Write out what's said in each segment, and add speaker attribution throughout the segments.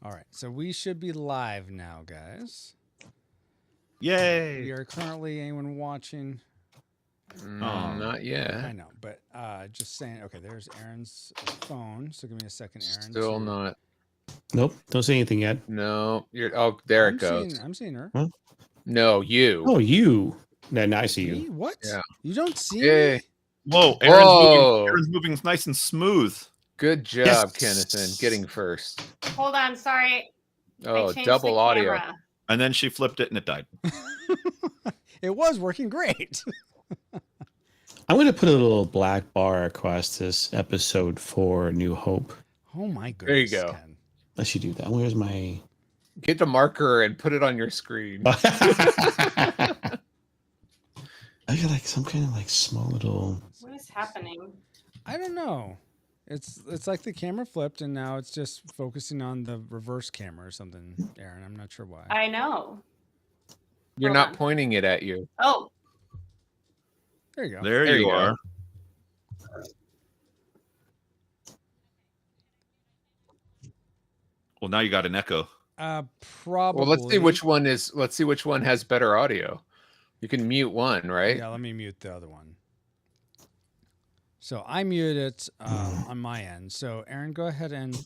Speaker 1: All right, so we should be live now, guys.
Speaker 2: Yay!
Speaker 1: We are currently anyone watching.
Speaker 3: Not yet.
Speaker 1: I know, but just saying. Okay, there's Aaron's phone. So give me a second, Aaron.
Speaker 3: Still not.
Speaker 4: Nope, don't say anything yet.
Speaker 3: No, you're. Oh, there it goes.
Speaker 1: I'm seeing her.
Speaker 4: Huh?
Speaker 3: No, you.
Speaker 4: Oh, you. No, I see you.
Speaker 1: Me? What?
Speaker 3: Yeah.
Speaker 1: You don't see
Speaker 3: Yay.
Speaker 1: me?
Speaker 2: Whoa,
Speaker 3: Whoa.
Speaker 2: Aaron's moving nice and smooth.
Speaker 3: Good job,
Speaker 4: Yes.
Speaker 3: Kennethan, getting first.
Speaker 5: Hold on, sorry.
Speaker 3: Oh,
Speaker 5: I changed
Speaker 3: double
Speaker 5: the
Speaker 3: audio.
Speaker 5: camera.
Speaker 2: And then she flipped it and it died.
Speaker 1: It was working great.
Speaker 4: I'm going to put a little black bar across this episode for New Hope.
Speaker 1: Oh my goodness.
Speaker 3: There you go.
Speaker 1: Ken.
Speaker 4: Let you do that. Where's my...
Speaker 3: Get the marker and put it on your screen.
Speaker 4: I got like some kind of like small little...
Speaker 5: What is happening?
Speaker 1: I don't know. It's like the camera flipped and now it's just focusing on the reverse camera or something, Aaron. I'm not sure why.
Speaker 5: I know.
Speaker 3: You're
Speaker 5: Hold
Speaker 3: not
Speaker 5: on.
Speaker 3: pointing it at you.
Speaker 5: Oh,
Speaker 1: There you go.
Speaker 2: There
Speaker 3: There
Speaker 2: you
Speaker 3: you go.
Speaker 2: are. Well, now you got an echo.
Speaker 1: Probably.
Speaker 3: Well, let's see which one is. Let's see which one has better audio. You can mute one, right?
Speaker 1: Yeah, let me mute the other one. So I muted it on my end. So Aaron, go ahead and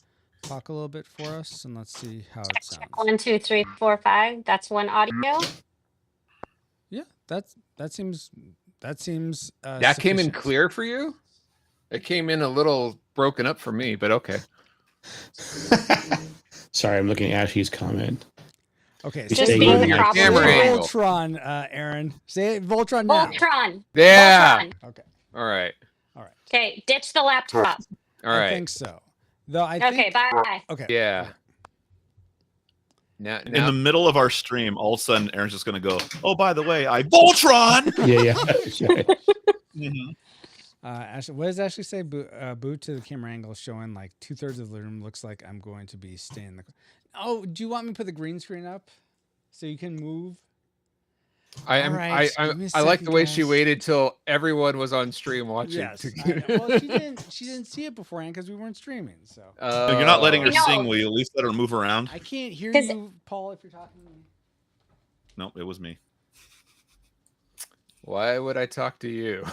Speaker 1: talk a little bit for us, and let's see how it sounds.
Speaker 6: 1, 2, 3, 4, 5. That's one audio.
Speaker 1: Yeah, that seems
Speaker 3: That came in
Speaker 1: sufficient.
Speaker 3: clear for you. It came in a little broken up for me, but okay.
Speaker 4: Sorry, I'm looking at Ashley's comment.
Speaker 1: Okay,
Speaker 4: Just
Speaker 1: say
Speaker 4: being
Speaker 3: your
Speaker 6: proper.
Speaker 3: camera angle.
Speaker 1: Voltron, Aaron. Say it, Voltron now.
Speaker 6: Voltron.
Speaker 3: Yeah.
Speaker 6: Voltron.
Speaker 1: Okay,
Speaker 3: All right.
Speaker 6: Okay, ditch the laptop.
Speaker 3: All
Speaker 1: I
Speaker 3: right.
Speaker 1: think so. Though I
Speaker 6: Okay,
Speaker 1: think.
Speaker 6: bye.
Speaker 1: Okay.
Speaker 3: Yeah. Now,
Speaker 2: In the middle of our stream, all of a sudden, Aaron's just going to go, oh, by the way, I Voltron!
Speaker 4: Yeah.
Speaker 2: Mhm.
Speaker 1: Ashley, what does Ashley say? Boot to the camera angle showing like 2/3 of the room. Looks like I'm going to be staying in the. Oh, do you want me to put the green screen up so you can move?
Speaker 3: I am.
Speaker 1: Alright,
Speaker 3: I
Speaker 1: give me a
Speaker 3: I like
Speaker 1: second,
Speaker 3: the way she
Speaker 1: guys.
Speaker 3: waited till everyone was on stream watching.
Speaker 1: Yes. I know. Well, she didn't see it beforehand because we weren't streaming. So
Speaker 2: So you're not letting her
Speaker 6: No.
Speaker 2: sing. Will you at least let her move around?
Speaker 1: I can't hear
Speaker 6: 'Cause-
Speaker 1: you, Paul, if you're talking to me.
Speaker 2: No, it was me.
Speaker 3: Why would I talk to you?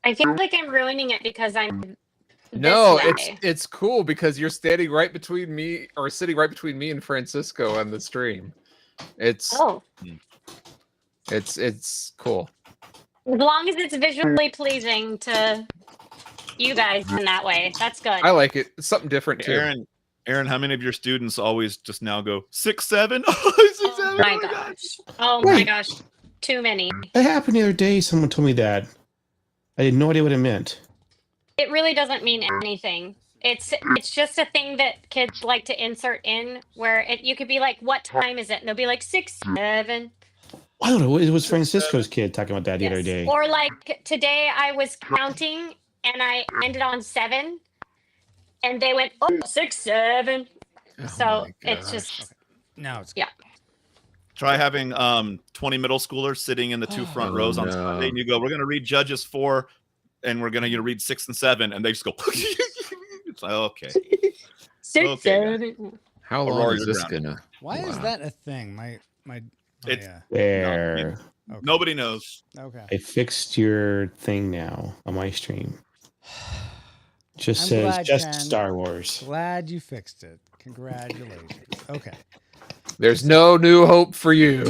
Speaker 6: I feel like I'm ruining it because I'm. this
Speaker 3: No,
Speaker 6: way.
Speaker 3: it's cool because you're standing right between me or sitting right between me and Francisco on the stream. It's
Speaker 6: Oh,
Speaker 3: it's cool.
Speaker 6: as long as it's visually pleasing to you guys in that way, that's good.
Speaker 3: I like it. It's something different too.
Speaker 2: Aaron, how many of your students always just now go 6, 7? Oh, 6, 7.
Speaker 6: Oh my
Speaker 2: God.
Speaker 6: gosh. Oh my
Speaker 4: Wait.
Speaker 6: gosh. Too many.
Speaker 4: That happened the other day. Someone told me that. I had no idea what it meant.
Speaker 6: It really doesn't mean anything. It's just a thing that kids like to insert in where you could be like, what time is it? And they'll be like 6, 7.
Speaker 4: I don't know. It was Francisco's kid talking about that the other day.
Speaker 6: Or like today I was counting and I ended on 7 and they went, oh, 6, 7.
Speaker 3: Oh
Speaker 6: So
Speaker 3: my
Speaker 6: it's
Speaker 3: gosh.
Speaker 6: just,
Speaker 1: Now it's
Speaker 6: yeah.
Speaker 2: Try having 20 middle schoolers sitting in the two front
Speaker 3: Oh,
Speaker 2: rows on
Speaker 3: no.
Speaker 2: Sunday, and you go, we're going to read Judges 4, and we're going to read 6 and 7, and they just go, it's like, okay.
Speaker 6: 6,
Speaker 2: Okay,
Speaker 6: 7.
Speaker 3: How long
Speaker 2: Aurora,
Speaker 3: is
Speaker 2: you're
Speaker 3: this
Speaker 2: grounded.
Speaker 3: gonna?
Speaker 1: Why is
Speaker 3: Wow.
Speaker 1: that a thing? My
Speaker 2: It's-
Speaker 4: There.
Speaker 1: okay.
Speaker 2: Nobody knows.
Speaker 1: Okay.
Speaker 4: I fixed your thing now on my stream. Just
Speaker 1: I'm
Speaker 4: says
Speaker 1: glad,
Speaker 4: just
Speaker 1: Ken.
Speaker 4: Star Wars.
Speaker 1: Glad you fixed it. Congratulations. Okay.
Speaker 3: There's no new hope for you.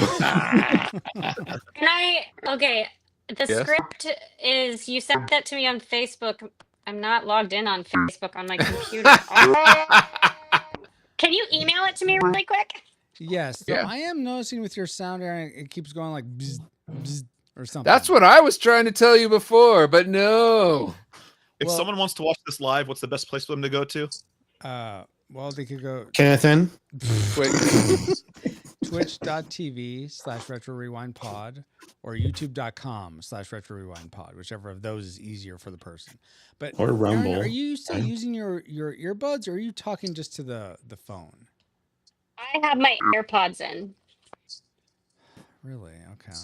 Speaker 6: Okay, the
Speaker 3: Yes?
Speaker 6: script is, you sent that to me on Facebook. I'm not logged in on Facebook on my computer. Can you email it to me really quick?
Speaker 1: Yes. So
Speaker 3: Yeah.
Speaker 1: I am noticing with your sound, Aaron, it keeps going like bzz, bzz, or something.
Speaker 3: That's what I was trying to tell you before, but no.
Speaker 2: If
Speaker 1: Well-
Speaker 2: someone wants to watch this live, what's the best place for them to go to?
Speaker 1: Well, they could go
Speaker 4: Kennethan?
Speaker 3: Wait.
Speaker 1: twitch.tv/retro rewind pod or youtube.com/retro rewind pod, whichever of those is easier for the person. But
Speaker 4: Or
Speaker 1: Aaron,
Speaker 4: Rumble.
Speaker 1: are you still
Speaker 4: Yeah.
Speaker 1: using your earbuds or are you talking just to the phone?
Speaker 6: I have my AirPods in.
Speaker 1: Really? Okay.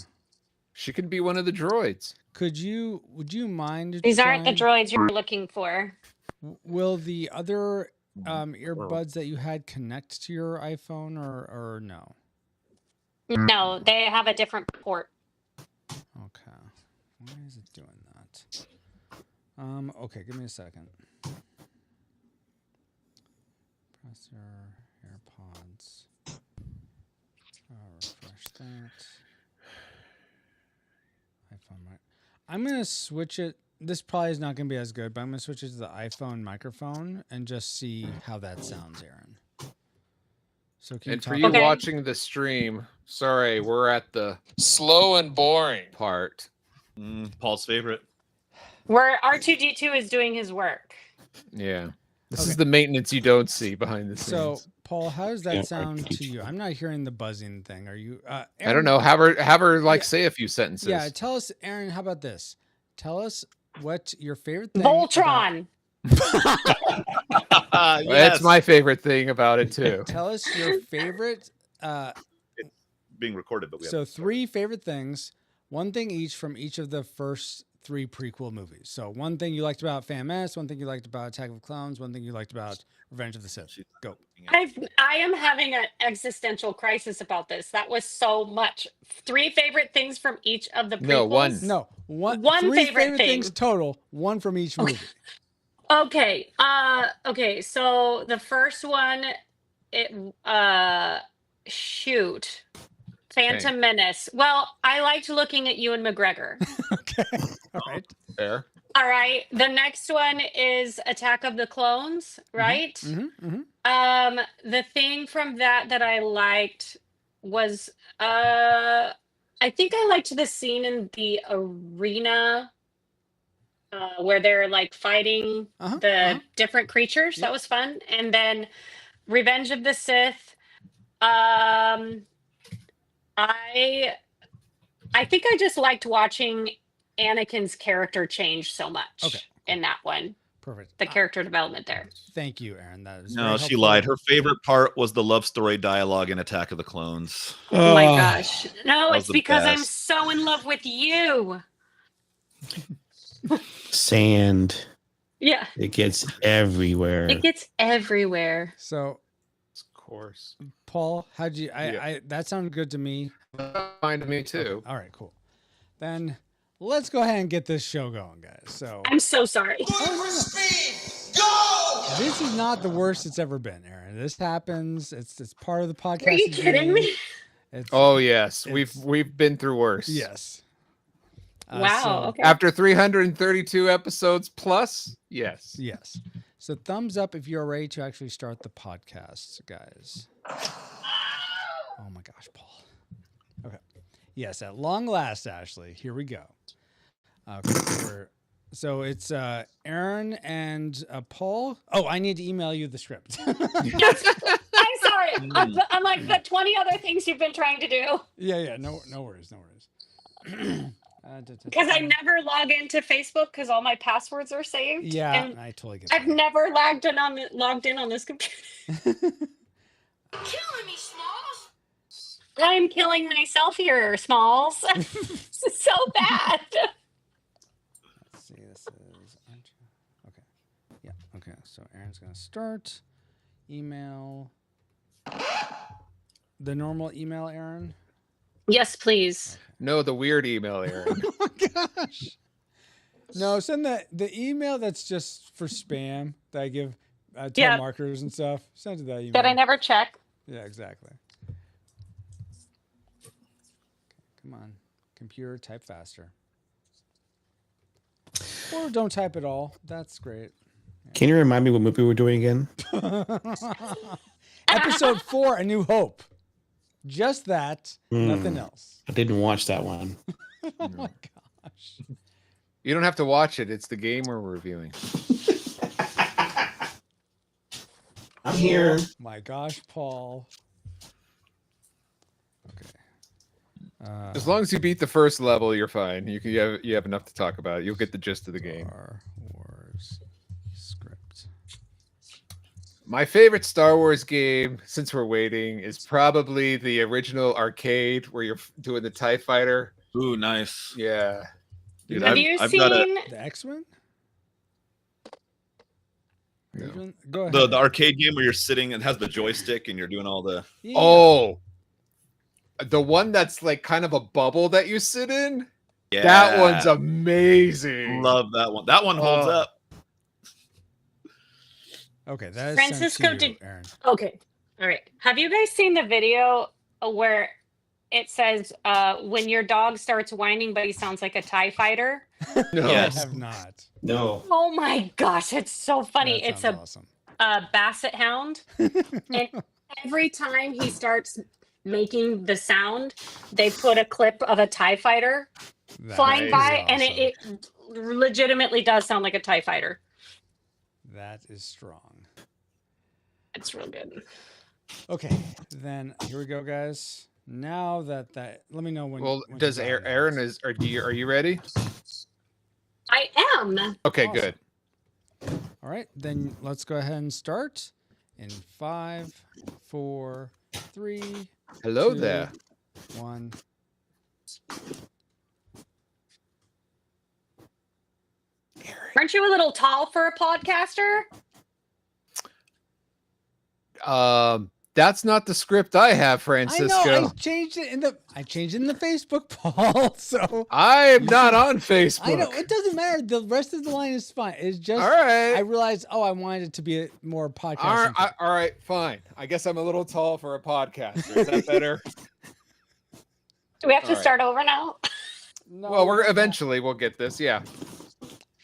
Speaker 3: She could be one of the droids.
Speaker 1: Would you mind
Speaker 6: These aren't the
Speaker 1: trying-
Speaker 6: droids you're looking for.
Speaker 1: Will the other earbuds that you had connect to your iPhone or no?
Speaker 6: No, they have a different port.
Speaker 1: Okay. Why is it doing that? Okay, give me a second. Press your AirPods. Refresh that. iPhone mic. I'm gonna switch it. This probably is not gonna be as good, but I'm gonna switch it to the iPhone microphone and just see how that sounds, Aaron. So can
Speaker 3: And
Speaker 1: you
Speaker 3: for
Speaker 1: talk
Speaker 3: you
Speaker 6: Okay.
Speaker 3: watching the stream, sorry, we're at the slow and boring part.
Speaker 2: Paul's favorite.
Speaker 6: Where R2D2 is doing his work.
Speaker 3: Yeah. This
Speaker 1: Okay.
Speaker 3: is the maintenance you don't see behind the
Speaker 1: So,
Speaker 3: scenes.
Speaker 1: Paul, how does that
Speaker 4: Yeah,
Speaker 1: sound to
Speaker 4: right.
Speaker 1: you? I'm not hearing the buzzing thing. Are you?
Speaker 3: I
Speaker 1: Aaron,
Speaker 3: don't know. Have her like
Speaker 1: Yeah.
Speaker 3: say a few sentences.
Speaker 1: Yeah, tell us, Aaron. How about this? Tell us what your favorite thing.
Speaker 6: Voltron.
Speaker 3: That's my favorite thing about it too.
Speaker 1: Tell us your favorite.
Speaker 2: Being recorded, but we
Speaker 1: So
Speaker 2: have
Speaker 1: 3 favorite things, one thing each from each of the first 3 prequel movies. So one thing you liked about FAMS, one thing you liked about Attack of the Clones, one thing you liked about Revenge of the Sith. Go.
Speaker 6: I am having an existential crisis about this. That was so much. 3 favorite things from each of the prequels.
Speaker 3: No, one.
Speaker 1: No,
Speaker 6: One
Speaker 1: 3
Speaker 6: favorite
Speaker 1: things
Speaker 6: thing.
Speaker 1: total, one from each movie.
Speaker 6: Okay. Okay. So the first one, shoot, Phantom Menace. Well, I liked looking at Ewan McGregor.
Speaker 1: Okay. All right.
Speaker 3: Fair.
Speaker 6: All right. The next one is Attack of the Clones, right? The thing from that I liked was I think I liked the scene in the arena where they're like fighting the different creatures.
Speaker 1: Yep.
Speaker 6: That was fun. And then Revenge of the Sith. I think I just liked watching Anakin's character change so much in that one.
Speaker 1: Perfect.
Speaker 6: The character development there.
Speaker 1: Thank you, Aaron. That is
Speaker 2: No,
Speaker 1: very
Speaker 2: she
Speaker 1: helpful.
Speaker 2: lied. Her favorite part was the love story dialogue in Attack of the Clones.
Speaker 6: Oh my gosh. No,
Speaker 2: That
Speaker 6: it's
Speaker 2: was the
Speaker 6: because I'm
Speaker 2: best.
Speaker 6: so in love with you.
Speaker 4: Sand.
Speaker 6: Yeah.
Speaker 4: It gets everywhere.
Speaker 6: It gets everywhere.
Speaker 1: So,
Speaker 3: Of course.
Speaker 1: Paul, how'd you?
Speaker 3: Yeah.
Speaker 1: I that sounded good to me.
Speaker 3: Fine to me too.
Speaker 1: All right, cool. Then let's go ahead and get this show going, guys. So
Speaker 6: I'm so sorry.
Speaker 1: this is not the worst it's ever been, Aaron. This happens. It's part of the podcast.
Speaker 6: Are you kidding me?
Speaker 3: Oh yes,
Speaker 1: it's-
Speaker 3: we've been through worse.
Speaker 1: Yes.
Speaker 6: Wow.
Speaker 1: so-
Speaker 6: Okay.
Speaker 3: After 332 episodes plus, yes.
Speaker 1: Yes. So thumbs up if you're ready to actually start the podcast, guys. Oh my gosh, Paul. Okay. Yes, at long last, Ashley. Here we go. Okay. So it's Aaron and Paul. Oh, I need to email you the script.
Speaker 6: I'm sorry. I'm like the 20 other things you've been trying to do.
Speaker 1: Yeah. No worries.
Speaker 6: Because I never log into Facebook because all my passwords are saved.
Speaker 1: Yeah,
Speaker 6: And
Speaker 1: I totally get
Speaker 6: I've
Speaker 1: that.
Speaker 6: never logged in on this computer.
Speaker 5: Killing me, Smalls.
Speaker 6: I'm killing myself here, Smalls. This is so bad.
Speaker 1: Let's see. This is okay. Yeah. Okay. So Aaron's gonna start. Email. The normal email, Aaron.
Speaker 6: Yes, please.
Speaker 3: No, the weird email, Aaron.
Speaker 1: Oh my gosh. No, send the email that's just for spam that I give telemarketers and stuff. Send to that email.
Speaker 6: That I never check.
Speaker 1: Yeah, exactly. Come on, computer, type faster. Or don't type at all. That's great.
Speaker 4: Can you remind me what movie we're doing again?
Speaker 1: Episode 4, A New Hope. Just that, nothing else.
Speaker 4: I didn't watch that one.
Speaker 1: Oh my gosh.
Speaker 3: You don't have to watch it. It's the game we're reviewing.
Speaker 4: I'm here.
Speaker 1: My gosh, Paul. Okay.
Speaker 3: As long as you beat the first level, you're fine. You have enough to talk about. You'll get the gist of the game.
Speaker 1: Star Wars script.
Speaker 3: My favorite Star Wars game, since we're waiting, is probably the original arcade where you're doing the TIE fighter.
Speaker 2: Ooh, nice.
Speaker 3: Yeah.
Speaker 2: Dude,
Speaker 6: Have you
Speaker 2: I've got a
Speaker 6: seen?
Speaker 1: The X-Wing? Go ahead.
Speaker 2: The arcade game where you're sitting and has the joystick and you're doing all the.
Speaker 1: Yeah.
Speaker 3: Oh, the one that's like kind of a bubble that you sit in.
Speaker 2: Yeah,
Speaker 3: That one's amazing.
Speaker 2: Love that one. That one holds
Speaker 3: Oh.
Speaker 2: up.
Speaker 1: Okay, that is
Speaker 6: Francisco,
Speaker 1: sent to you,
Speaker 6: did-
Speaker 1: Aaron.
Speaker 6: Okay. All right. Have you guys seen the video where it says when your dog starts whining, but he sounds like a TIE fighter?
Speaker 3: No.
Speaker 1: I
Speaker 2: Yes.
Speaker 1: have not.
Speaker 4: No.
Speaker 6: Oh my gosh, it's so funny.
Speaker 1: That
Speaker 6: It's
Speaker 1: sounds
Speaker 6: a
Speaker 1: awesome.
Speaker 6: basset hound. And every time he starts making the sound, they put a clip of a TIE fighter
Speaker 1: That
Speaker 6: flying
Speaker 1: is
Speaker 6: by, and
Speaker 1: awesome.
Speaker 6: it legitimately does sound like a TIE fighter.
Speaker 1: That is strong.
Speaker 6: It's real good.
Speaker 1: Okay, then here we go, guys. Now that let me know when.
Speaker 3: Well,
Speaker 1: when
Speaker 3: does
Speaker 1: you got it.
Speaker 3: Aaron are you ready?
Speaker 6: I am.
Speaker 3: Okay,
Speaker 1: Awesome.
Speaker 3: good.
Speaker 1: All right, then let's go ahead and start in 5, 4, 3,
Speaker 3: Hello
Speaker 1: 2,
Speaker 3: there.
Speaker 1: 1.
Speaker 6: Aren't you a little tall for a podcaster?
Speaker 3: That's not the script I have,
Speaker 1: I
Speaker 3: Francisco.
Speaker 1: know. I changed it in the Facebook, Paul. So
Speaker 3: I am not on Facebook.
Speaker 1: I know it doesn't matter. The rest of the line is fine. It's just
Speaker 3: All right.
Speaker 1: I realized. Oh, I wanted it to be a more podcast.
Speaker 3: All right, fine. I guess I'm a little tall for a podcaster. Is that better?
Speaker 6: Do we have to
Speaker 3: All right.
Speaker 6: start over now?
Speaker 1: No,
Speaker 3: Well,
Speaker 1: not.
Speaker 3: eventually we'll get this. Yeah.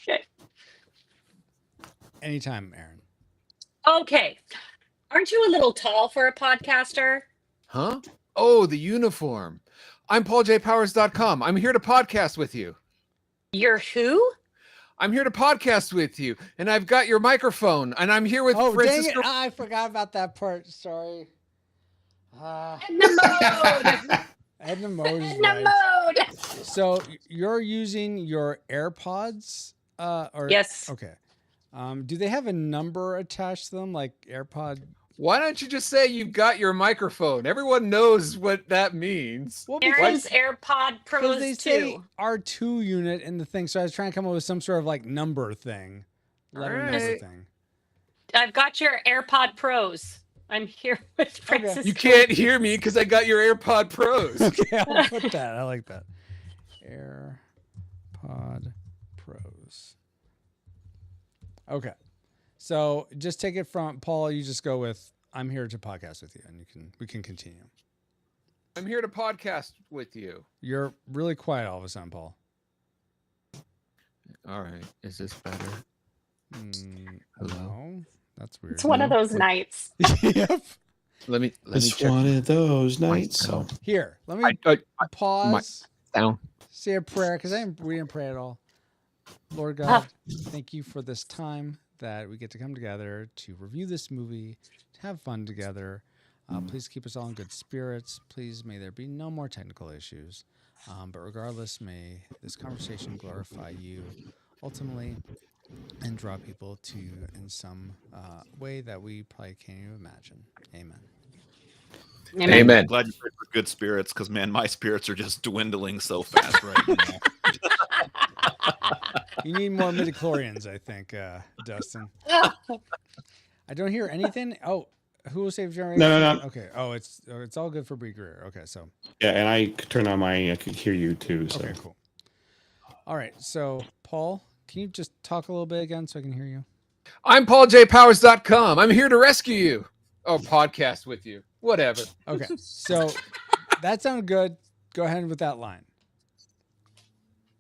Speaker 6: Okay.
Speaker 1: Anytime, Aaron.
Speaker 6: Okay. Aren't you a little tall for a podcaster?
Speaker 3: Huh? Oh, the uniform. I'm PaulJPowers.com. I'm here to podcast with you.
Speaker 6: You're who?
Speaker 3: I'm here to podcast with you, and I've got your microphone, and I'm here with
Speaker 1: Oh, dang it!
Speaker 3: Francisco.
Speaker 1: I forgot about that part. Sorry.
Speaker 6: Edna mode.
Speaker 1: Edna Mode is
Speaker 6: Edna
Speaker 1: right.
Speaker 6: mode.
Speaker 1: So you're using your AirPods? Or
Speaker 6: Yes.
Speaker 1: Okay. Do they have a number attached to them, like AirPod?
Speaker 3: Why don't you just say you've got your microphone? Everyone knows what that means.
Speaker 1: Well,
Speaker 6: Aaron's AirPod
Speaker 1: because
Speaker 6: Pros
Speaker 1: they say
Speaker 6: 2.
Speaker 1: R2 unit in the thing, so I was trying to come up with some sort of like number thing, letter number
Speaker 3: Alright.
Speaker 1: thing.
Speaker 6: I've got your AirPod Pros. I'm here with Francisco.
Speaker 3: You can't hear me because I got your AirPod Pros.
Speaker 1: Okay, I'll put that. I like that. AirPod Pros. Okay. So just take it from Paul. You just go with I'm here to podcast with you, and we can continue.
Speaker 3: I'm here to podcast with you.
Speaker 1: You're really quiet all of a sudden, Paul.
Speaker 3: All right. Is this better? Hello?
Speaker 1: No, that's weird.
Speaker 6: It's one of those nights.
Speaker 1: Yep.
Speaker 3: Let me
Speaker 4: It's
Speaker 3: check.
Speaker 4: one of those nights. So
Speaker 1: Here, let me pause.
Speaker 3: Down.
Speaker 1: Say a prayer because we didn't pray at all. Lord God, thank you for this time that we get to come together to review this movie, to have fun together. Please keep us all in good spirits. Please may there be no more technical issues. But regardless, may this conversation glorify you ultimately and draw people to you in some way that we probably can't even imagine. Amen.
Speaker 3: Amen.
Speaker 2: Glad you prayed for good spirits, because man, my spirits are just dwindling so fast right now.
Speaker 1: You need more midichlorians, I think, Dustin. I don't hear anything. Oh, who will save generation?
Speaker 4: No.
Speaker 1: Okay. Oh, it's all good for Bree Greer. Okay, so
Speaker 4: yeah, and I could turn on I could hear you too. So
Speaker 1: okay, cool. All right, so Paul, can you just talk a little bit again so I can hear you?
Speaker 3: I'm PaulJPowers.com. I'm here to rescue you. Oh, podcast with you. Whatever.
Speaker 1: Okay, so that sounded good. Go ahead with that line.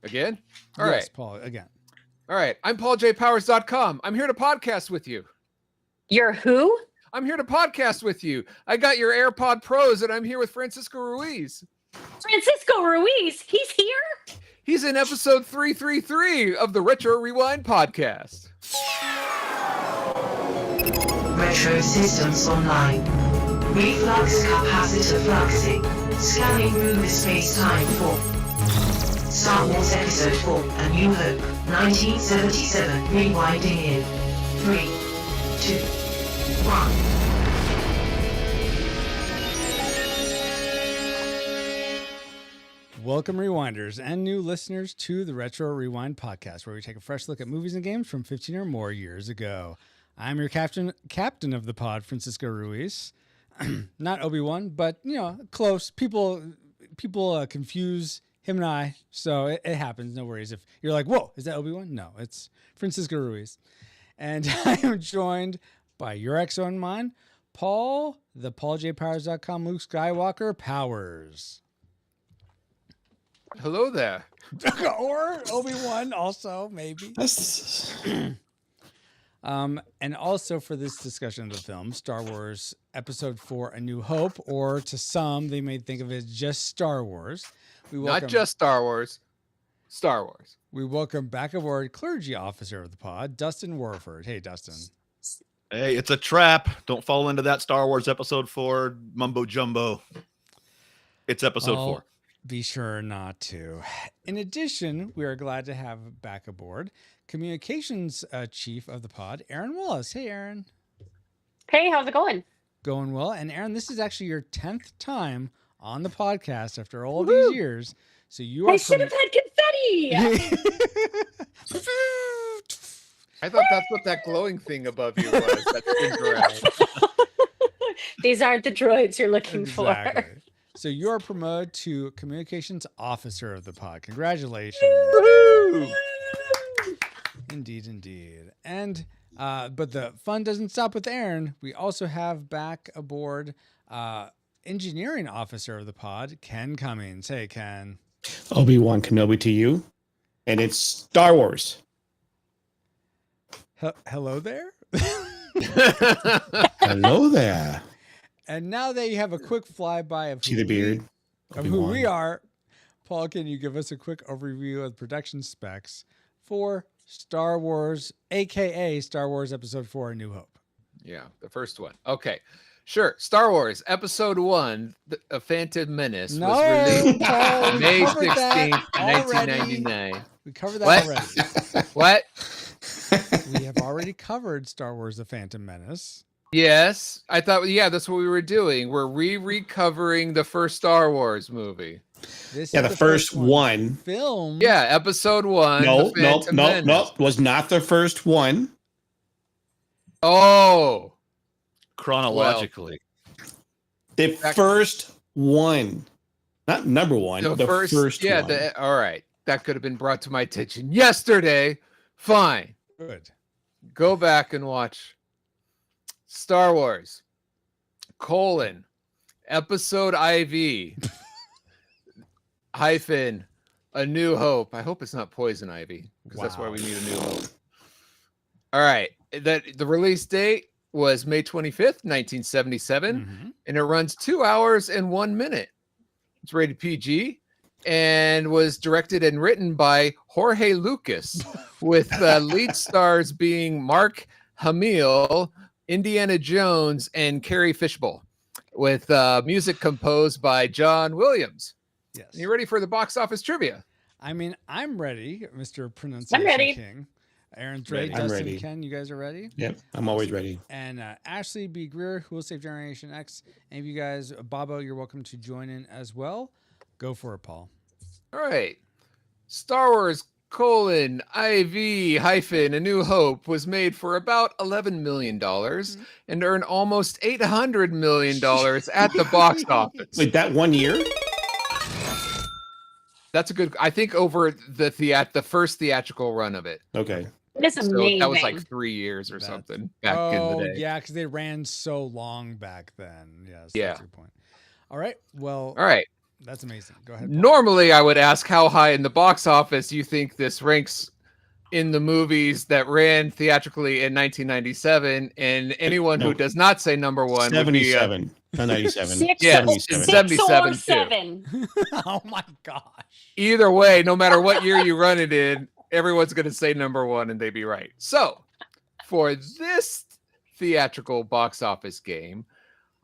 Speaker 3: Again? All
Speaker 1: Yes,
Speaker 3: right.
Speaker 1: Paul, again.
Speaker 3: All right. I'm PaulJPowers.com. I'm here to podcast with you.
Speaker 6: You're who?
Speaker 3: I'm here to podcast with you. I got your AirPod Pros, and I'm here with Francisco Ruiz.
Speaker 6: Francisco Ruiz. He's here?
Speaker 3: He's in episode 333 of the Retro Rewind podcast.
Speaker 7: Retro systems online. Reflux capacitor fluxing. Scanning through the space-time for Star Wars Episode 4, A New Hope, 1977. Rewinding in 3, 2, 1.
Speaker 1: Welcome, rewinders and new listeners, to the Retro Rewind podcast, where we take a fresh look at movies and games from 15 or more years ago. I'm your captain of the pod, Francisco Ruiz. Not Obi-Wan, but close. People confuse him and I, so it happens. No worries. If you're like, whoa, is that Obi-Wan? No, it's Francisco Ruiz. And I am joined by your excellent mind, Paul, the PaulJPowers.com Luke Skywalker Powers.
Speaker 3: Hello there.
Speaker 1: Or Obi-Wan also, maybe. And also for this discussion of the film, Star Wars Episode 4, A New Hope, or to some, they may think of it as just Star Wars.
Speaker 3: Not just Star Wars, Star Wars.
Speaker 1: We welcome back aboard clergy officer of the pod, Dustin Warford. Hey, Dustin.
Speaker 2: Hey, it's a trap. Don't fall into that Star Wars Episode 4 mumbo jumbo. It's Episode 4.
Speaker 1: Be sure not to. In addition, we are glad to have back aboard communications chief of the pod, Aaron Wallace. Hey, Aaron.
Speaker 6: Hey, how's it going?
Speaker 1: Going well. And Aaron, this is actually your 10th time on the podcast after all these years. So you are.
Speaker 6: I should have had confetti.
Speaker 3: I thought that's what that glowing thing above you was. That's
Speaker 6: These aren't the droids you're looking for.
Speaker 1: So you are promoted to communications officer of the pod. Congratulations. Indeed. And but the fun doesn't stop with Aaron. We also have back aboard engineering officer of the pod, Ken Cummings. Hey, Ken.
Speaker 4: Obi-Wan Kenobi to you. And it's Star Wars.
Speaker 1: Hello there.
Speaker 4: Hello there.
Speaker 1: And now that you have a quick flyby of
Speaker 4: See the beard?
Speaker 1: who we are, Paul, can you give us a quick overview of the production specs for Star Wars, aka Star Wars Episode 4: A New Hope?
Speaker 3: Yeah, the first one. Okay, sure. Star Wars Episode 1, A Phantom Menace, was released
Speaker 1: Paul,
Speaker 3: May 16th, 1999.
Speaker 1: We covered that already.
Speaker 3: What?
Speaker 1: We have already covered Star Wars: The Phantom Menace.
Speaker 3: Yes, I thought. Yeah, that's what we were doing. We're recovering the first Star Wars movie.
Speaker 1: This
Speaker 4: Yeah,
Speaker 1: is
Speaker 4: the first one.
Speaker 1: Film.
Speaker 3: Yeah, Episode 1.
Speaker 4: No. Was not the first one.
Speaker 3: Oh,
Speaker 2: Chronologically.
Speaker 4: The first one. Not number one. The first one.
Speaker 3: All right. That could have been brought to my attention yesterday. Fine.
Speaker 1: Good.
Speaker 3: Go back and watch Star Wars, Episode IV, hyphen, A New Hope. I hope it's not Poison Ivy, because that's why we need A New Hope. All right. The release date was May 25th, 1977, and it runs 2 hours and 1 minute. It's rated PG and was directed and written by Jorge Lucas, with lead stars being Mark Hamill, Indiana Jones, and Carrie Fishbowl, with music composed by John Williams.
Speaker 1: Yes.
Speaker 3: You ready for the box office trivia?
Speaker 1: I mean, I'm ready, Mr. Pronunciation
Speaker 6: I'm ready.
Speaker 1: King. Aaron's ready.
Speaker 4: I'm
Speaker 1: Dustin,
Speaker 4: ready.
Speaker 1: Ken, you guys are ready?
Speaker 4: Yep, I'm always ready.
Speaker 1: And Ashley B. Greer, who will save Generation X. And if you guys, Bobo, you're welcome to join in as well. Go for it, Paul.
Speaker 3: All right. Star Wars, IV, hyphen, A New Hope was made for about $11 million and earned almost $800 million at the box office.
Speaker 4: Wait, that 1 year?
Speaker 3: That's a good, I think, over the first theatrical run of it.
Speaker 4: Okay.
Speaker 6: It's amazing.
Speaker 3: So that was like 3 years or something back in the day.
Speaker 1: Yeah, because they ran so long back then. Yes,
Speaker 3: Yeah.
Speaker 1: That's your point. All right. Well,
Speaker 3: All right.
Speaker 1: that's amazing. Go ahead, Paul.
Speaker 3: Normally, I would ask how high in the box office you think this ranks in the movies that ran theatrically in 1997, and anyone who does not say number one would be
Speaker 4: 77. Not 97.
Speaker 6: Six,
Speaker 3: Yeah,
Speaker 6: or-
Speaker 3: 77
Speaker 6: six or
Speaker 3: too.
Speaker 6: 7.
Speaker 1: Oh my gosh.
Speaker 3: either way, no matter what year you run it in, everyone's going to say number one and they'd be right. So for this theatrical box office game,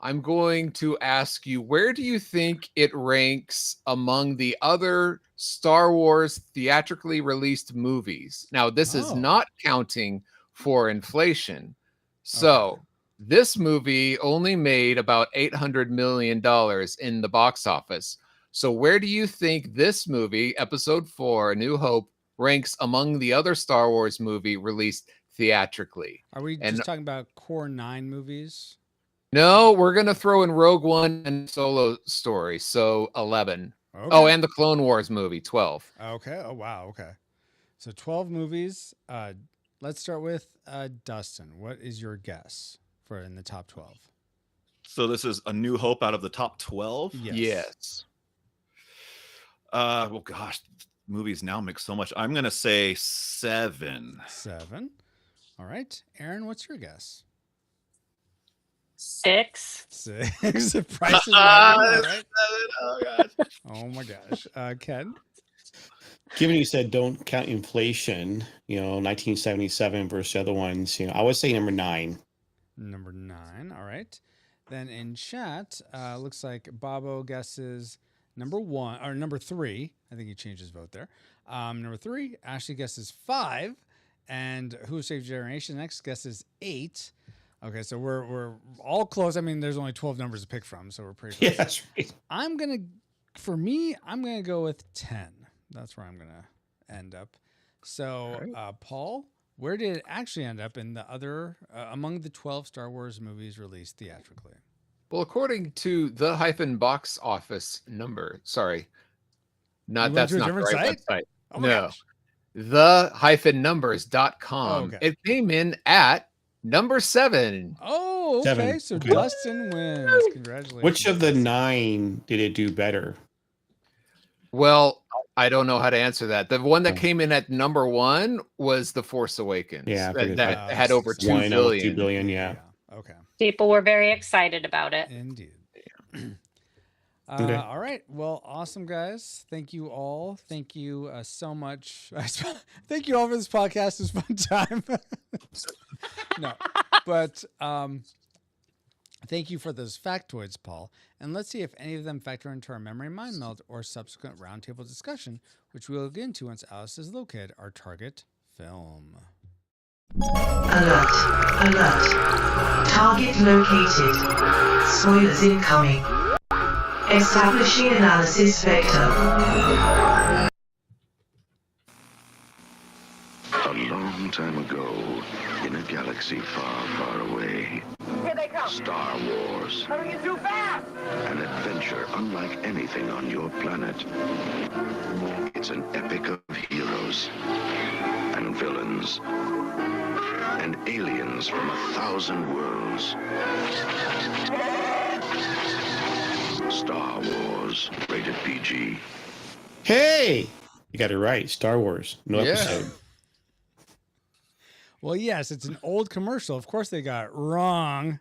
Speaker 3: I'm going to ask you, where do you think it ranks among the other Star Wars theatrically released movies? Now, this is not counting for inflation. So this movie only made about $800 million in the box office. So where do you think this movie, Episode 4, A New Hope, ranks among the other Star Wars movie released theatrically.
Speaker 1: Are we
Speaker 3: And-
Speaker 1: just talking about core 9 movies?
Speaker 3: No, we're gonna throw in Rogue One and Solo Story, so 11.
Speaker 1: Okay.
Speaker 3: Oh, and the Clone Wars movie, 12.
Speaker 1: Okay. Oh wow. Okay. So 12 movies. Let's start with Dustin. What is your guess for in the top 12?
Speaker 2: So this is A New Hope out of the top 12.
Speaker 3: Yes.
Speaker 2: Well, gosh, movies now mix so much. I'm gonna say 7.
Speaker 1: 7. All right, Aaron. What's your guess?
Speaker 6: 6.
Speaker 1: 6. The price is right. All right.
Speaker 2: Oh gosh.
Speaker 1: Oh my gosh. Ken.
Speaker 4: Given you said don't count inflation, 1977 versus the other ones, I would say number 9.
Speaker 1: Number 9. All right. Then in chat, looks like Bobo guesses number 1 or number 3. I think he changed his vote there. Number 3. Ashley guesses 5, and Who Saved Generation next guesses 8. Okay, so we're all close. I mean, there's only 12 numbers to pick from, so we're pretty close.
Speaker 4: Yeah, that's right.
Speaker 1: I'm gonna go with 10. That's where I'm gonna end up. So, Paul, where did it actually end up in the other among the 12 Star Wars movies released theatrically?
Speaker 3: Well, according to the box office number, sorry,
Speaker 1: You
Speaker 3: not
Speaker 1: went
Speaker 3: that's
Speaker 1: to a
Speaker 3: not the
Speaker 1: different
Speaker 3: right
Speaker 1: site?
Speaker 3: website.
Speaker 1: Oh my
Speaker 3: No,
Speaker 1: gosh.
Speaker 3: the-numbers.com.
Speaker 1: Oh, okay.
Speaker 3: It came in at number 7.
Speaker 1: Oh, okay.
Speaker 4: 7.
Speaker 1: So
Speaker 4: Okay.
Speaker 1: Dustin wins. Congratulations.
Speaker 4: Which of the 9 did it do better?
Speaker 3: Well, I don't know how to answer that. The one that
Speaker 4: Oh.
Speaker 3: came in at number 1 was The Force Awakens.
Speaker 4: Yeah, I
Speaker 3: that,
Speaker 4: figured
Speaker 3: that
Speaker 1: that.
Speaker 3: had over 2
Speaker 4: 1
Speaker 3: billion.
Speaker 4: 2 billion, yeah.
Speaker 1: Okay.
Speaker 6: People were very excited about it.
Speaker 1: Indeed.
Speaker 4: Okay.
Speaker 1: All right. Well, awesome, guys. Thank you all. Thank you so much. Thank you all for this podcast. It was a fun time. No, but thank you for those factoids, Paul. And let's see if any of them factor into our memory mind meld or subsequent roundtable discussion, which we'll get into once Alice has located our target film.
Speaker 7: Alert. Alert. Target located. Spoilers incoming. Establishing analysis vector.
Speaker 8: A long time ago, in a galaxy far, far away,
Speaker 9: Here they come.
Speaker 8: Star Wars,
Speaker 9: Coming in too fast.
Speaker 8: an adventure unlike anything on your planet. It's an epic of heroes and villains and aliens from 1,000 worlds. Star Wars, rated PG.
Speaker 4: Hey, you got it right. Star Wars, no
Speaker 3: Yeah.
Speaker 4: episode.
Speaker 1: Well, yes, it's an old commercial. Of course, they got it wrong.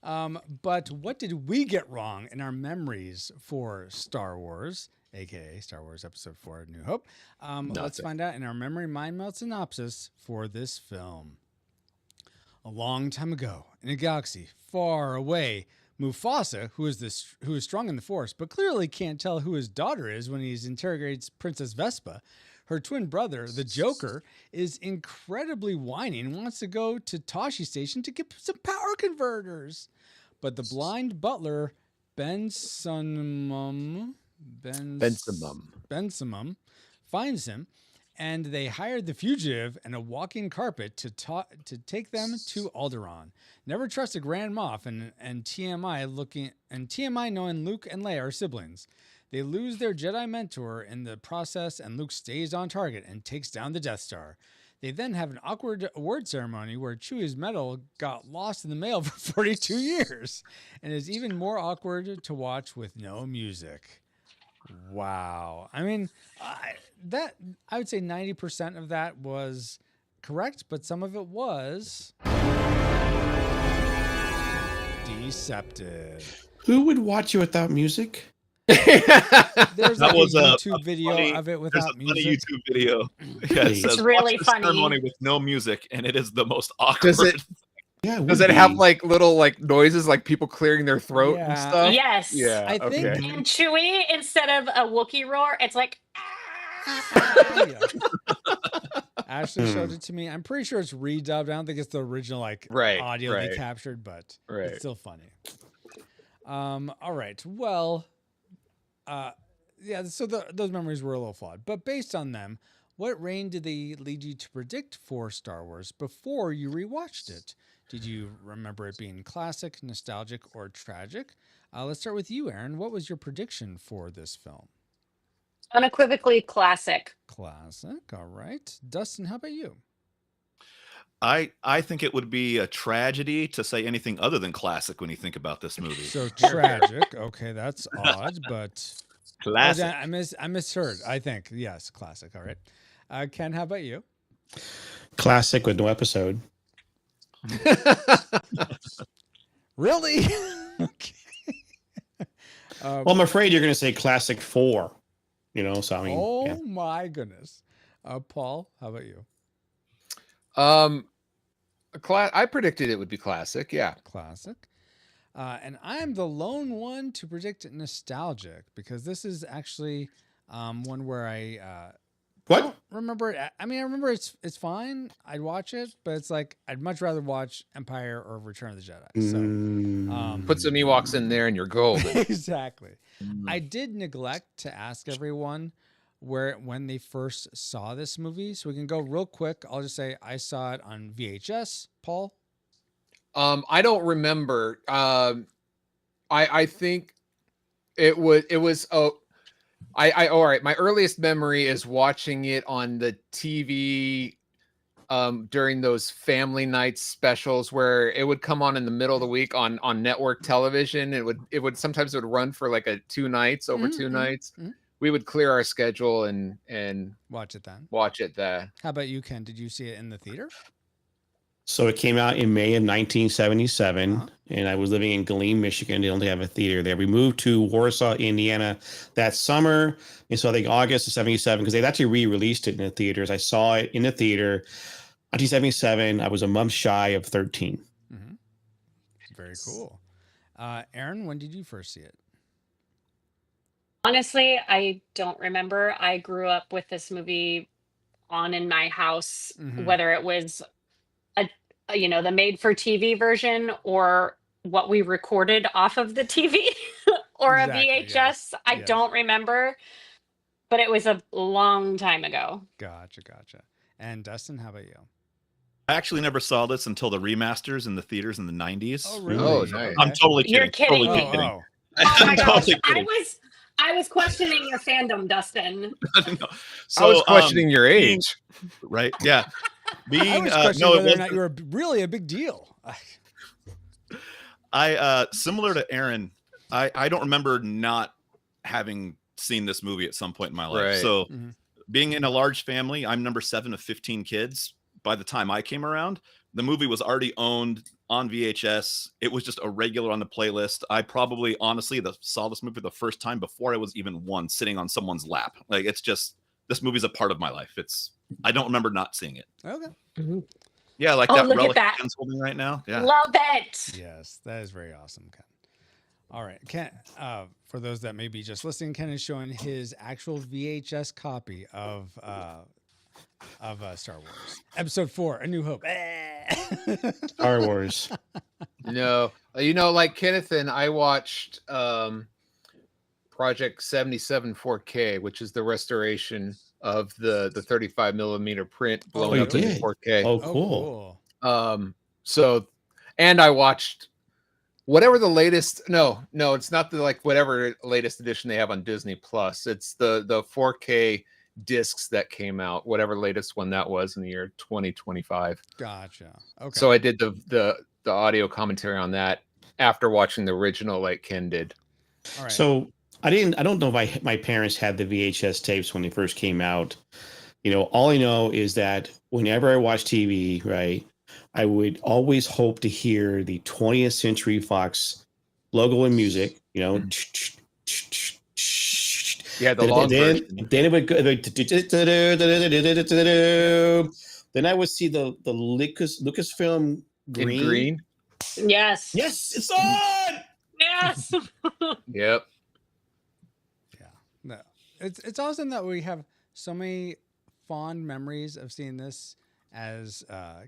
Speaker 1: But what did we get wrong in our memories for Star Wars, aka Star Wars Episode 4: New Hope? Let's find out in our memory mind melt synopsis for this film. A long time ago, in a galaxy far away, Mufasa, who is strong in the Force, but clearly can't tell who his daughter is when he interrogates Princess Vespa. Her twin brother, the Joker, is incredibly whiny and wants to go to Toshi Station to get some power converters. But the blind butler, Bensamum, finds him, and they hired the fugitive and a walking carpet to take them to Alderaan. Never trust a Grand Moff, and TMI knowing Luke and Leia are siblings. They lose their Jedi mentor in the process, and Luke stays on target and takes down the Death Star. They then have an awkward award ceremony where Chewie's medal got lost in the mail for 42 years, and is even more awkward to watch with no music. Wow. I mean, I would say 90% of that was correct, but some of it was deceptive.
Speaker 4: Who would watch it without music?
Speaker 1: There's
Speaker 2: That
Speaker 1: like
Speaker 2: was
Speaker 1: a
Speaker 2: a
Speaker 1: YouTube video
Speaker 2: funny-
Speaker 1: of it
Speaker 2: There's a
Speaker 1: without
Speaker 2: funny
Speaker 1: music.
Speaker 2: YouTube video. Yeah, it
Speaker 4: It's
Speaker 2: says,
Speaker 6: really
Speaker 2: "Watch this
Speaker 6: funny."
Speaker 2: ceremony with no music, and it is the most awkward.
Speaker 3: Does it
Speaker 4: Yeah,
Speaker 3: does it have like little like noises like people clearing their throat and
Speaker 1: Yeah.
Speaker 3: stuff?
Speaker 6: Yes.
Speaker 3: Yeah.
Speaker 1: I think-
Speaker 3: okay.
Speaker 6: And Chewie, instead of a Wookiee roar, it's like.
Speaker 1: Yeah. Ashley showed it to me. I'm pretty sure it's redubbed. I don't think it's the original
Speaker 3: Right,
Speaker 1: audio
Speaker 3: right.
Speaker 1: they captured, but
Speaker 3: Right.
Speaker 1: it's still funny. All right. Well, yeah. So those memories were a little flawed, but based on them, What reign did they lead you to predict for Star Wars before you rewatched it? Did you remember it being classic, nostalgic, or tragic? Let's start with you, Aaron. What was your prediction for this film?
Speaker 6: Unequivocally classic.
Speaker 1: Classic. All right. Dustin, how about you?
Speaker 2: I think it would be a tragedy to say anything other than classic when you think about this movie.
Speaker 1: So tragic. Okay, that's odd, but
Speaker 2: Classic.
Speaker 1: I misheard. I think yes, classic. All right. Ken, how about you?
Speaker 4: Classic with no episode.
Speaker 1: Really? Okay.
Speaker 4: Well, I'm afraid you're going to say classic 4. So I mean,
Speaker 1: Oh
Speaker 4: yeah.
Speaker 1: my goodness. Paul, how about you?
Speaker 3: I predicted it would be classic. Yeah.
Speaker 1: Classic. And I'm the lone one to predict nostalgic because this is actually one where I
Speaker 4: What?
Speaker 1: don't remember it. I mean, I remember it's fine. I'd watch it, but it's like I'd much rather watch Empire or Return of the Jedi. So
Speaker 3: Put some Ewoks in there and you're golden.
Speaker 1: exactly. I did neglect to ask everyone when they first saw this movie, so we can go real quick. I'll just say I saw it on VHS. Paul,
Speaker 3: I don't remember. I think it was. Oh, all right. My earliest memory is watching it on the TV during those family night specials where it would come on in the middle of the week on network television. It would sometimes run for like 2 nights over 2 nights.
Speaker 1: Mm-hmm.
Speaker 3: We would clear our schedule and
Speaker 1: watch it then.
Speaker 3: watch it there.
Speaker 1: How about you, Ken? Did you see it in the theater?
Speaker 4: So it came out in May of 1977, and I was living in Galeem, Michigan. They only have a theater there. We moved to Warsaw, Indiana that summer. And so I think August of 77, because they've actually re-released it in the theaters. I saw it in the theater, 1977. I was a month shy of 13.
Speaker 1: Mm-hmm. Very cool. Aaron, when did you first see it?
Speaker 6: Honestly, I don't remember. I grew up with this movie on in my house, whether it was the made for TV version or what we recorded off of the TV or
Speaker 1: Exactly,
Speaker 6: a VHS.
Speaker 1: yes.
Speaker 6: I
Speaker 1: Yes.
Speaker 6: don't remember, but it was a long time ago.
Speaker 1: Gotcha. And Dustin, how about you?
Speaker 2: I actually never saw this until the remasters in the theaters in the 90s.
Speaker 1: Oh, really?
Speaker 3: Oh, nice.
Speaker 2: I'm totally kidding.
Speaker 6: You're kidding
Speaker 2: Totally
Speaker 6: me.
Speaker 2: kidding.
Speaker 1: Oh.
Speaker 6: Oh my
Speaker 2: I'm
Speaker 6: gosh.
Speaker 2: totally kidding.
Speaker 6: I was questioning your fandom, Dustin.
Speaker 2: No.
Speaker 3: I was questioning your age.
Speaker 2: Right? Yeah.
Speaker 1: I
Speaker 2: Being
Speaker 1: was questioning
Speaker 2: no, it
Speaker 1: whether or not
Speaker 2: wasn't.
Speaker 1: you were really a big deal.
Speaker 2: I similar to Aaron, I don't remember not having seen this movie at some point in my life.
Speaker 3: Right.
Speaker 2: So
Speaker 1: Mhm.
Speaker 2: being in a large family, I'm number 7 of 15 kids. By the time I came around, the movie was already owned on VHS. It was just a regular on the playlist. I probably honestly saw this movie the first time before I was even one, sitting on someone's lap. Like it's just this movie's a part of my life. I don't remember not seeing it.
Speaker 1: Okay.
Speaker 2: Yeah, like
Speaker 6: Oh,
Speaker 2: that
Speaker 6: look at
Speaker 2: relic
Speaker 6: that.
Speaker 2: Ken's holding right now. Yeah.
Speaker 6: Love it.
Speaker 1: Yes, that is very awesome, Ken. All right, Ken. For those that may be just listening, Ken is showing his actual VHS copy of Star Wars Episode 4: A New Hope.
Speaker 4: Star Wars.
Speaker 3: No, like Kenneth and I watched Project 77 4K, which is the restoration of the 35 millimeter print blown
Speaker 4: you
Speaker 3: up in
Speaker 4: did?
Speaker 3: 4K.
Speaker 4: Oh, cool.
Speaker 3: So, and I watched whatever the latest. No, it's not whatever latest edition they have on Disney Plus. It's the 4K discs that came out, whatever latest one that was in the year 2025.
Speaker 1: Gotcha. Okay.
Speaker 3: So I did the audio commentary on that after watching the original, like Ken did.
Speaker 1: All right.
Speaker 4: So I don't know if my parents had the VHS tapes when they first came out. All I know is that whenever I watch TV, right, I would always hope to hear the 20th Century Fox logo and music,
Speaker 3: Yeah, the long version.
Speaker 4: Then it would go. Then I would see the Lucasfilm
Speaker 3: In green.
Speaker 6: Yes.
Speaker 4: Yes, it's on.
Speaker 6: Yes.
Speaker 3: Yep.
Speaker 1: No, it's awesome that we have so many fond memories of seeing this as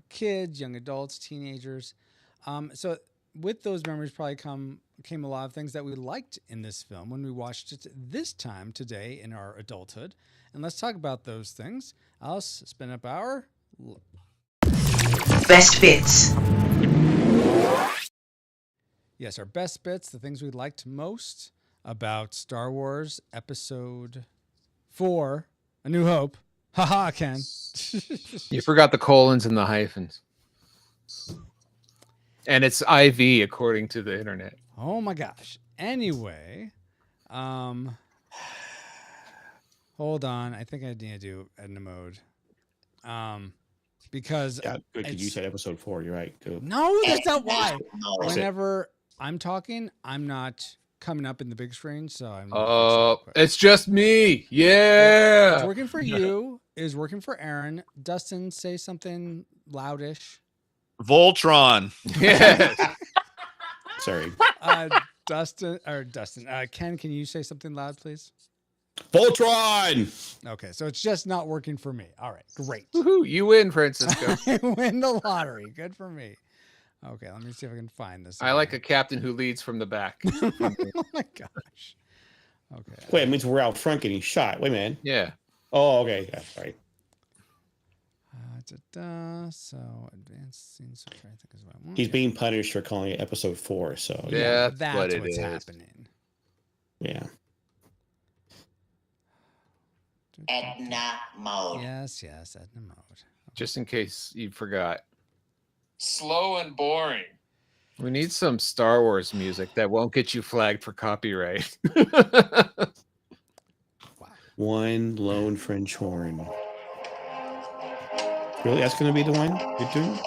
Speaker 1: kids, young adults, teenagers. So with those memories probably came a lot of things that we liked in this film when we watched it this time today in our adulthood. And let's talk about those things. Alice, spin up our
Speaker 7: Best bits.
Speaker 1: yes, our best bits, the things we liked most about Star Wars Episode 4, A New Hope. Haha, Ken.
Speaker 3: You forgot the colons and the hyphens. And it's IV according to the internet.
Speaker 1: Oh my gosh. Anyway, hold on. I think I need to do Edna mode. Because
Speaker 4: Yeah, good. Because you
Speaker 1: it's-
Speaker 4: said episode 4. You're right. Good.
Speaker 1: no, that's not why.
Speaker 4: Is it?
Speaker 1: Whenever I'm talking, I'm not coming up in the big screen, so I'm.
Speaker 3: Oh, it's just me.
Speaker 1: It's
Speaker 3: Yeah.
Speaker 1: working for you. Is working for Aaron. Dustin, say something loudish.
Speaker 2: Voltron.
Speaker 3: Yes.
Speaker 4: Sorry.
Speaker 1: Dustin. Ken, can you say something loud, please?
Speaker 4: Voltron.
Speaker 1: Okay, so it's just not working for me. All right, great.
Speaker 3: Woohoo, you win, Francisco.
Speaker 1: I win the lottery. Good for me. Okay, let me see if I can find this.
Speaker 3: I like a captain who leads from the back.
Speaker 1: Oh my gosh. Okay.
Speaker 4: Wait, it means we're out front getting shot. Wait a minute.
Speaker 3: Yeah.
Speaker 4: Oh, okay. Yeah, sorry.
Speaker 1: So advanced scenes. I'm trying to think is what I want.
Speaker 4: He's
Speaker 1: Yeah.
Speaker 4: being punished for calling it episode 4. So
Speaker 3: Yeah.
Speaker 1: That's
Speaker 3: That's what it
Speaker 1: what's
Speaker 3: is.
Speaker 1: happening.
Speaker 4: yeah.
Speaker 10: Edna mode.
Speaker 1: Yes, Edna mode.
Speaker 3: Just in case you forgot.
Speaker 10: Slow and boring.
Speaker 3: We need some Star Wars music that won't get you flagged for copyright.
Speaker 4: One lone French horn. Really? That's going to be the one you're doing?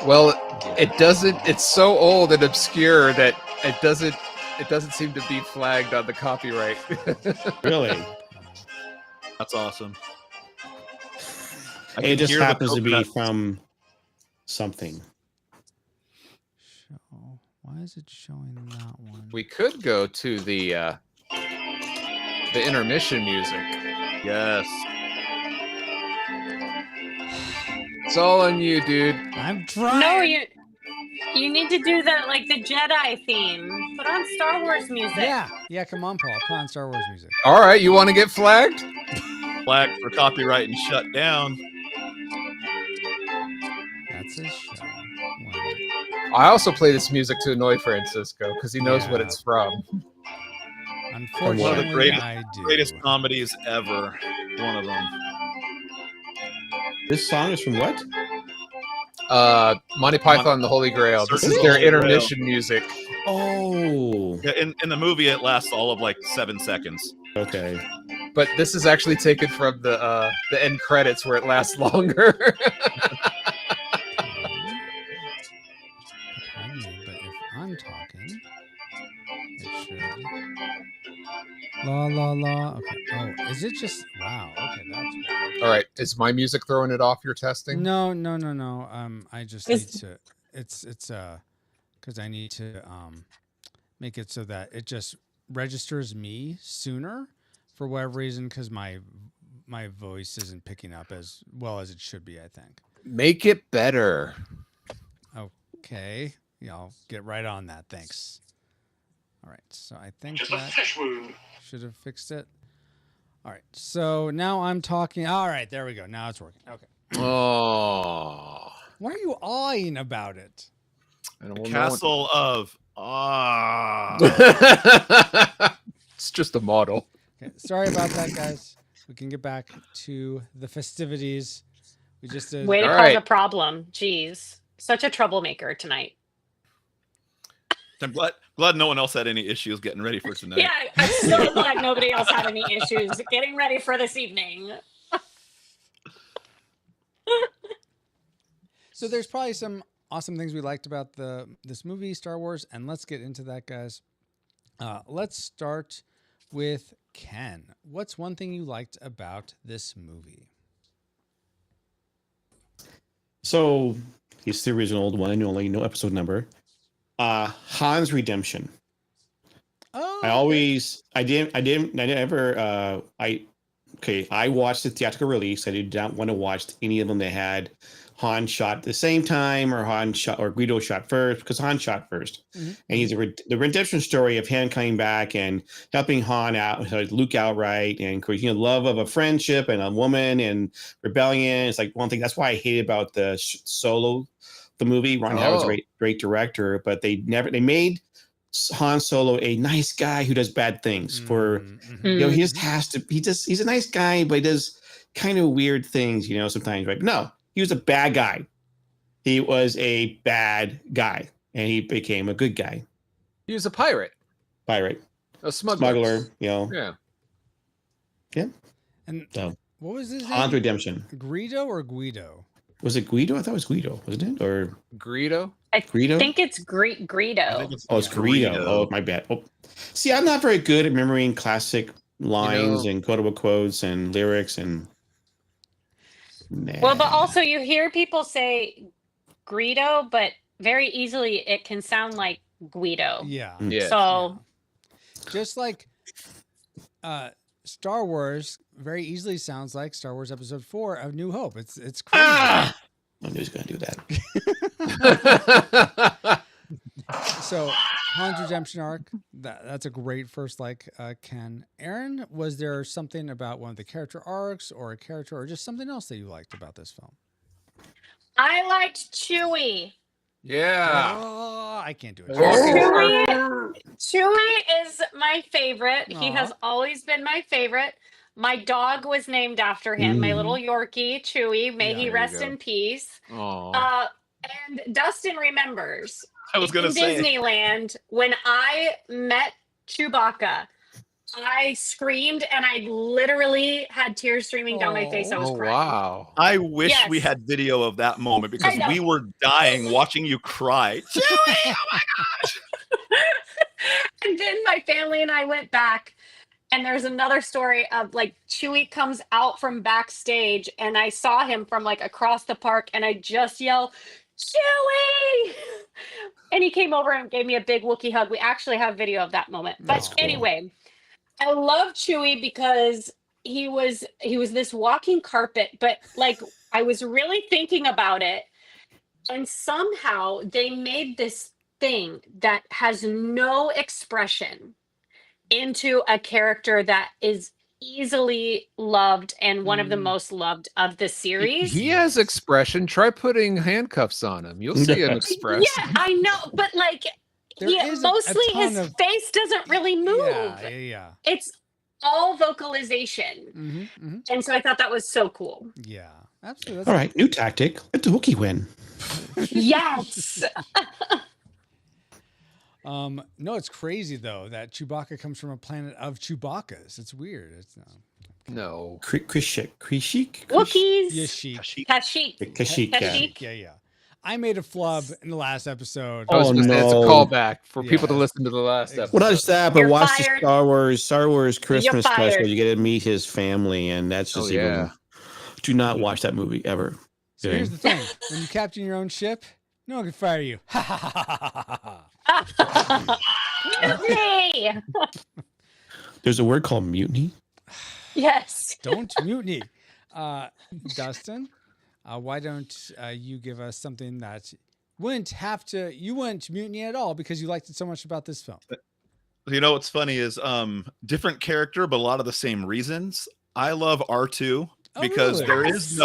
Speaker 3: Well, it doesn't. It's so old and obscure that it doesn't seem to be flagged on the copyright.
Speaker 4: Really?
Speaker 2: That's awesome. I
Speaker 4: It
Speaker 2: can
Speaker 4: just
Speaker 2: hear the
Speaker 4: happens to be
Speaker 2: coconut.
Speaker 4: from something.
Speaker 1: Show. Why is it showing that one?
Speaker 3: We could go to the intermission music.
Speaker 2: Yes.
Speaker 3: It's all on you, dude.
Speaker 1: I'm trying.
Speaker 6: No, you need to do the Jedi theme. Put on Star Wars music.
Speaker 1: Yeah. Come on, Paul. Put on Star Wars music.
Speaker 3: All right, you want to get flagged?
Speaker 2: Flagged for copyright and shut down.
Speaker 1: That's his show.
Speaker 3: I also play this music to annoy Francisco because he knows what
Speaker 1: Yeah.
Speaker 3: it's from.
Speaker 1: Unfortunately,
Speaker 2: One of the
Speaker 1: I do.
Speaker 2: greatest comedies ever. One of them.
Speaker 4: This song is from what?
Speaker 3: Monty Python and the Holy Grail. This is
Speaker 2: Search
Speaker 3: their
Speaker 2: the Holy Grail.
Speaker 3: intermission music.
Speaker 4: Oh,
Speaker 2: Yeah, in the movie, it lasts all of like 7 seconds.
Speaker 4: okay.
Speaker 3: But this is actually taken from the end credits where it lasts longer.
Speaker 1: But if I'm talking, it should. La la la. Okay. Oh, is it just? Wow. Okay, that's weird.
Speaker 3: All right, is my music throwing it off your testing?
Speaker 1: No. I just need to. It's because I need to make it so that it just registers me sooner for whatever reason because my voice isn't picking up as well as it should be. I think.
Speaker 3: Make it better.
Speaker 1: Okay. Yeah, I'll get right on that. Thanks. All right. So I think
Speaker 10: Just a
Speaker 1: that
Speaker 10: fish wound.
Speaker 1: should have fixed it. All right. So now I'm talking. All right. There we go. Now it's working. Okay.
Speaker 3: Oh.
Speaker 1: Why are you awing about it?
Speaker 2: Castle of
Speaker 3: It's just a model.
Speaker 1: Okay. Sorry about that, guys. We can get back to the festivities. We just did.
Speaker 6: Way to
Speaker 3: All
Speaker 6: cause
Speaker 3: right.
Speaker 6: a problem. Jeez. Such a troublemaker tonight.
Speaker 2: I'm glad no one else had any issues getting ready for tonight.
Speaker 6: Yeah, I'm so glad nobody else had any issues getting ready for this evening.
Speaker 1: So there's probably some awesome things we liked about this movie, Star Wars, and let's get into that, guys. Let's start with Ken. What's one thing you liked about this movie?
Speaker 4: So it's the original one and only, no episode number. Han's redemption.
Speaker 1: Oh,
Speaker 4: I watched the theatrical release. I did not want to watch any of them that had Han shot at the same time, or Guido shot first, because Han shot first. And he's the redemption story of him coming back and helping Han out, Luke outright, and love of a friendship and a woman and rebellion. It's like one thing. That's why I hate about the Solo, the movie. Ron Howard's a great director, but they made Han Solo a nice guy who does bad things. He just has to. He's a nice guy, but he does kind of weird things, sometimes. Right? No, he was a bad guy. He was a bad guy, and he became a good guy.
Speaker 3: He was a pirate.
Speaker 4: A
Speaker 3: smuggler.
Speaker 4: Yeah.
Speaker 1: And
Speaker 4: so,
Speaker 1: what was his
Speaker 4: Han's
Speaker 1: name?
Speaker 4: redemption.
Speaker 1: Greedo or Guido?
Speaker 4: Was it Guido? I thought it was Guido, wasn't it? Or
Speaker 3: Greedo?
Speaker 6: I
Speaker 4: Greedo?
Speaker 6: think it's Greedo.
Speaker 4: It's Greedo. Oh, my bad. Oh. See, I'm not very good at remembering classic lines and quotable quotes and lyrics and. Nah.
Speaker 6: Well, but also you hear people say Greedo, but very easily it can sound like Guido.
Speaker 1: Yeah.
Speaker 6: So,
Speaker 1: just like Star Wars very easily sounds like Star Wars Episode 4 of New Hope. It's crazy.
Speaker 4: I knew he was going to do that.
Speaker 1: So Han's redemption arc, that's a great first Ken. Aaron, was there something about one of the character arcs or a character or just something else that you liked about this film?
Speaker 6: I liked Chewie.
Speaker 3: Yeah.
Speaker 1: Oh, I can't do it.
Speaker 6: Chewie is my favorite. He has always been my favorite. My dog was named after him, my little Yorkie, Chewie. May he rest in peace. And Dustin remembers
Speaker 2: I was going to say
Speaker 6: Disneyland, when I met Chewbacca, I screamed and I literally had tears streaming down my face. I was crying.
Speaker 3: Wow.
Speaker 2: I wish we had video of that moment because we were dying watching you cry. Chewie, oh my gosh.
Speaker 6: And then my family and I went back, and there's another story of Chewie comes out from backstage and I saw him from across the park and I just yelled, Chewie! And he came over and gave me a big Wookiee hug. We actually have video of that moment. But anyway, I love Chewie because he was this walking carpet, but I was really thinking about it, and somehow they made this thing that has no expression into a character that is easily loved and one of the most loved of the series.
Speaker 3: He has expression. Try putting handcuffs on him. You'll see him express.
Speaker 6: Yeah, I know, but mostly his face doesn't really move.
Speaker 1: Yeah.
Speaker 6: It's all vocalization. And so I thought that was so cool.
Speaker 1: Yeah, absolutely.
Speaker 4: All right, new tactic. Let the Wookiee win.
Speaker 6: Yes.
Speaker 1: No, it's crazy though that Chewbacca comes from a planet of Chewbaccas. It's weird. It's
Speaker 3: no.
Speaker 4: Kashyyyk.
Speaker 6: Wookiees.
Speaker 1: Kashyyyk. Yeah. I made a flub in the last episode.
Speaker 3: It's a callback for people to listen to the last episode.
Speaker 4: Well, not just that, but watch the Star Wars Christmas special. You get to meet his family, and that's just do not watch that movie ever.
Speaker 1: So here's the thing: when you captain your own ship, no one can fire you.
Speaker 6: Mutiny!
Speaker 4: There's a word called mutiny.
Speaker 6: Yes.
Speaker 1: Don't mutiny. Dustin, why don't you give us something that you wouldn't mutiny at all because you liked it so much about this film?
Speaker 2: You know what's funny is different character, but a lot of the same reasons. I love R2 because there is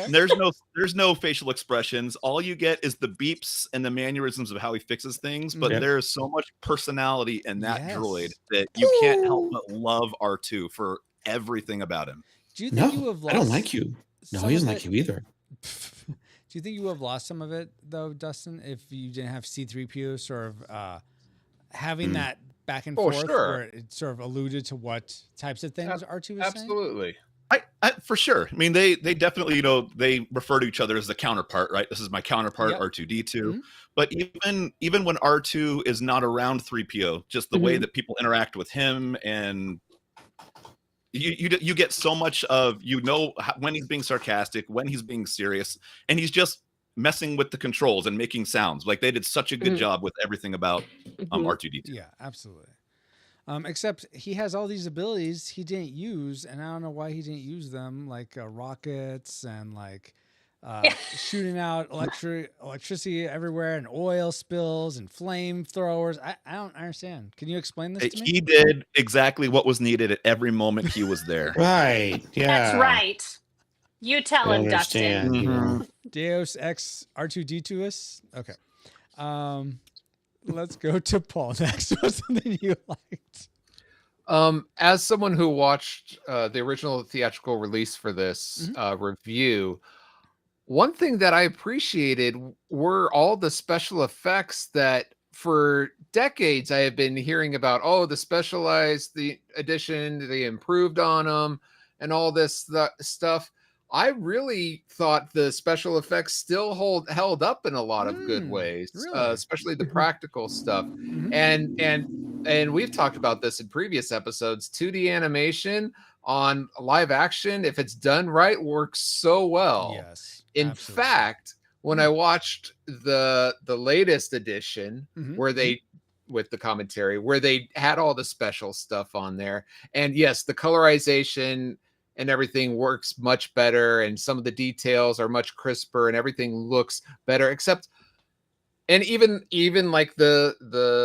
Speaker 2: there's no facial expressions. All you get is the beeps and the mannerisms of how he fixes things, but there is so much personality in that droid that you can't help but love R2 for everything about him.
Speaker 1: Do you think you have lost
Speaker 4: I don't like you. No, he doesn't like you either.
Speaker 1: Do you think you would have lost some of it though, Dustin, if you didn't have C-3PO sort of having that back and forth where it sort of alluded to what types of things R2 was saying?
Speaker 3: Absolutely.
Speaker 2: I for sure. I mean, they definitely, they refer to each other as the counterpart, right? This is my counterpart, R2D2. But even when R2 is not around 3PO, just the way that people interact with him, and you get so much of when he's being sarcastic, when he's being serious, and he's just messing with the controls and making sounds. Like they did such a good job with everything about R2D2.
Speaker 1: Yeah, absolutely. Except he has all these abilities he didn't use, and I don't know why he didn't use them, like rockets and shooting out electricity everywhere and oil spills and flamethrowers. I don't understand. Can you explain this to me?
Speaker 2: He did exactly what was needed at every moment he was there.
Speaker 4: Right. Yeah.
Speaker 6: That's right. You tell
Speaker 4: I
Speaker 6: him, Dustin.
Speaker 4: understand. You know.
Speaker 1: Deus Ex R2D2 us. Okay. Let's go to Paul next. What's something you liked?
Speaker 3: As someone who watched the original theatrical release for this review, one thing that I appreciated were all the special effects that for decades I have been hearing about. Oh, the specialized, the edition, they improved on them and all this stuff. I really thought the special effects still held up in a lot of good ways,
Speaker 1: really?
Speaker 3: especially the practical stuff. And we've talked about this in previous episodes. 2D animation on live action, if it's done right, works so well.
Speaker 1: Yes.
Speaker 3: In
Speaker 1: absolutely.
Speaker 3: fact, when I watched the latest edition, where they with the commentary, where they had all the special stuff on there, and yes, the colorization and everything works much better, and some of the details are much crisper, and everything looks better, except, and even like the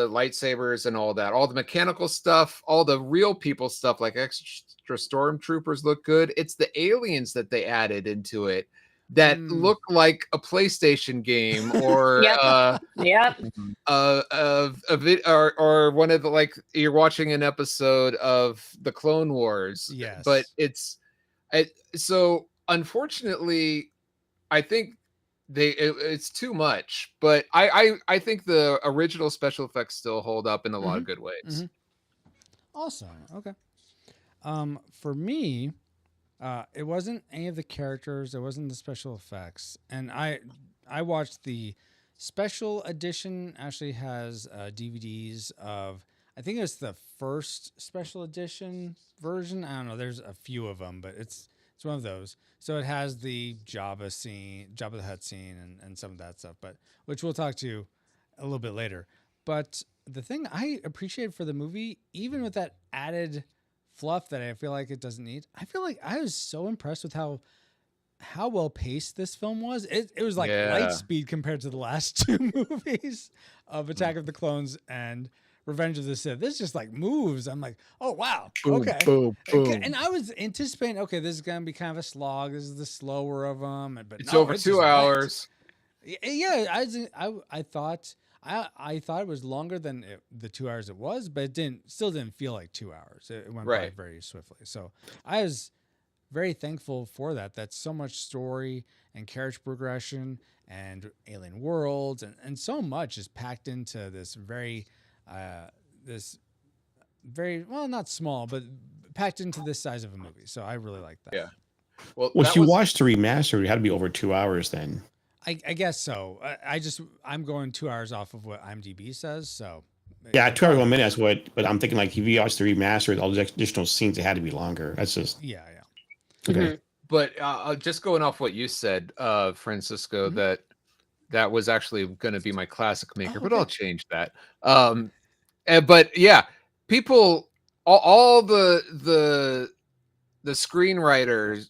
Speaker 3: lightsabers and all that, all the mechanical stuff, all the real people stuff, like extra stormtroopers look good. It's the aliens that they added into it that look like a PlayStation game or or one of the, like, you're watching an episode of the Clone Wars.
Speaker 1: Yes.
Speaker 3: But so unfortunately, I think it's too much, but I think the original special effects still hold up in a lot of good ways.
Speaker 1: Awesome. Okay. For me, it wasn't any of the characters. It wasn't the special effects. And I watched the special edition. Actually has DVDs of, I think it's the first special edition version. I don't know. There's a few of them, but it's one of those. So it has the Jabba the Hutt scene, and some of that stuff, but which we'll talk to a little bit later. But the thing I appreciated for the movie, even with that added fluff that I feel like it doesn't need, I feel like I was so impressed with how well paced this film was. It was like light speed compared to the last two movies of Attack of the Clones and Revenge of the Sith. This just like moves. I'm like, oh wow, okay.
Speaker 3: Boom.
Speaker 1: And I was anticipating, okay, this is gonna be kind of a slog. This is the slower of them, but
Speaker 3: it's over 2 hours.
Speaker 1: Yeah, I thought it was longer than the 2 hours it was, but it still didn't feel like 2 hours. It went by very swiftly. So I was very thankful for that. That's so much story and character progression and alien worlds and so much is packed into this very well, not small, but packed into this size of a movie. So I really like that.
Speaker 3: Yeah. Well,
Speaker 4: if you watched the remaster, it had to be over 2 hours then.
Speaker 1: I guess so. I'm going 2 hours off of what IMDb says. So
Speaker 4: yeah, 2 hours 1 minute. That's what. But I'm thinking, like, if you watch the remaster, all the additional scenes, it had to be longer. That's just
Speaker 1: yeah.
Speaker 4: Okay.
Speaker 3: But just going off what you said, Francisco, that was actually going to be my classic maker, but I'll change that. But yeah, people, all the screenwriters,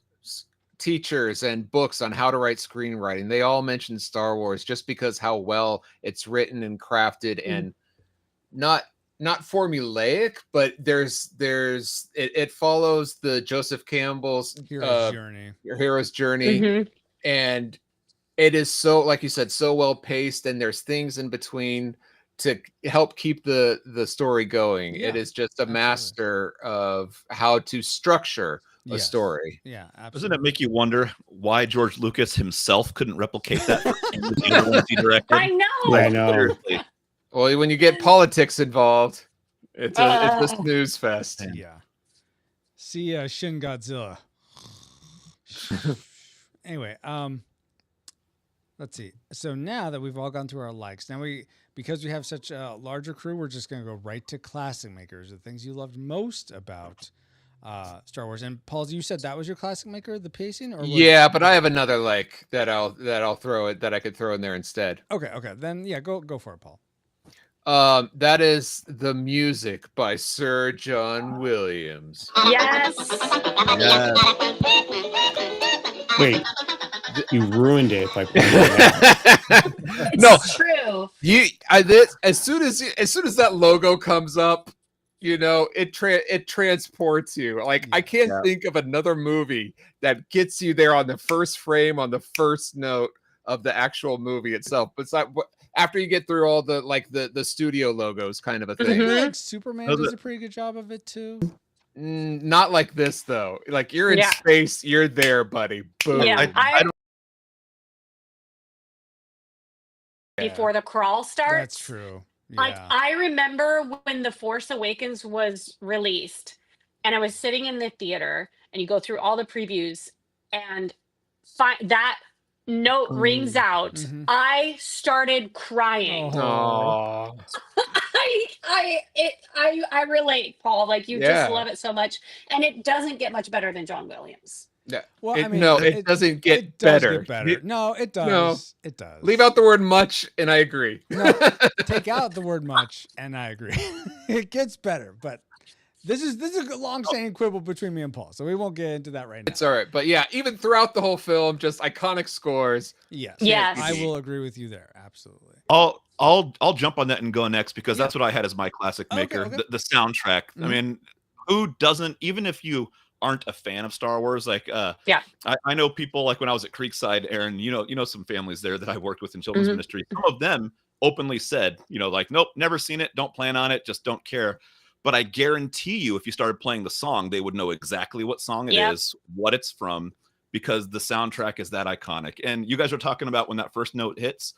Speaker 3: teachers, and books on how to write screenwriting, they all mention Star Wars just because how well it's written and crafted, and not formulaic, but it follows the Joseph Campbell's hero's journey, and it is so, like you said, so well paced, and there's things in between to help keep the story going. It is just a master of how to structure a story.
Speaker 1: Yeah, absolutely.
Speaker 2: Doesn't it make you wonder why George Lucas himself couldn't replicate that for the ones he directed?
Speaker 6: I know.
Speaker 4: I know.
Speaker 2: Seriously.
Speaker 3: Well, when you get politics involved, it's a snooze fest.
Speaker 1: Yeah. See Shin Godzilla. Anyway, let's see. So now that we've all gone through our likes, because we have such a larger crew, we're just going to go right to classic makers, the things you loved most about Star Wars. And Paul, you said that was your classic maker, the pacing, or
Speaker 3: yeah, but I have another like that I'll throw it that I could throw in there instead.
Speaker 1: Okay, then yeah, go for it, Paul.
Speaker 3: That is the music by Sir John Williams.
Speaker 6: Yes.
Speaker 4: Wait, You ruined it by pointing it out.
Speaker 3: No,
Speaker 6: It's true.
Speaker 3: as soon as that logo comes up, it transports you. Like I can't
Speaker 2: Yeah.
Speaker 3: think of another movie that gets you there on the first frame, on the first note of the actual movie itself. But it's like after you get through all the studio logos, kind of a
Speaker 1: I
Speaker 3: thing.
Speaker 1: feel like Superman does a pretty good job of it too.
Speaker 3: Not like this though. Like you're in
Speaker 6: Yeah.
Speaker 3: space, you're there, buddy. Boom.
Speaker 6: Yeah,
Speaker 2: I don't.
Speaker 6: before the crawl starts.
Speaker 1: That's true.
Speaker 6: Like
Speaker 1: Yeah.
Speaker 6: I remember when The Force Awakens was released, and I was sitting in the theater, and you go through all the previews, and that note rings out.
Speaker 1: Mhm.
Speaker 6: I started crying.
Speaker 3: Aw.
Speaker 6: I relate, Paul. Like you
Speaker 3: Yeah.
Speaker 6: just love it so much, and it doesn't get much better than John Williams.
Speaker 3: Yeah.
Speaker 1: Well,
Speaker 3: It-
Speaker 1: I mean,
Speaker 3: no, it doesn't get
Speaker 1: it does
Speaker 3: better.
Speaker 1: Get better.
Speaker 3: It-
Speaker 1: No, it does.
Speaker 3: no.
Speaker 1: It does.
Speaker 3: Leave out the word much, and I agree.
Speaker 1: No, take out the word much, and I agree. It gets better, but this is a long-standing quibble between me and Paul, so we won't get into that right now.
Speaker 3: It's all right. But yeah, even throughout the whole film, just iconic scores.
Speaker 1: Yes.
Speaker 6: Yes.
Speaker 1: I will agree with you there. Absolutely.
Speaker 2: I'll jump on that and go next because
Speaker 1: Yeah.
Speaker 2: that's what I had as my classic
Speaker 1: Okay,
Speaker 2: maker,
Speaker 1: okay.
Speaker 2: The soundtrack. I
Speaker 1: Mhm.
Speaker 2: mean, who doesn't? Even if you aren't a fan of Star Wars, like I know people like when I was at Creekside, Aaron, you know some families there that I worked with in children's
Speaker 6: Mhm.
Speaker 2: ministry. Some of them openly said, like, nope, never seen it, don't plan on it, just don't care. But I guarantee you, if you started playing the song, they would know exactly what song it
Speaker 6: Yep.
Speaker 2: is, what it's from, because the soundtrack is that iconic. And you guys were talking about when that first note hits.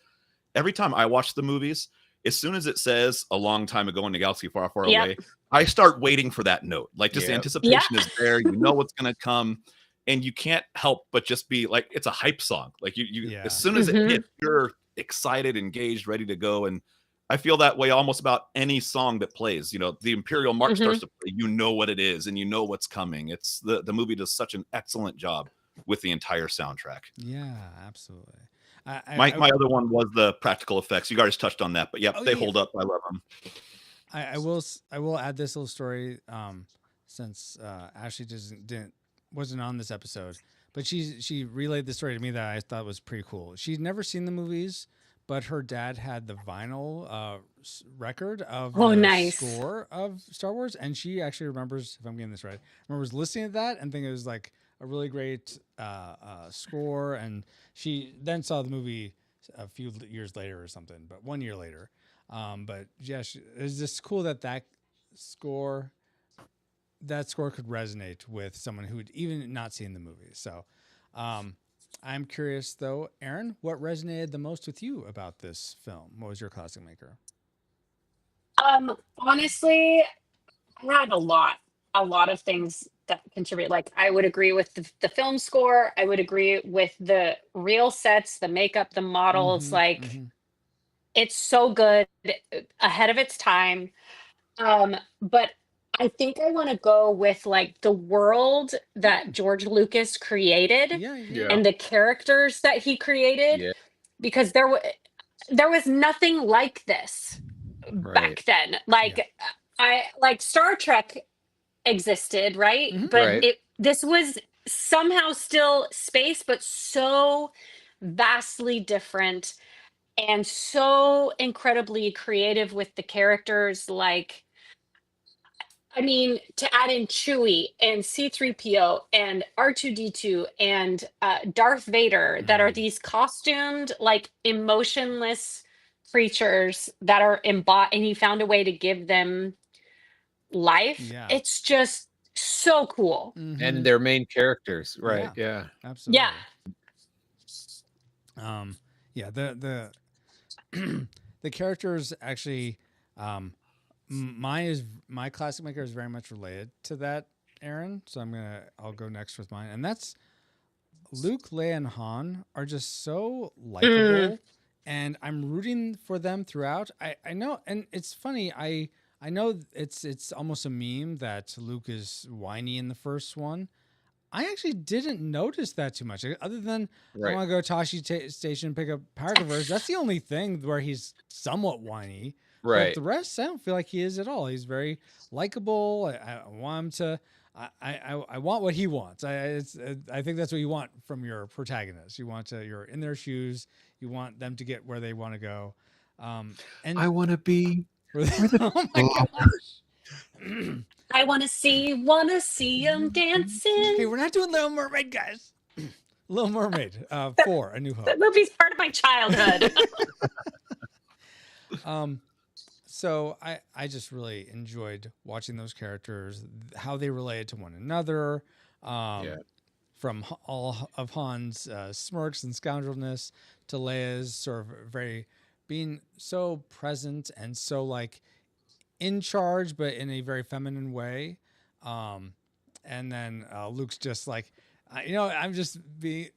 Speaker 2: Every time I watch the movies, as soon as it says a long time ago in a galaxy far, far
Speaker 6: Yep.
Speaker 2: away, I start waiting for that note. Like just the
Speaker 3: Yep.
Speaker 2: anticipation is there. You know what's going to come. And you can't help but just be like, it's a hype song. Like you
Speaker 1: Yeah.
Speaker 2: as soon as
Speaker 6: Mhm.
Speaker 2: it hits, you're excited, engaged, ready to go. And I feel that way almost about any song that plays. The Imperial March starts to play, you know what it is and you know what's coming. It's the movie does such an excellent job with the entire soundtrack.
Speaker 1: Yeah, absolutely.
Speaker 2: My other one was the practical effects. You guys touched on that, but
Speaker 1: Oh,
Speaker 2: they
Speaker 1: yeah.
Speaker 2: hold up. I love them.
Speaker 1: I will add this little story since Ashley wasn't on this episode, but she relayed the story to me that I thought was pretty cool. She'd never seen the movies, but her dad had the vinyl record of the
Speaker 6: nice.
Speaker 1: score of Star Wars, and she actually remembers, if I'm getting this right, remembers listening to that and thinking it was like a really great score. And she then saw the movie a few years later or something, but 1 year later. But yeah, it's just cool that score could resonate with someone who had even not seen the movie. So I'm curious though, Aaron, what resonated the most with you about this film? What was your classic maker?
Speaker 6: Honestly, I had a lot of things that contribute. Like I would agree with the film score. I would agree with the real sets, the makeup, the models. It's so good, ahead of its time. But I think I want to go with like the world that George Lucas created
Speaker 1: Yeah.
Speaker 6: and the characters that he created,
Speaker 3: Yeah.
Speaker 6: because there was nothing like this back then. Like I like Star Trek existed, right?
Speaker 1: Mhm.
Speaker 6: But
Speaker 3: Right.
Speaker 6: this was somehow still space, but so vastly different and so incredibly creative with the characters. Like, I mean, to add in Chewie and C-3PO and R2-D2 and Darth Vader, that are these costumed, like emotionless creatures that are embodied, and he found a way to give them life.
Speaker 1: Yeah.
Speaker 6: It's just so cool.
Speaker 3: And their main characters. Right. Yeah.
Speaker 1: Absolutely.
Speaker 6: Yeah.
Speaker 1: Yeah, the the characters actually my classic maker is very much related to that, Aaron. So I'll go next with mine. And that's Luke, Leia, and Han are just so likable, and I'm rooting for them throughout. I know, and it's funny, I know it's almost a meme that Luke is whiny in the first one. I actually didn't notice that too much. Other than I want to go to Tashi Station and pick up power converters. That's the only thing where he's somewhat whiny.
Speaker 3: Right.
Speaker 1: But the rest, I don't feel like he is at all. He's very likable. I want him to. I want what he wants. I think that's what you want from your protagonist. You want to, you're in their shoes. You want them to get where they want to go. And
Speaker 3: I want to be.
Speaker 1: oh my gosh.
Speaker 6: I want to see him dancing.
Speaker 1: Okay, we're not doing Little Mermaid, guys. Little Mermaid 4, A New Hope.
Speaker 6: That movie's part of my childhood.
Speaker 1: So I just really enjoyed watching those characters, how they related to one another. From all of Han's smirks and scoundrelness to Leia's sort of very being so present and so like in charge, but in a very feminine way. And then Luke's just like, I'm just the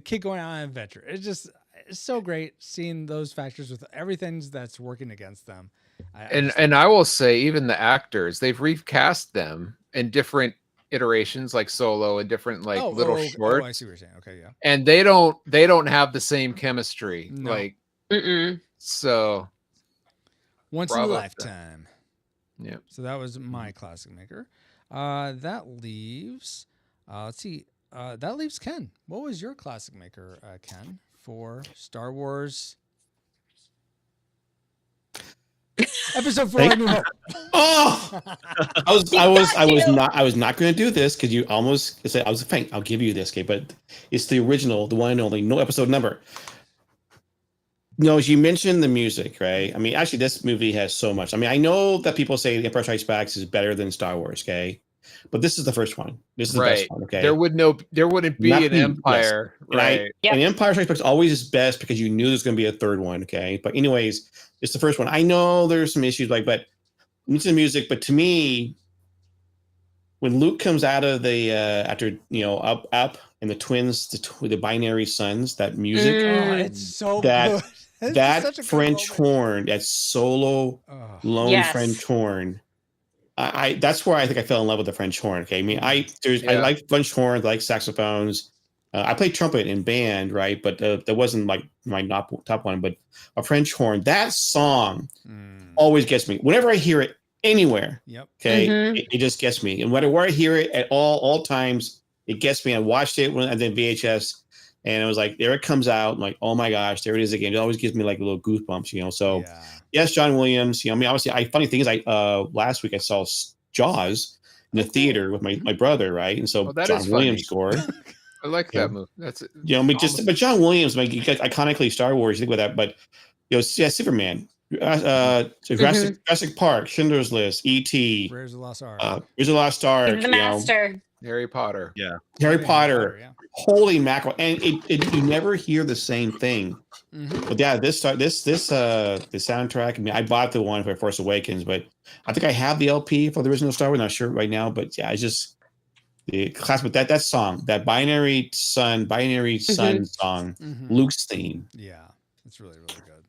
Speaker 1: kid going on an adventure. It's so great seeing those factors with everything that's working against them.
Speaker 3: And I will say, even the actors, they've recast them in different iterations, like Solo and different little shorts.
Speaker 1: Oh, I see what you're saying. Okay, yeah.
Speaker 3: And they don't have the same chemistry.
Speaker 1: No.
Speaker 3: Like,
Speaker 6: Mm-mm.
Speaker 3: so
Speaker 1: once in a lifetime.
Speaker 3: Yeah.
Speaker 1: So that was my classic maker. That leaves, let's see. That leaves Ken. What was your classic maker, Ken, for Star Wars? Episode 4. A New Hope.
Speaker 4: Oh, I was not going to do this because you almost said I was fine. I'll give you this, okay? But it's the original, the one and only, no episode number. No, you mentioned the music, right? I mean, actually, this movie has so much. I mean, I know that people say The Empire Strikes Back is better than Star Wars, okay? But this is the first one. This is the best one, okay?
Speaker 3: There wouldn't be an Empire,
Speaker 4: yes.
Speaker 3: right?
Speaker 4: And Empire Strikes Back is always is best because you knew there's going to be a third one, okay? But anyways, it's the first one. I know there's some issues, but it's the music. But to me, when Luke comes out of the after up and the twins, the binary suns, that music,
Speaker 1: it's so good.
Speaker 4: That French horn, that solo lone French horn. I that's where I think I fell in love with the French horn. Okay, I mean, I like French horns, I like saxophones. I played trumpet in band, right? But that wasn't like my top one. But a French horn, that song always gets me. Whenever I hear it anywhere, okay, it just gets me. And where I hear it at all times, it gets me. I watched it when I did VHS, and it was like, there it comes out. I'm like, oh my gosh, there it is again. It always gives me like little goosebumps, So yes, John Williams. I mean, obviously, funny thing is, last week I saw Jaws in the theater with my brother, right? And so John Williams score.
Speaker 3: I like that movie. That's it.
Speaker 4: But John Williams, like iconically Star Wars, you think about that. But Superman, Jurassic Park, Schindler's List, E.T.,
Speaker 1: Raiders of the Lost Ark,
Speaker 6: The Master,
Speaker 3: Harry Potter,
Speaker 4: Harry Potter. Holy mackerel! And you never hear the same thing. But yeah, the soundtrack. I mean, I bought the one for Force Awakens, but I think I have the LP for the original Star Wars. Not sure right now, but yeah, it's just. The class, but that song, that binary sun song, Luke's theme.
Speaker 1: Yeah, it's really, really good.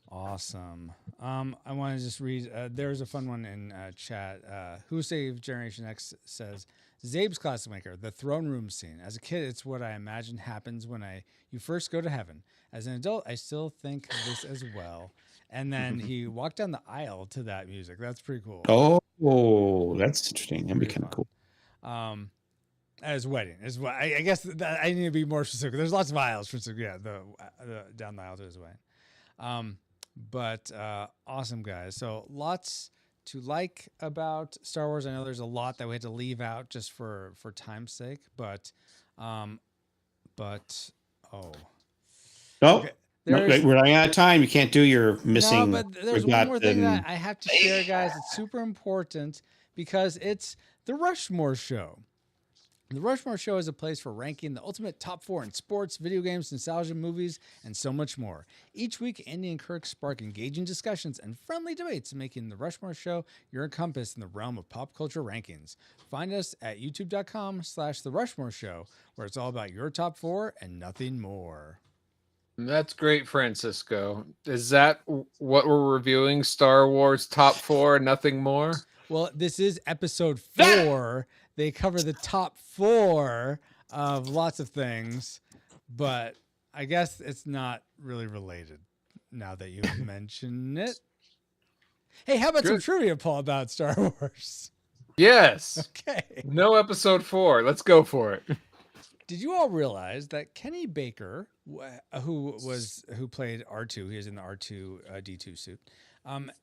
Speaker 1: Awesome. I want to just read. There's a fun one in chat. Who Saved Generation X says Zabe's classic maker, the throne room scene. As a kid, it's what I imagine happens when you first go to heaven. As an adult, I still think this as well. And then he walked down the aisle to that music. That's pretty cool.
Speaker 4: Oh, that's interesting. That'd be kind of cool.
Speaker 1: As wedding is what I guess that I need to be more specific. There's lots of aisles for the down the aisle to his wedding. But awesome guys. So lots to like about Star Wars. I know there's a lot that we had to leave out just for time's sake, but
Speaker 4: okay. We're running out of time. You can't do your missing.
Speaker 1: No, but there's one more thing that I have to share, guys. It's super important because it's the Rushmore Show. The Rushmore Show is a place for ranking the ultimate top 4 in sports, video games, nostalgia movies, and so much more. Each week, Andy and Kirk spark engaging discussions and friendly debates, making the Rushmore Show your compass in the realm of pop culture rankings. Find us at youtube.com/The Rushmore Show, where it's all about your top 4 and nothing more.
Speaker 3: That's great, Francisco. Is that what we're reviewing? Star Wars top 4, nothing more?
Speaker 1: Well, this is episode 4. They cover the top 4 of lots of things, but I guess it's not really related now that you mention it. Hey, how about some trivia, Paul, about Star Wars?
Speaker 3: Yes.
Speaker 1: Okay.
Speaker 3: No episode 4. Let's go for it.
Speaker 1: Did you all realize that Kenny Baker, who played R2, he is in the R2 D2 suit.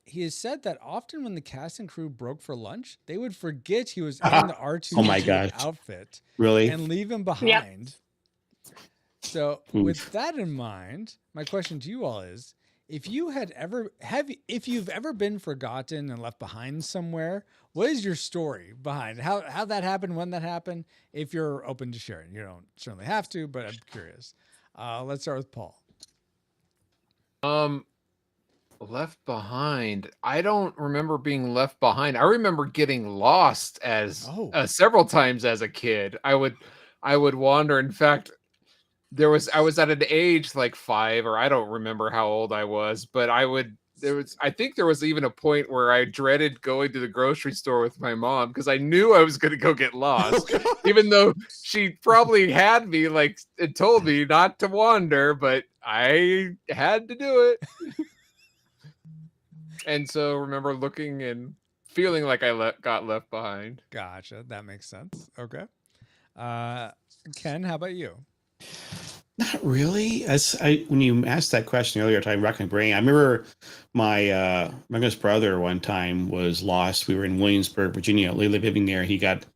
Speaker 1: He has said that often when the cast and crew broke for lunch, they would forget he was in the R2
Speaker 4: Oh my
Speaker 1: D2
Speaker 4: gosh.
Speaker 1: outfit
Speaker 4: Really?
Speaker 1: and leave him behind. So with that in mind, my question to you all is, if you've ever been forgotten and left behind somewhere, what is your story behind how that happened, when that happened? If you're open to sharing, you don't certainly have to, but I'm curious. Let's start with Paul.
Speaker 3: Left behind. I don't remember being left behind. I remember getting lost as several times as a kid. I would wander. In fact, I was at an age like 5, or I don't remember how old I was, but I think there was even a point where I dreaded going to the grocery store with my mom because I knew I was going to go get lost, even though she probably had me like and told me not to wander, but I had to do it. And so remember looking and feeling like I got left behind.
Speaker 1: Gotcha. That makes sense. Okay. Ken, how about you?
Speaker 4: Not really. When you asked that question earlier, I racked my brain. I remember my youngest brother one time was lost. We were in Williamsburg, Virginia, living there. He got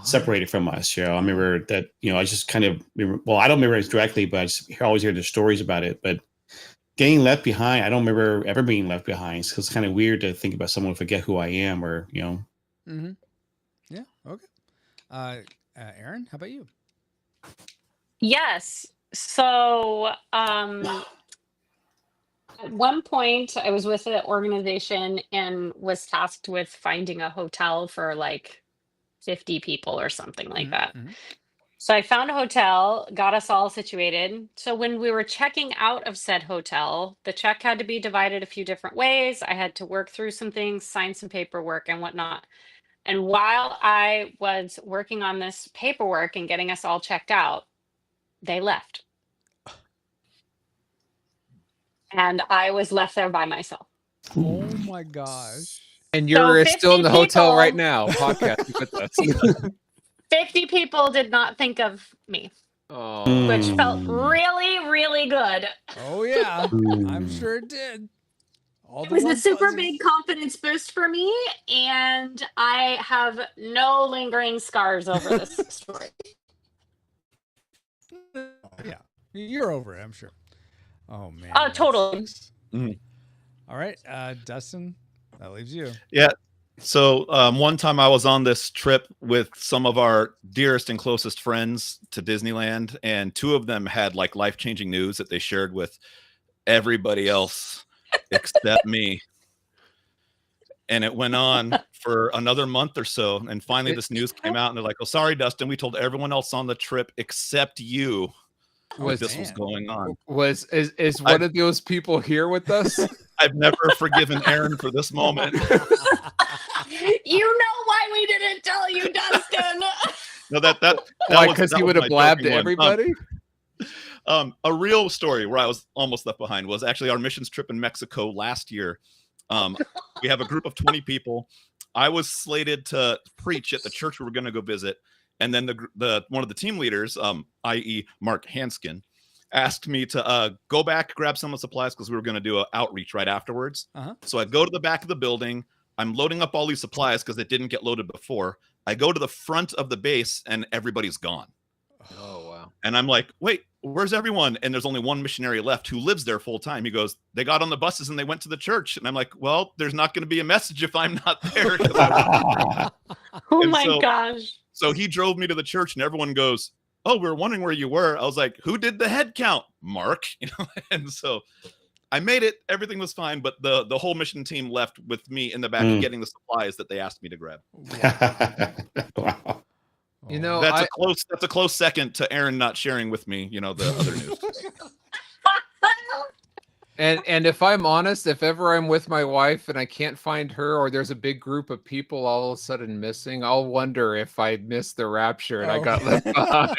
Speaker 4: separated from us. I remember that. I just kind of I don't remember it directly, but I always hear the stories about it. But getting left behind, I don't remember ever being left behind. So it's kind of weird to think about someone forget who I am, or
Speaker 1: Mm-hmm. Yeah. Okay. Aaron, how about you?
Speaker 6: Yes. So at one point I was with an organization and was tasked with finding a hotel for like 50 people or something like that. So I found a hotel, got us all situated. So when we were checking out of said hotel, the check had to be divided a few different ways. I had to work through some things, sign some paperwork and whatnot. And while I was working on this paperwork and getting us all checked out, they left. And I was left there by myself.
Speaker 1: Oh my gosh.
Speaker 3: And you're still in the hotel right
Speaker 6: people-
Speaker 3: now, podcasting with us.
Speaker 6: 50 people did not think of me, which felt really, really good.
Speaker 1: Oh yeah, I'm sure it did.
Speaker 6: It was a super big confidence boost for me, and I have no lingering scars over this story.
Speaker 1: Yeah, you're over it, I'm sure. Oh man.
Speaker 6: Oh, totally.
Speaker 1: All right, Dustin, that leaves you.
Speaker 2: Yeah. So one time I was on this trip with some of our dearest and closest friends to Disneyland, and 2 of them had like life-changing news that they shared with everybody else except me. And it went on for another month or so. And finally this news came out and they're like, "Oh, sorry, Dustin, we told everyone else on the trip except you this was going on."
Speaker 3: Is one of those people here with us?
Speaker 2: I've never forgiven Aaron for this moment.
Speaker 6: You know why we didn't tell you, Dustin?
Speaker 2: No, that
Speaker 3: why? Because he would have blabbed to everybody.
Speaker 2: A real story where I was almost left behind was actually our missions trip in Mexico last year. We have a group of 20 people. I was slated to preach at the church we were going to go visit, and then the one of the team leaders, i.e. Mark Hanskin, asked me to go back, grab some of the supplies because we were going to do an outreach right afterwards. So I go to the back of the building. I'm loading up all these supplies because it didn't get loaded before. I go to the front of the base and everybody's gone.
Speaker 3: Oh, wow.
Speaker 2: And I'm like, wait, where's everyone? And there's only one missionary left who lives there full time. He goes, they got on the buses and they went to the church. And I'm like, well, there's not going to be a message if I'm not there.
Speaker 6: Oh my gosh.
Speaker 2: So he drove me to the church and everyone goes, oh, we were wondering where you were. I was like, who did the head count? Mark. And so I made it. Everything was fine. But the whole mission team left with me in the back getting the supplies that they asked me to grab.
Speaker 4: Wow.
Speaker 3: You know,
Speaker 2: that's a close second to Aaron not sharing with me, the other news.
Speaker 3: And if I'm honest, if ever I'm with my wife and I can't find her, or there's a big group of people all of a sudden missing, I'll wonder if I missed the rapture and I got left behind.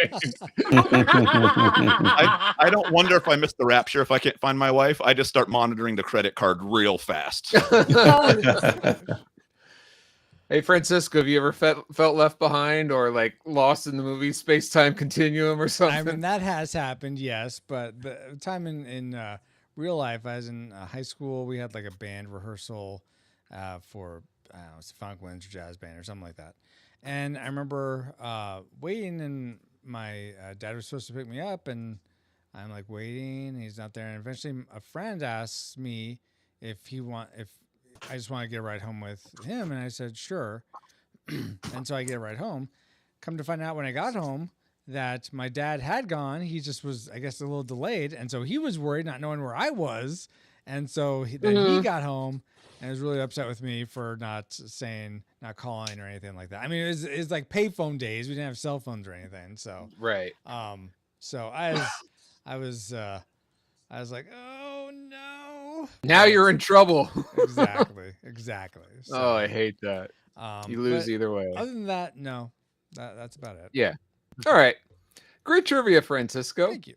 Speaker 2: I don't wonder if I missed the rapture if I can't find my wife. I just start monitoring the credit card real fast.
Speaker 3: Hey, Francisco, have you ever felt left behind or like lost in the movie space-time continuum or something?
Speaker 1: I mean, that has happened, yes. But the time in real life, I was in high school. We had like a band rehearsal for, I don't know, it's a funk winds or jazz band or something like that. And I remember waiting, and my dad was supposed to pick me up, and I'm like waiting, and he's not there. And eventually, a friend asks me if I just want to get a ride home with him, and I said sure. And so I get a ride home. Come to find out when I got home that my dad had gone. He just was, I guess, a little delayed, and so he was worried, not knowing where I was. And so then he got home and was really upset with me for not calling or anything like that. I mean, it was like payphone days. We didn't have cell phones or anything. So
Speaker 3: right.
Speaker 1: So I was like, oh no.
Speaker 3: Now you're in trouble.
Speaker 1: Exactly. So,
Speaker 3: oh, I hate that. You lose either way.
Speaker 1: Other than that, no. That's about it.
Speaker 3: Yeah. All right. Great trivia, Francisco.
Speaker 1: Thank you.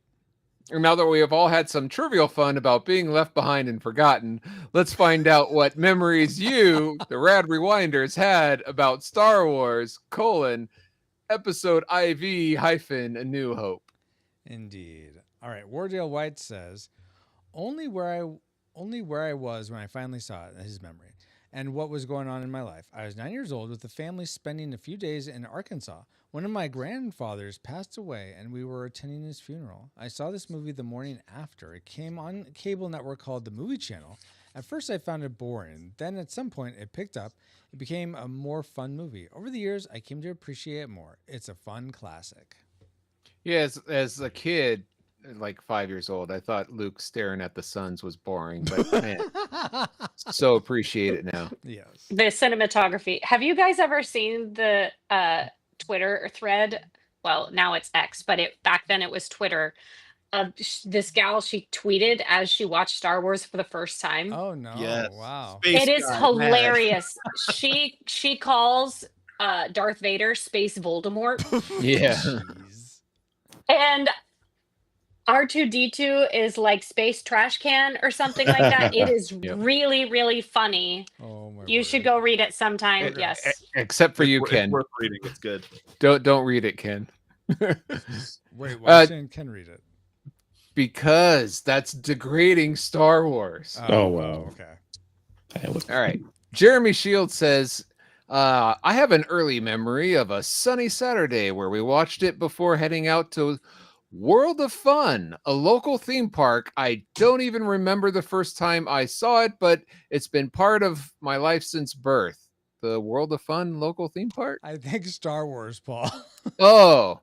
Speaker 3: And now that we have all had some trivial fun about being left behind and forgotten, let's find out what memories you, the Rad Rewinders, had about Star Wars, Episode IV -A New Hope.
Speaker 1: Indeed. All right. Wardale White says, only where I was when I finally saw it, his memory, and what was going on in my life. I was 9 years old with the family spending a few days in Arkansas. One of my grandfathers passed away, and we were attending his funeral. I saw this movie the morning after. It came on a cable network called the Movie Channel. At first, I found it boring. Then at some point, it picked up. It became a more fun movie. Over the years, I came to appreciate it more. It's a fun classic.
Speaker 3: Yeah, as a kid, like 5 years old, I thought Luke staring at the suns was boring, but man, so appreciate it now.
Speaker 1: Yes.
Speaker 6: The cinematography. Have you guys ever seen the Twitter thread? Well, now it's X, but back then it was Twitter. This gal, she tweeted as she watched Star Wars for the first time.
Speaker 1: Oh no!
Speaker 2: Yes.
Speaker 1: Wow.
Speaker 6: It is hilarious. She calls Darth Vader Space Voldemort.
Speaker 3: Yeah.
Speaker 6: And R2-D2 is like space trash can or something like that. It is really, really funny.
Speaker 1: Oh my
Speaker 6: You should go read it sometime. Yes.
Speaker 3: Except for you, Ken.
Speaker 2: It's worth reading. It's good.
Speaker 3: Don't read it, Ken.
Speaker 1: Wait, why are you saying Ken read it?
Speaker 3: Because that's degrading Star Wars.
Speaker 4: Oh wow.
Speaker 1: Okay.
Speaker 3: All right. Jeremy Shields says, I have an early memory of a sunny Saturday where we watched it before heading out to World of Fun, a local theme park. I don't even remember the first time I saw it, but it's been part of my life since birth. The World of Fun local theme park?
Speaker 1: I think Star Wars, Paul.
Speaker 3: Oh,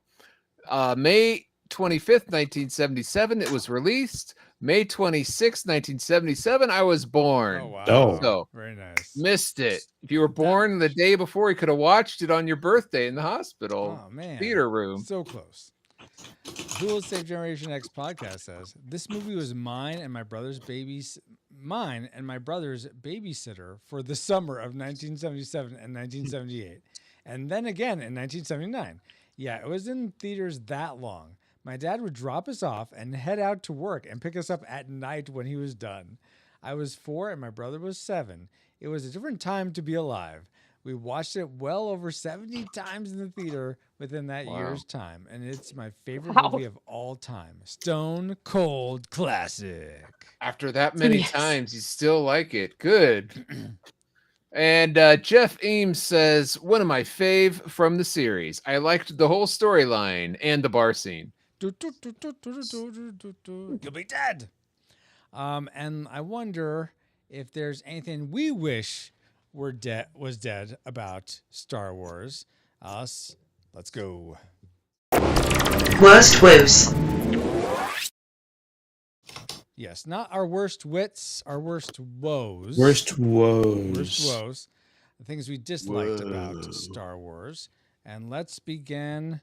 Speaker 3: May 25th, 1977, it was released. May 26th, 1977, I was born.
Speaker 1: Oh, wow.
Speaker 4: Oh.
Speaker 3: So,
Speaker 1: very nice.
Speaker 3: missed it. If you were born the day before, you could have watched it on your birthday in the hospital theater room.
Speaker 1: So close. Who Will Save Generation X podcast says, this movie was mine and my brother's babysitter for the summer of 1977 and 1978. And then again in 1979. Yeah, it was in theaters that long. My dad would drop us off and head out to work and pick us up at night when he was done. I was 4 and my brother was 7. It was a different time to be alive. We watched it well over 70 times in the theater within that year's time, and it's my favorite movie of all time. Stone Cold Classic.
Speaker 3: After that many times, you still like it. Good. And Jeff Ames says, one of my fave from the series. I liked the whole storyline and the bar scene.
Speaker 1: You'll be dead. And I wonder if there's anything we wish was dead about Star Wars. Let's go.
Speaker 7: Worst woes.
Speaker 1: Yes, not our worst wits, our worst woes.
Speaker 4: Worst woes.
Speaker 1: Worst woes. The things we disliked about Star Wars. And let's begin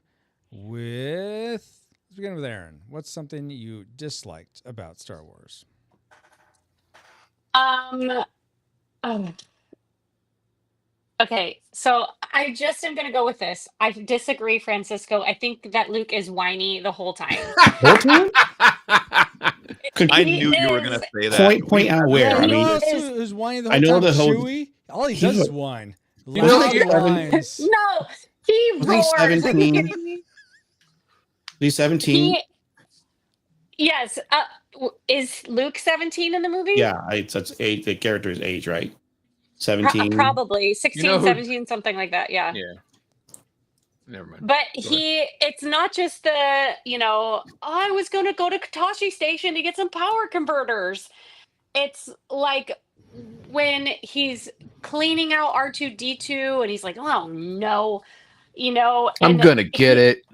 Speaker 1: with Aaron. What's something you disliked about Star Wars?
Speaker 6: Okay, so I just am going to go with this. I disagree, Francisco. I think that Luke is whiny the whole time.
Speaker 2: I knew you were going to say that.
Speaker 4: Point out where. I mean,
Speaker 1: who's whiny the whole
Speaker 4: I know
Speaker 1: time?
Speaker 4: the whole.
Speaker 1: Chewie? All he does is whine.
Speaker 3: You know,
Speaker 1: Loud
Speaker 3: you-
Speaker 1: lines.
Speaker 6: No, he
Speaker 4: Was he
Speaker 6: roars. Are you
Speaker 4: 17?
Speaker 6: kidding me?
Speaker 4: He's 17.
Speaker 6: He, yes. Is Luke 17 in the movie?
Speaker 4: Yeah, it's age. The character's age, right? 17.
Speaker 6: Probably 16,
Speaker 3: know who-
Speaker 6: 17, something like that. Yeah.
Speaker 3: Yeah. Never mind.
Speaker 6: But
Speaker 3: Go ahead.
Speaker 6: it's not just the, I was going to go to Katashi Station to get some power converters. It's like when he's cleaning out R2D2 and he's like, oh no,
Speaker 3: I'm
Speaker 6: and
Speaker 3: gonna get it.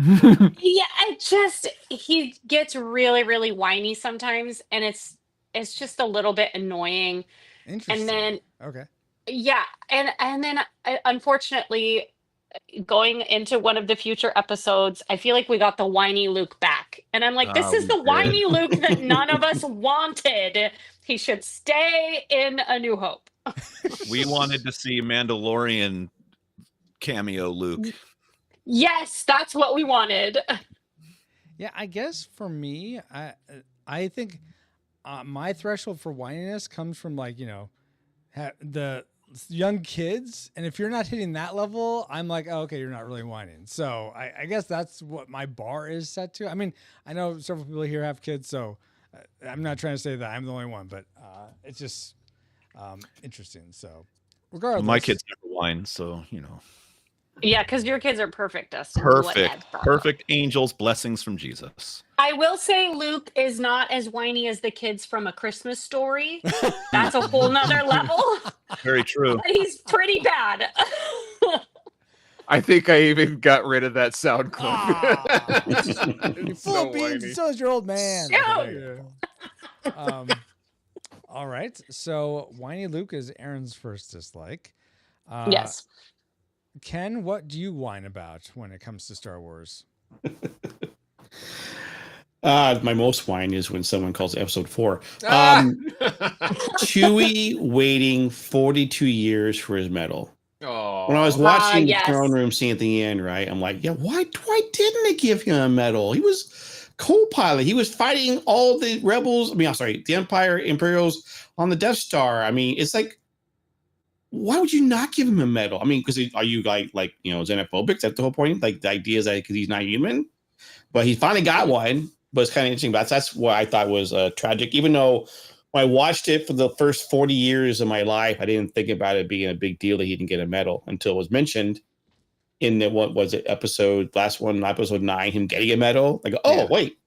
Speaker 6: he gets really, really whiny sometimes, and it's just a little bit annoying.
Speaker 1: Interesting.
Speaker 6: And then,
Speaker 1: okay.
Speaker 6: yeah, and then unfortunately, going into one of the future episodes, I feel like we got the whiny Luke back. And I'm like, this is
Speaker 2: we
Speaker 6: the
Speaker 2: did.
Speaker 6: whiny Luke that none of us wanted. He should stay in A New Hope.
Speaker 2: We wanted to see Mandalorian cameo Luke.
Speaker 6: Yes, that's what we wanted.
Speaker 1: Yeah, I guess for me, I think my threshold for whininess comes from like the young kids, and if you're not hitting that level, I'm like, oh, okay, you're not really whining. So I guess that's what my bar is set to. I mean, I know several people here have kids, so I'm not trying to say that I'm the only one, but it's just interesting. So regardless,
Speaker 2: My kids never whine, so
Speaker 6: Yeah, because your kids are perfect, Dustin. Whatever.
Speaker 2: Perfect angels, blessings from Jesus.
Speaker 6: I will say Luke is not as whiny as the kids from A Christmas Story. That's a whole nother level.
Speaker 2: Very true.
Speaker 6: But he's pretty bad.
Speaker 3: I think I even got rid of that sound clip.
Speaker 1: Ah.
Speaker 3: It's
Speaker 1: Full
Speaker 3: so
Speaker 1: beans,
Speaker 3: whiny.
Speaker 1: and so is your old man.
Speaker 6: Shoot!
Speaker 1: Okay, there you go. All right, so whiny Luke is Aaron's first dislike.
Speaker 6: Yes.
Speaker 1: Ken, what do you whine about when it comes to Star Wars?
Speaker 4: My most whine is when someone calls episode 4.
Speaker 3: Ah!
Speaker 4: Chewie waiting 42 years for his medal.
Speaker 3: Oh.
Speaker 4: When I was watching
Speaker 6: yes.
Speaker 4: the throne room scene at the end, right? I'm like, yeah, why didn't they give him a medal? He was co-pilot. He was fighting all the rebels. I mean, I'm sorry, the Imperials on the Death Star. I mean, it's like, why would you not give him a medal? I mean, because are you like xenophobic? That's the whole point. Like the idea is that because he's not human, but he finally got one. But it's kind of interesting. But that's what I thought was tragic. Even though when I watched it for the first 40 years of my life, I didn't think about it being a big deal that he didn't get a medal until it was mentioned in the episode 9, him getting a medal. Like, wait,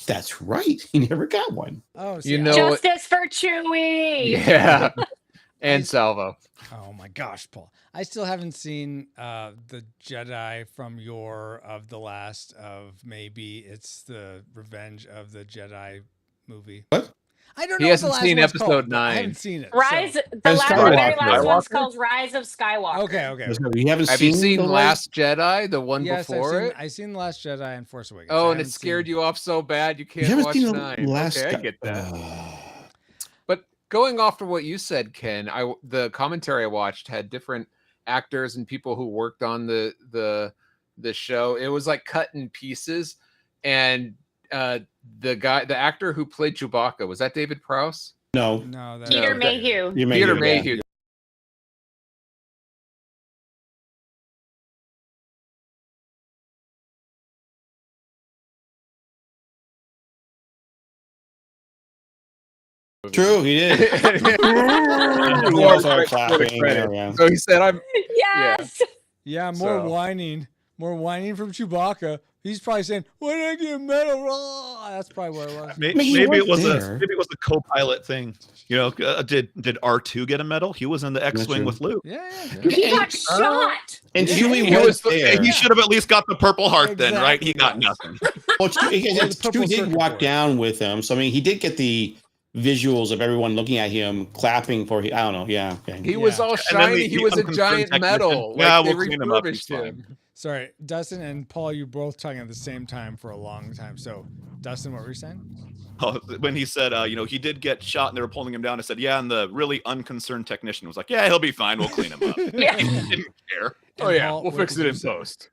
Speaker 4: that's right, he never got one.
Speaker 1: Oh,
Speaker 3: You know what?
Speaker 6: Justice for Chewie.
Speaker 3: Yeah. And Salvo.
Speaker 1: Oh my gosh, Paul! I still haven't seen the Jedi from of the last of maybe it's the Revenge of the Jedi movie.
Speaker 4: What?
Speaker 1: I don't
Speaker 3: He
Speaker 1: know.
Speaker 3: hasn't
Speaker 1: what the last
Speaker 3: sast
Speaker 1: one's
Speaker 3: episode
Speaker 1: called, but I
Speaker 3: 9.
Speaker 1: haven't seen it.
Speaker 6: Rise.
Speaker 1: so-
Speaker 6: The
Speaker 4: Rise
Speaker 6: last,
Speaker 4: of
Speaker 6: the very
Speaker 4: Skywalker.
Speaker 6: last one's
Speaker 3: Skywalker?
Speaker 6: called Rise of Skywalker.
Speaker 1: Okay.
Speaker 4: You haven't
Speaker 3: Have you seen
Speaker 4: the
Speaker 3: Last Jedi, the one
Speaker 1: Yes,
Speaker 3: before it?
Speaker 1: I've seen The Last Jedi and Force Awakens.
Speaker 3: Oh,
Speaker 1: I
Speaker 3: and it
Speaker 1: haven't
Speaker 3: scared
Speaker 1: seen-
Speaker 3: you off so bad you
Speaker 4: You
Speaker 3: can't
Speaker 4: haven't
Speaker 3: watch
Speaker 4: seen the
Speaker 3: 9.
Speaker 4: last
Speaker 3: Okay, I
Speaker 4: guy-
Speaker 3: get that. But going off to what you said, Ken, the commentary I watched had different actors and people who worked on the show. It was like cut in pieces, and the actor who played Chewbacca, was that David Prowse?
Speaker 4: No,
Speaker 1: No, that
Speaker 6: Peter
Speaker 3: okay.
Speaker 6: Mayhew.
Speaker 3: Peter Mayhew.
Speaker 4: True, he did. He
Speaker 3: More
Speaker 4: was all
Speaker 3: credit,
Speaker 4: clapping,
Speaker 3: credit.
Speaker 4: yeah.
Speaker 3: So he said, "I'm."
Speaker 6: Yes.
Speaker 1: Yeah,
Speaker 3: So-
Speaker 1: more whining from Chewbacca. He's probably saying, "Why did I get a medal?" Oh, that's probably what it was.
Speaker 2: Maybe
Speaker 4: he
Speaker 2: it
Speaker 4: was
Speaker 2: was
Speaker 4: there.
Speaker 2: maybe it was the co-pilot thing. Did R2 get a medal? He was in the X-wing
Speaker 4: true.
Speaker 2: with Luke.
Speaker 1: Yeah.
Speaker 6: He
Speaker 4: And-
Speaker 6: got shot.
Speaker 4: And
Speaker 1: Yeah,
Speaker 4: Chewie
Speaker 3: he
Speaker 4: was
Speaker 3: was-
Speaker 4: there.
Speaker 2: He should have at least got the Purple Heart then, right? He got
Speaker 1: Exactly,
Speaker 2: nothing.
Speaker 4: Well, Chewie did
Speaker 1: circuit
Speaker 4: walk
Speaker 1: board.
Speaker 4: down with him, so I mean, he did get the visuals of everyone looking at him, clapping for. I don't know. Yeah. Okay.
Speaker 3: He was all
Speaker 2: And then
Speaker 3: shiny.
Speaker 2: the
Speaker 3: He was a
Speaker 2: unconcerned
Speaker 3: giant
Speaker 2: technician,
Speaker 3: metal.
Speaker 2: "Yeah,
Speaker 3: Like, they
Speaker 2: we'll clean him up, he's
Speaker 3: refurbished him.
Speaker 1: Sorry, Dustin and Paul, you both talking at the same time for a long time. So, Dustin, what were you saying?
Speaker 2: Oh, when he said, he did get shot and they were pulling him down, I said, yeah, and the really unconcerned technician was like, yeah, he'll be fine. We'll clean him up.
Speaker 6: Yeah.
Speaker 2: He didn't care.
Speaker 3: Oh
Speaker 1: And
Speaker 3: yeah,
Speaker 1: Paul,
Speaker 3: we'll
Speaker 1: what
Speaker 3: fix
Speaker 1: did
Speaker 3: it
Speaker 1: you
Speaker 3: in
Speaker 1: say?
Speaker 3: post.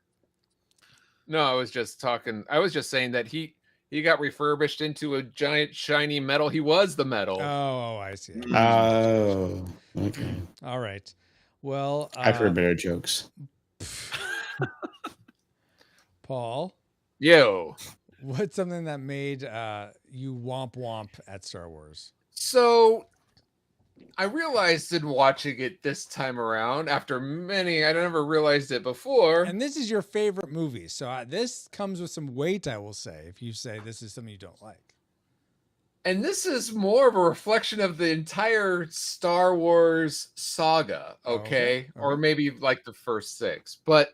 Speaker 3: No, I was just saying that he got refurbished into a giant shiny metal. He was the metal.
Speaker 1: Oh, I see.
Speaker 4: Oh, okay.
Speaker 1: All right. Well,
Speaker 4: I've heard better jokes.
Speaker 1: Paul,
Speaker 3: Yo.
Speaker 1: what's something that made you womp womp at Star Wars?
Speaker 3: So I realized in watching it this time around, after many, I never realized it before.
Speaker 1: And this is your favorite movie, so this comes with some weight, I will say, if you say this is something you don't like.
Speaker 3: And this is more of a reflection of the entire Star Wars saga, okay? Or maybe like the first 6. But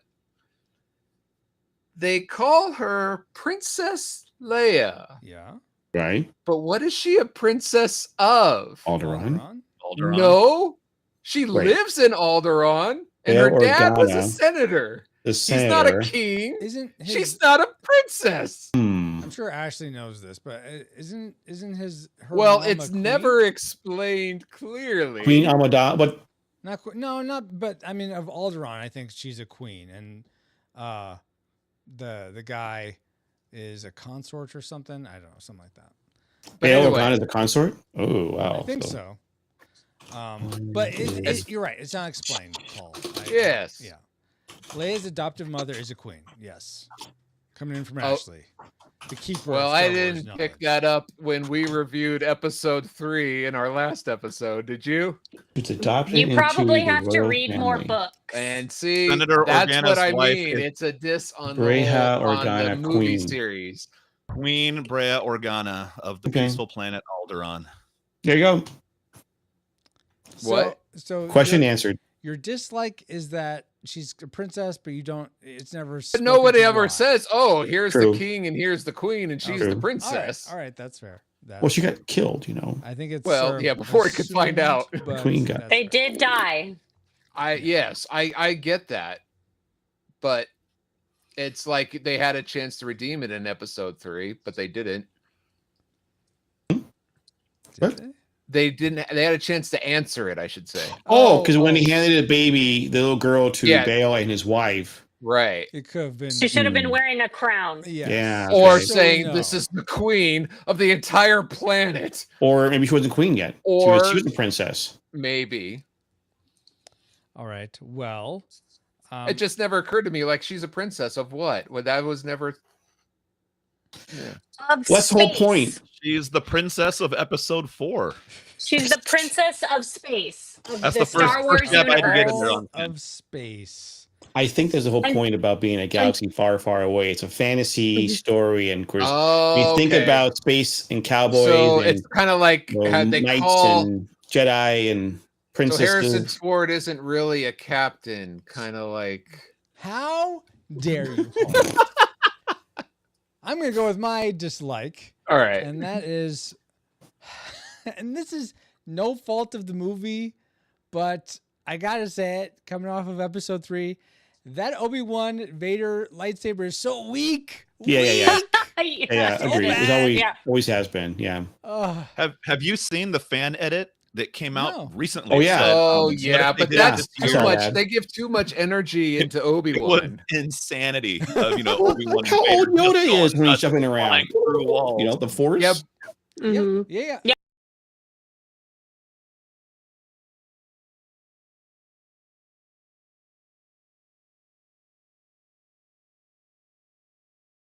Speaker 3: they call her Princess Leia.
Speaker 1: Yeah.
Speaker 4: Right?
Speaker 3: But what is she a princess of?
Speaker 4: Alderaan.
Speaker 3: No. She lives in Alderaan, and her dad was a senator. She's not a king. She's not a princess.
Speaker 1: I'm sure Ashley knows this, but isn't her
Speaker 3: well,
Speaker 1: mom
Speaker 3: it's
Speaker 1: a queen?
Speaker 3: never explained clearly.
Speaker 4: Queen Amidala, but
Speaker 1: not. But I mean, of Alderaan, I think she's a queen, and the guy is a consort or something. I don't know, something like that.
Speaker 4: Bail Organa is a consort. Oh wow,
Speaker 1: I think so. But you're right. It's not explained, Paul.
Speaker 3: Yes.
Speaker 1: Yeah. Leia's adoptive mother is a queen. Yes. Coming in from Ashley. The keeper.
Speaker 3: Well,
Speaker 1: of
Speaker 3: I
Speaker 1: Star Wars
Speaker 3: didn't
Speaker 1: knowledge.
Speaker 3: pick that up when we reviewed episode 3 in our last episode. Did you?
Speaker 4: It's adopted.
Speaker 6: You probably
Speaker 4: into the
Speaker 6: have to
Speaker 4: royal
Speaker 6: read more
Speaker 4: family.
Speaker 6: books.
Speaker 3: And see,
Speaker 2: Senator
Speaker 3: that's
Speaker 2: Organa's
Speaker 3: what I
Speaker 2: wife
Speaker 3: mean.
Speaker 2: is
Speaker 3: It's a diss on
Speaker 4: Breha
Speaker 3: on the
Speaker 4: Organa,
Speaker 3: movie
Speaker 4: queen.
Speaker 3: series.
Speaker 2: Queen Brea Organa of the peaceful planet Alderaan.
Speaker 4: There you go.
Speaker 3: What?
Speaker 1: So
Speaker 4: Question answered.
Speaker 1: Your dislike is that she's a princess, but you don't. It's never.
Speaker 3: But nobody
Speaker 1: spoken to
Speaker 3: ever
Speaker 1: why.
Speaker 3: says, "Oh, here's
Speaker 4: True.
Speaker 3: the king and here's the queen, and she's
Speaker 4: True.
Speaker 3: the princess."
Speaker 1: All right, that's fair.
Speaker 4: Well, she got killed.
Speaker 1: I think it's
Speaker 3: Well, yeah, before we could find out.
Speaker 1: but
Speaker 4: Queen got-
Speaker 1: that's
Speaker 6: They
Speaker 1: fair.
Speaker 6: did die.
Speaker 3: I get that, but it's like they had a chance to redeem it in episode 3, but they didn't.
Speaker 4: What?
Speaker 3: They didn't. They had a chance to answer it, I should say.
Speaker 4: Oh, because when he handed the baby, the little girl to
Speaker 3: Yeah.
Speaker 4: Bail and his wife.
Speaker 3: Right.
Speaker 1: It could have been.
Speaker 6: She should have been wearing a crown.
Speaker 1: Yes.
Speaker 4: Yeah.
Speaker 3: Or
Speaker 4: okay.
Speaker 3: saying
Speaker 1: So,
Speaker 3: this
Speaker 1: no.
Speaker 3: is the queen of the entire planet.
Speaker 4: Or maybe she wasn't queen yet.
Speaker 3: Or-
Speaker 4: she was a princess.
Speaker 3: Maybe.
Speaker 1: All right. Well,
Speaker 3: It just never occurred to me. Like, she's a princess of what? Well, that was never.
Speaker 6: Of
Speaker 4: That's the whole
Speaker 6: space.
Speaker 4: point.
Speaker 2: She's the princess of episode 4.
Speaker 6: She's the princess of space of
Speaker 2: That's
Speaker 6: the
Speaker 2: the first-
Speaker 6: Star Wars
Speaker 2: first step I had to get in
Speaker 6: universe.
Speaker 2: there
Speaker 1: all
Speaker 2: on that.
Speaker 1: of space.
Speaker 4: I think there's a whole
Speaker 6: And-
Speaker 4: point about being a galaxy far, far away. It's a fantasy story, and of course,
Speaker 3: Oh,
Speaker 4: we think
Speaker 3: okay.
Speaker 4: about space and cowboys
Speaker 3: So
Speaker 4: and
Speaker 3: it's kind of like how they
Speaker 4: knights
Speaker 3: call.
Speaker 4: and Jedi and
Speaker 3: So
Speaker 4: princesses.
Speaker 3: Harrison Ford isn't really a captain. Kind of like.
Speaker 1: How dare you? Paul? I'm going to go with my dislike,
Speaker 3: All right.
Speaker 1: and that is, and this is no fault of the movie, but I gotta say it. Coming off of episode 3, that Obi-Wan Vader lightsaber is so weak.
Speaker 4: Yeah.
Speaker 1: Weak.
Speaker 4: Yeah,
Speaker 1: so
Speaker 4: agreed. It's
Speaker 1: bad.
Speaker 4: always has been. Yeah.
Speaker 1: Ugh.
Speaker 2: Have you seen the fan edit that came out
Speaker 1: No.
Speaker 2: recently?
Speaker 4: Oh, yeah.
Speaker 2: Said,
Speaker 3: Oh
Speaker 2: what
Speaker 3: yeah,
Speaker 2: if they
Speaker 3: but
Speaker 2: did
Speaker 3: that's
Speaker 2: this
Speaker 3: too
Speaker 4: I saw
Speaker 3: much.
Speaker 4: that.
Speaker 3: They give too much energy into
Speaker 2: It was
Speaker 3: Obi-Wan.
Speaker 2: insanity of Obi-Wan.
Speaker 4: Look how old
Speaker 2: Vader
Speaker 4: Yoda
Speaker 2: just
Speaker 4: is when he's
Speaker 2: going
Speaker 4: jumping around.
Speaker 2: flying through walls.
Speaker 4: You know, the Force.
Speaker 3: Yep.
Speaker 6: Mhm.
Speaker 1: Yeah.
Speaker 6: Yeah.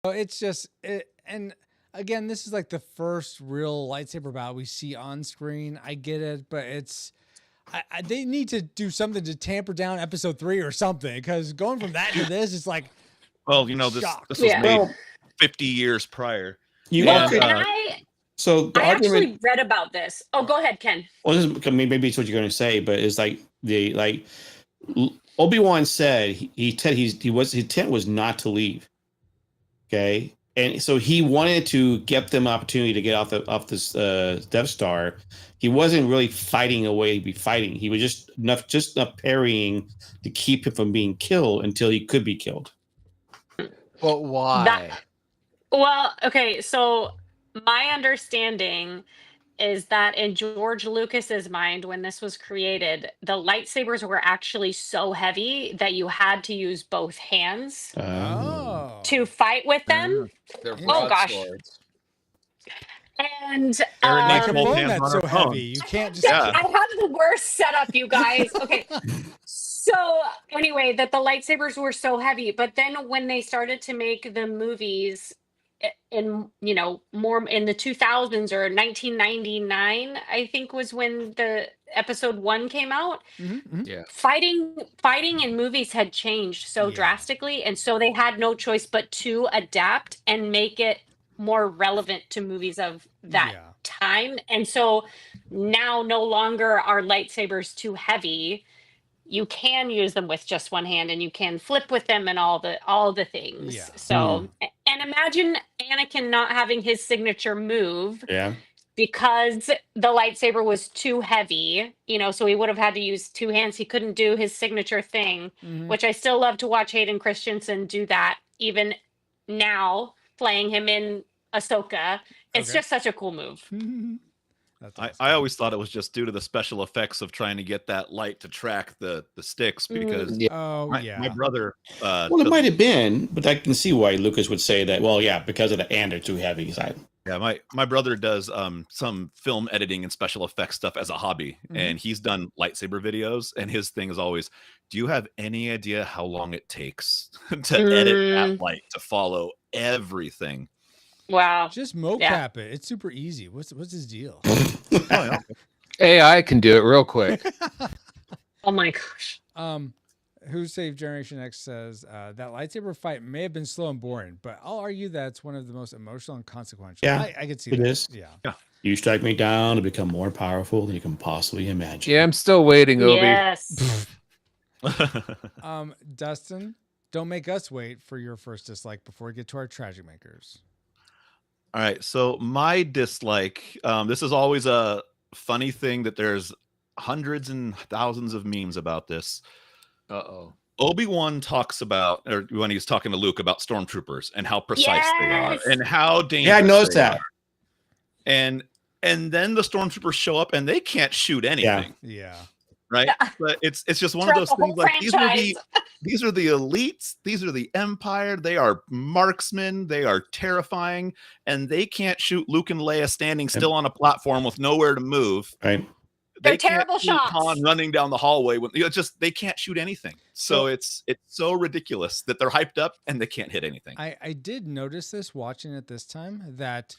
Speaker 1: It's just and again, this is like the first real lightsaber battle we see on screen. I get it, but it's they need to do something to tamper down episode 3 or something, because going from that to this, it's like
Speaker 2: Well, this
Speaker 1: Shocked.
Speaker 2: was
Speaker 6: Yeah.
Speaker 2: made 50 years prior.
Speaker 4: You
Speaker 6: Well,
Speaker 4: all could-
Speaker 6: and I
Speaker 4: so the argument.
Speaker 6: actually read about this. Oh, go ahead, Ken.
Speaker 4: Well, this is, maybe it's what you're going to say, but it's like Obi-Wan said he said his intent was not to leave. Okay, and so he wanted to get them opportunity to get off this Death Star. He wasn't really fighting away to be fighting. He was just enough parrying to keep him from being killed until he could be killed.
Speaker 3: But why?
Speaker 6: Well, okay, so my understanding is that in George Lucas's mind, when this was created, the lightsabers were actually so heavy that you had to use both hands
Speaker 1: oh.
Speaker 6: to fight with them.
Speaker 3: They're
Speaker 6: Oh, gosh.
Speaker 3: broadswords.
Speaker 6: And
Speaker 2: Aaron
Speaker 1: Like
Speaker 2: needs
Speaker 1: a
Speaker 2: both
Speaker 1: phone
Speaker 2: hands
Speaker 1: that's
Speaker 2: on
Speaker 1: so
Speaker 2: her phone.
Speaker 1: heavy, you can't just.
Speaker 2: Yeah.
Speaker 6: I have the worst setup, you guys. Okay. Anyway, that the lightsabers were so heavy, but then when they started to make the movies in more in the 2000s or 1999, I think was when the episode 1 came out.
Speaker 3: Yeah.
Speaker 6: Fighting in movies had changed so drastically, and so they had no choice but to adapt and make it more relevant to movies of that time. And so now no longer are lightsabers too heavy. You can use them with just one hand, and you can flip with them and all the things.
Speaker 1: Yeah.
Speaker 6: So and imagine Anakin not having his signature move.
Speaker 4: Yeah.
Speaker 6: Because the lightsaber was too heavy, so he would have had to use two hands. He couldn't do his signature thing, which I still love to watch Hayden Christensen do that, even now, playing him in Ahsoka. It's just such a cool move.
Speaker 1: That's awesome.
Speaker 2: I always thought it was just due to the special effects of trying to get that light to track the sticks because my brother.
Speaker 4: Well, it might have been, but I can see why Lucas would say that. Well, yeah, because of the and they're too heavy side.
Speaker 2: Yeah, my brother does some film editing and special effects stuff as a hobby, and he's done lightsaber videos. And his thing is always, do you have any idea how long it takes to edit that light to follow everything?
Speaker 6: Wow!
Speaker 1: Just mocap it. It's super easy. What's his deal?
Speaker 3: AI can do it real quick.
Speaker 6: Oh my gosh.
Speaker 1: Who Saved Generation X says that lightsaber fight may have been slow and boring, but I'll argue that it's one of the most emotional and consequential.
Speaker 4: Yeah,
Speaker 1: I could see
Speaker 4: it
Speaker 1: that.
Speaker 4: is.
Speaker 1: Yeah.
Speaker 4: You strike me down to become more powerful than you can possibly imagine.
Speaker 3: Yeah, I'm still waiting, Obi.
Speaker 6: Yes.
Speaker 1: Dustin, don't make us wait for your first dislike before we get to our tragic makers.
Speaker 2: All right, so my dislike, this is always a funny thing that there's hundreds and thousands of memes about this. Obi-Wan talks about, or when he's talking to Luke about stormtroopers and how precise they are and how dangerous.
Speaker 4: Yeah, I noticed
Speaker 2: they
Speaker 4: that.
Speaker 2: are. And then the stormtroopers show up and they can't shoot anything.
Speaker 1: Yeah.
Speaker 2: Right? But it's just one of those things like these are the elites, these are the Empire, they are marksmen, they are terrifying, and they can't shoot Luke and Leia standing still on a platform with nowhere to move.
Speaker 4: Right.
Speaker 6: They're terrible shots.
Speaker 2: Han running down the hallway when they can't shoot anything. So it's so ridiculous that they're hyped up and they can't hit anything.
Speaker 1: I did notice this watching it this time that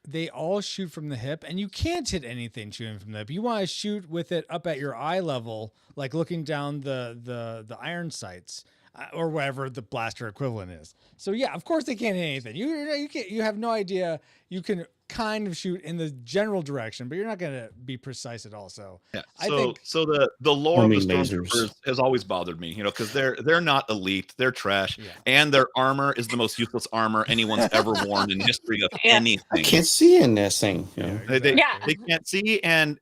Speaker 1: they all shoot from the hip, and you can't hit anything shooting from the hip. You want to shoot with it up at your eye level, like looking down the iron sights or whatever the blaster equivalent is. So yeah, of course they can't hit anything. You have no idea. You can kind of shoot in the general direction, but you're not going to be precise at all. So
Speaker 2: yeah,
Speaker 1: I think
Speaker 2: the lore of the stormtroopers has always bothered me, because they're not elite, they're trash, and their armor is the most useless armor anyone's ever worn in history of anything.
Speaker 4: I can't see in this thing.
Speaker 2: They can't see, and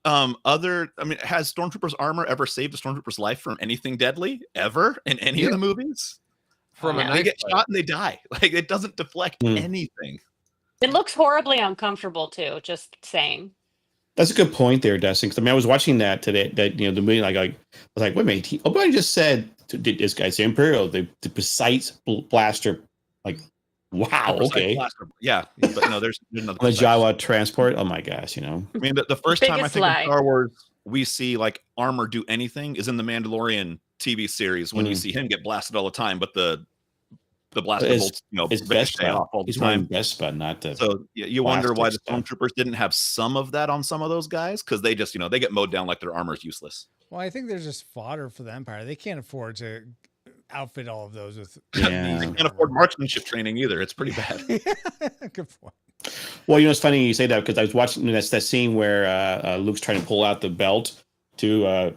Speaker 2: has Stormtroopers armor ever saved a Stormtrooper's life from anything deadly ever in any of the movies? They get shot and they die. Like, it doesn't deflect anything.
Speaker 6: It looks horribly uncomfortable too. Just saying.
Speaker 4: That's a good point there, Dustin. Because I was watching that today. That the movie, I was like, wait a minute. Obama just said this guy say Imperial, the precise blaster. Like, wow, okay,
Speaker 2: blaster. Yeah, but no, there's nothing.
Speaker 4: The Jawa transport. Oh my gosh, I mean,
Speaker 2: the first time I think in Star Wars we see like armor do anything is in the Mandalorian TV series when you see him get blasted all the time, but the blaster bolts,
Speaker 4: best
Speaker 2: off all the time.
Speaker 4: Best, but not the.
Speaker 2: So you wonder why the stormtroopers didn't have some of that on some of those guys, because they just they get mowed down like their armor is useless.
Speaker 1: Well, I think they're just fodder for the Empire. They can't afford to outfit all of those with.
Speaker 2: Yeah. They can't afford marksmanship training either. It's pretty bad.
Speaker 1: Good point.
Speaker 4: Well, it's funny you say that, because I was watching that scene where Luke's trying to pull out the belt to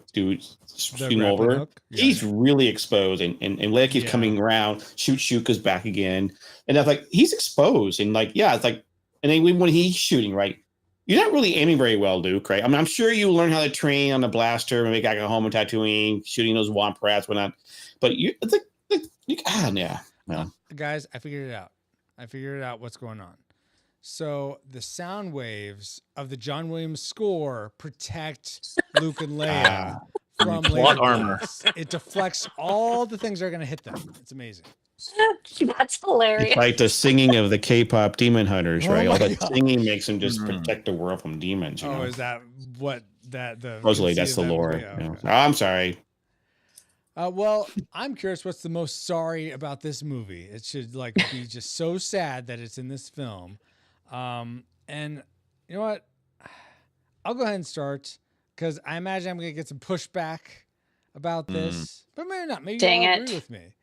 Speaker 4: swing over. Yeah. He's really exposed, and Leia keeps coming around, shoot goes back again, and I was like, he's exposed, and it's like, and then when he's shooting, right, you're not really aiming very well, Luke, right? I mean, I'm sure you learn how to train on the blaster, maybe back at home and Tatooine, shooting those womp rats, whatnot, but it's
Speaker 1: guys, I figured it out. What's going on? So the sound waves of the John Williams score protect Luke and Leia from laser
Speaker 2: armor.
Speaker 1: It deflects all the things that are going to hit them. It's amazing.
Speaker 6: That's hilarious.
Speaker 4: It's like the singing of the K-pop demon hunters, right? All that
Speaker 1: God.
Speaker 4: singing makes them just protect the world from demons.
Speaker 1: Is that what that the?
Speaker 4: Supposedly, that's the lore.
Speaker 1: Okay.
Speaker 4: Oh, I'm sorry.
Speaker 1: Well, I'm curious what's the most sorry about this movie. It should like be just so sad that it's in this film. And you know what? I'll go ahead and start because I imagine I'm gonna get some pushback about this, but maybe not. Maybe
Speaker 6: Dang
Speaker 1: you'll
Speaker 6: it.
Speaker 1: agree with me.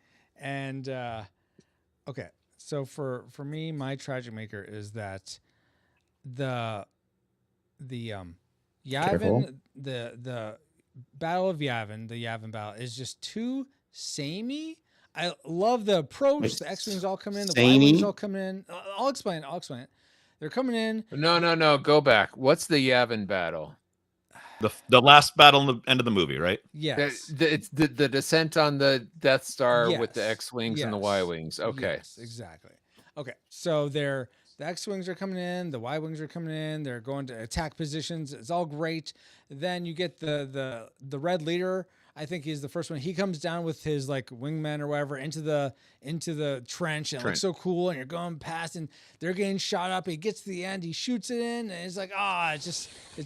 Speaker 1: And okay, so for me, my tragic maker is that the
Speaker 4: Careful.
Speaker 1: Yavin the Battle of Yavin, the Yavin battle is just too samey. I love the approach.
Speaker 4: Wait,
Speaker 1: The X-wings all come in. The
Speaker 4: samey?
Speaker 1: Y-wings all come in. I'll explain. I'll explain it. They're coming in.
Speaker 3: No. Go back. What's the Yavin battle?
Speaker 2: The last battle in the end of the movie, right?
Speaker 1: Yes.
Speaker 3: It's the descent on the Death Star with the
Speaker 1: Yes.
Speaker 3: X-wings and the
Speaker 1: Yes.
Speaker 3: Y-wings. Okay.
Speaker 1: Yes, exactly. Okay. So the X-wings are coming in, the Y-wings are coming in, they're going to attack positions. It's all great. Then you get the red leader. I think he's the first one. He comes down with his like wingmen or whatever into the trench, and it looks so cool. And you're going past, and they're getting shot up. He gets to the end, he shoots it in, and it's like, it's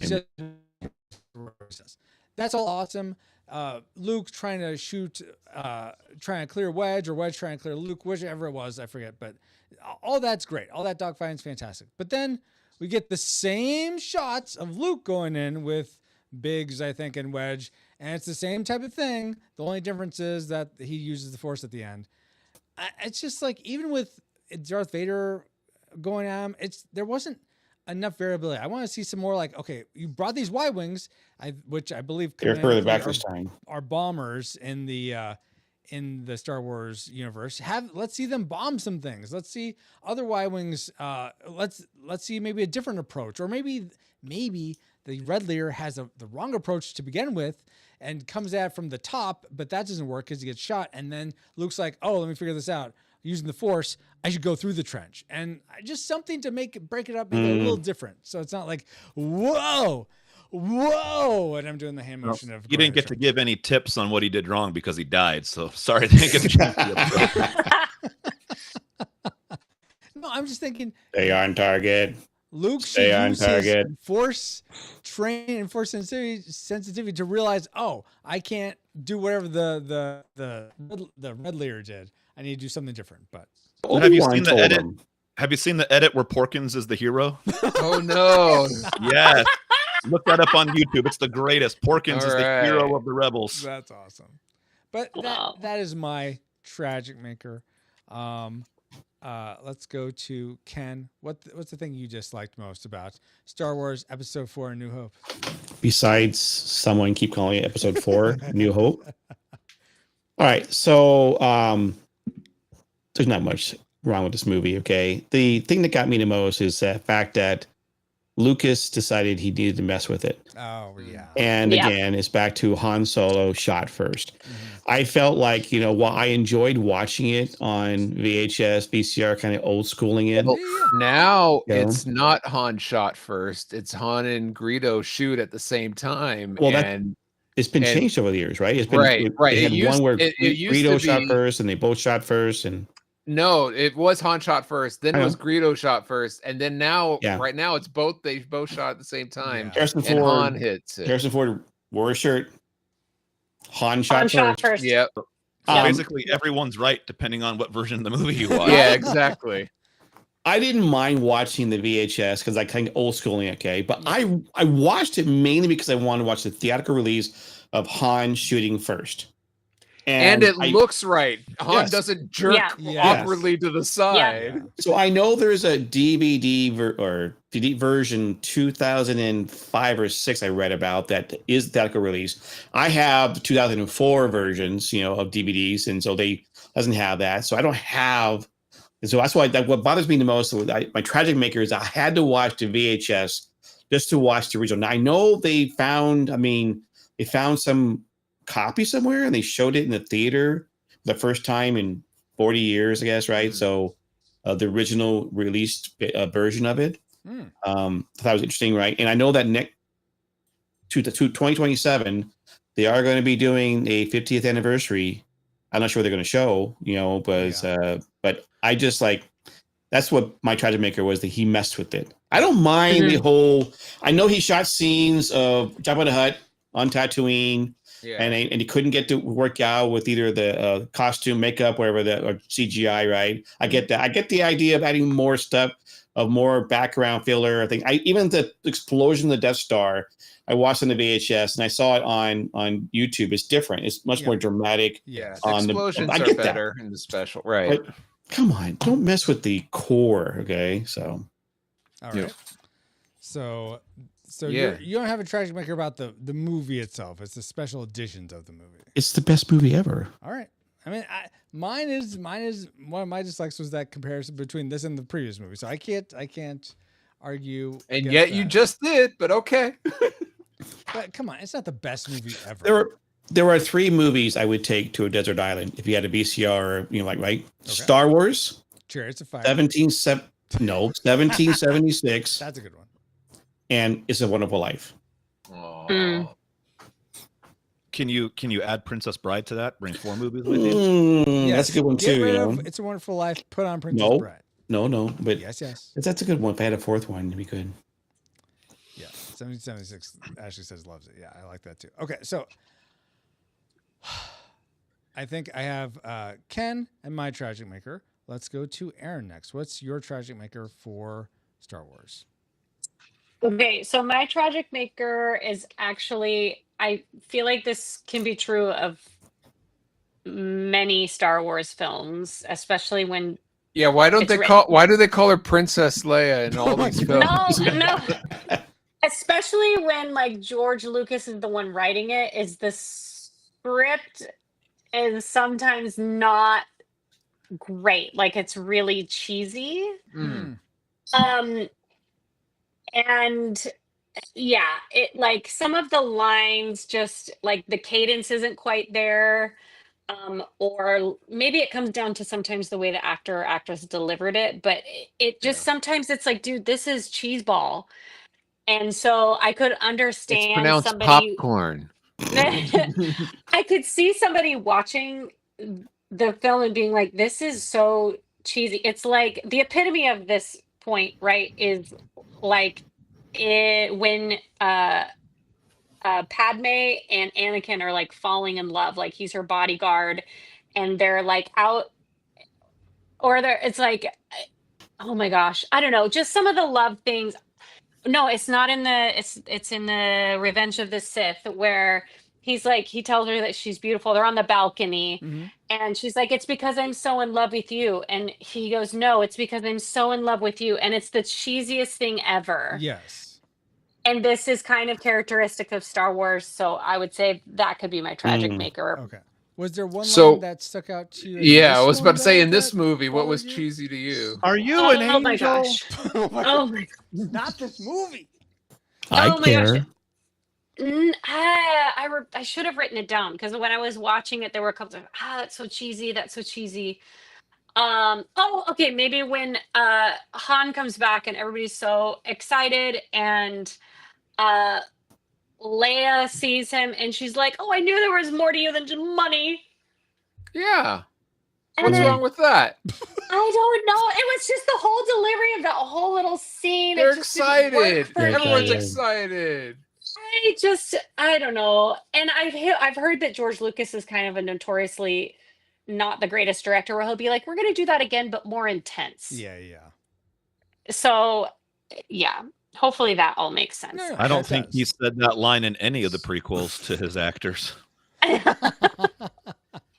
Speaker 1: just that's all awesome. Luke trying to shoot, trying to clear Wedge, or Wedge trying to clear Luke, whichever it was, I forget. But all that's great. All that dogfighting's fantastic. But then we get the same shots of Luke going in with Biggs, I think, and Wedge, and it's the same type of thing. The only difference is that he uses the Force at the end. It's just like, even with Darth Vader going at him, there wasn't enough variability. I want to see some more like, okay, you brought these Y-wings, which I believe
Speaker 4: They're further back this time.
Speaker 1: are bombers in the Star Wars universe. Let's see them bomb some things. Let's see other Y-wings. Let's see maybe a different approach, or maybe the Red Leader has the wrong approach to begin with and comes at it from the top, but that doesn't work because he gets shot. And then Luke's like, oh, let me figure this out. Using the Force, I should go through the trench, and just something to break it up, make it a little different. So it's not like, whoa, and I'm doing the hand motion of.
Speaker 2: He didn't get to give any tips on what he did wrong because he died. So sorry, they didn't get a chance to
Speaker 1: No, I'm just thinking.
Speaker 4: Stay on target.
Speaker 1: Luke should
Speaker 4: Stay on
Speaker 1: use
Speaker 4: target.
Speaker 1: his Force training and Force sensitivity to realize, I can't do whatever the Red Leader did. I need to do something different. But
Speaker 2: Have you seen the edit? Have you seen the edit where Porkins is the hero?
Speaker 3: Oh no!
Speaker 2: Yes. Look that up on YouTube. It's the greatest. Porkins is the
Speaker 3: Right.
Speaker 2: hero of the rebels.
Speaker 1: that's awesome. But
Speaker 6: Wow.
Speaker 1: that is my tragic maker. Let's go to Ken. What's the thing you disliked most about Star Wars Episode 4: A New Hope?
Speaker 4: Besides someone keep calling it Episode 4, New Hope. All right, so there's not much wrong with this movie, okay? The thing that got me the most is the fact that Lucas decided he needed to mess with it.
Speaker 1: Oh, yeah.
Speaker 4: And
Speaker 6: Yeah.
Speaker 4: again, it's back to Han Solo shot first.
Speaker 1: Mhm.
Speaker 4: I felt like, while I enjoyed watching it on VHS, VCR, kind of old schooling it.
Speaker 3: Now
Speaker 4: Yeah.
Speaker 3: it's not Han shot first. It's Han and Greedo shoot at the same time.
Speaker 4: Well,
Speaker 3: and
Speaker 4: It's been
Speaker 3: and-
Speaker 4: changed over the years, right? It's been
Speaker 3: Right.
Speaker 4: They
Speaker 3: It
Speaker 4: had
Speaker 3: used-
Speaker 4: one where
Speaker 3: it used
Speaker 4: Greedo
Speaker 3: to
Speaker 4: shot
Speaker 3: be-
Speaker 4: first, and they both shot first, and
Speaker 3: no, it was Han shot first. Then
Speaker 4: I
Speaker 3: it was
Speaker 4: know.
Speaker 3: Greedo shot first, and then now,
Speaker 4: Yeah.
Speaker 3: right now, it's both. They both shot at the same time,
Speaker 1: Yeah.
Speaker 4: Harrison
Speaker 3: and Han
Speaker 4: Ford.
Speaker 3: hits it.
Speaker 4: Harrison Ford wore a shirt. Han
Speaker 6: Han
Speaker 4: shot
Speaker 6: shot
Speaker 4: first.
Speaker 6: first.
Speaker 3: Yep.
Speaker 2: Basically, everyone's right depending on what version of the movie you watch.
Speaker 3: Yeah. Exactly.
Speaker 4: I didn't mind watching the VHS because I kind of old schooling, okay. But I watched it mainly because I wanted to watch the theatrical release of Han shooting first.
Speaker 3: And it
Speaker 4: I-
Speaker 3: looks right. Han
Speaker 4: Yes.
Speaker 3: doesn't jerk
Speaker 6: Yeah.
Speaker 1: Yes.
Speaker 3: awkwardly to the side.
Speaker 4: So I know there's a DVD or DVD version 2005 or 6 I read about that is theatrical release. I have the 2004 versions, of DVDs, and so they doesn't have that. So I don't have, and so that's why what bothers me the most. My tragic maker is I had to watch the VHS just to watch the original. Now I know they found some copy somewhere and they showed it in the theater the first time in 40 years, I guess, right? So the original released version of it. I thought it was interesting, right? And I know that to 2027, they are going to be doing a 50th anniversary. I'm not sure what they're going to show, but I just that's what my tragic maker was, that he messed with it. I don't mind the whole, I know he shot scenes of Jabba the Hutt on Tatooine.
Speaker 3: Yeah.
Speaker 4: and he couldn't get to work out with either the costume, makeup, whatever, or CGI. Right? I get that. I get the idea of adding more stuff, of more background filler. I think even the explosion of the Death Star, I watched on the VHS and I saw it on YouTube. It's different. It's much more dramatic.
Speaker 3: Yeah,
Speaker 4: On
Speaker 3: explosions
Speaker 4: I
Speaker 3: are
Speaker 4: get
Speaker 3: better in the special, right?
Speaker 4: But come on, don't mess with the core. Okay, so.
Speaker 1: All right. So
Speaker 3: Yeah.
Speaker 1: you don't have a tragic maker about the movie itself. It's the special editions of the movie.
Speaker 4: It's the best movie ever.
Speaker 1: All right. I mean, mine is one of my dislikes was that comparison between this and the previous movie. So I can't argue.
Speaker 3: And
Speaker 1: against
Speaker 3: yet you
Speaker 1: that.
Speaker 3: just did, but okay.
Speaker 1: But come on, it's not the best movie ever.
Speaker 4: There are 3 movies I would take to a desert island if you had a VCR, right? Okay. Star Wars,
Speaker 1: Chariots of Fire,
Speaker 4: 1776.
Speaker 1: That's a good one.
Speaker 4: And It's a Wonderful Life.
Speaker 2: Can you add Princess Bride to that? Bring 4 movies with you?
Speaker 1: Yes,
Speaker 4: That's a good one
Speaker 1: get
Speaker 4: too.
Speaker 1: rid
Speaker 4: You know?
Speaker 1: of It's a Wonderful Life. Put on Princess Bride.
Speaker 4: No, but
Speaker 1: yes.
Speaker 4: That's a good one. If I had a 4th one, it'd be good.
Speaker 1: Yeah, 1776. Ashley says loves it. Yeah, I like that too. Okay, so I think I have Ken and my tragic maker. Let's go to Aaron next. What's your tragic maker for Star Wars?
Speaker 6: Okay, so my tragic maker is actually, I feel like this can be true of many Star Wars films, especially when
Speaker 3: Yeah, why do they call her Princess Leia in all these films?
Speaker 6: No. Especially when like George Lucas is the one writing it, is the script is sometimes not great. Like it's really cheesy. And yeah, it like some of the lines just like the cadence isn't quite there. Or maybe it comes down to sometimes the way the actor or actress delivered it, but it just sometimes it's like, dude, this is cheeseball. And so I could understand
Speaker 3: It's pronounced
Speaker 6: somebody
Speaker 3: popcorn.
Speaker 6: I could see somebody watching the film and being like, this is so cheesy. It's like the epitome of this point, right? Is like when Padme and Anakin are like falling in love, like he's her bodyguard, and they're like out, or it's like, oh my gosh, I don't know, just some of the love things. No, it's not in the it's in the Revenge of the Sith where he's like he tells her that she's beautiful. They're on the balcony and she's like, it's because I'm so in love with you. And he goes, no, it's because I'm so in love with you. And it's the cheesiest thing ever.
Speaker 1: Yes.
Speaker 6: And this is kind of characteristic of Star Wars. So I would say that could be my tragic maker.
Speaker 1: Okay. Was there one line that stuck out to you?
Speaker 3: Yeah, I was about to say in this movie, what was cheesy to you?
Speaker 2: Are you an angel?
Speaker 6: Oh my gosh. Oh my gosh.
Speaker 1: Not this movie.
Speaker 4: I care.
Speaker 6: I should have written it down because when I was watching it, there were a couple of that's so cheesy. That's so cheesy. Okay, maybe when Han comes back and everybody's so excited and Leia sees him and she's like, "Oh, I knew there was more to you than just money."
Speaker 3: Yeah.
Speaker 6: And
Speaker 3: What's
Speaker 6: then-
Speaker 3: wrong with that?
Speaker 6: I don't know. It was just the whole delivery of that whole little scene.
Speaker 3: They're
Speaker 6: It just didn't work
Speaker 3: excited.
Speaker 6: for me.
Speaker 3: Everyone's excited.
Speaker 6: I don't know. And I've heard that George Lucas is kind of a notoriously not the greatest director where he'll be like, we're going to do that again, but more intense.
Speaker 1: Yeah.
Speaker 6: So, yeah, hopefully that all makes sense.
Speaker 1: No,
Speaker 2: I don't think he said that line in any of the prequels to his actors.
Speaker 6: I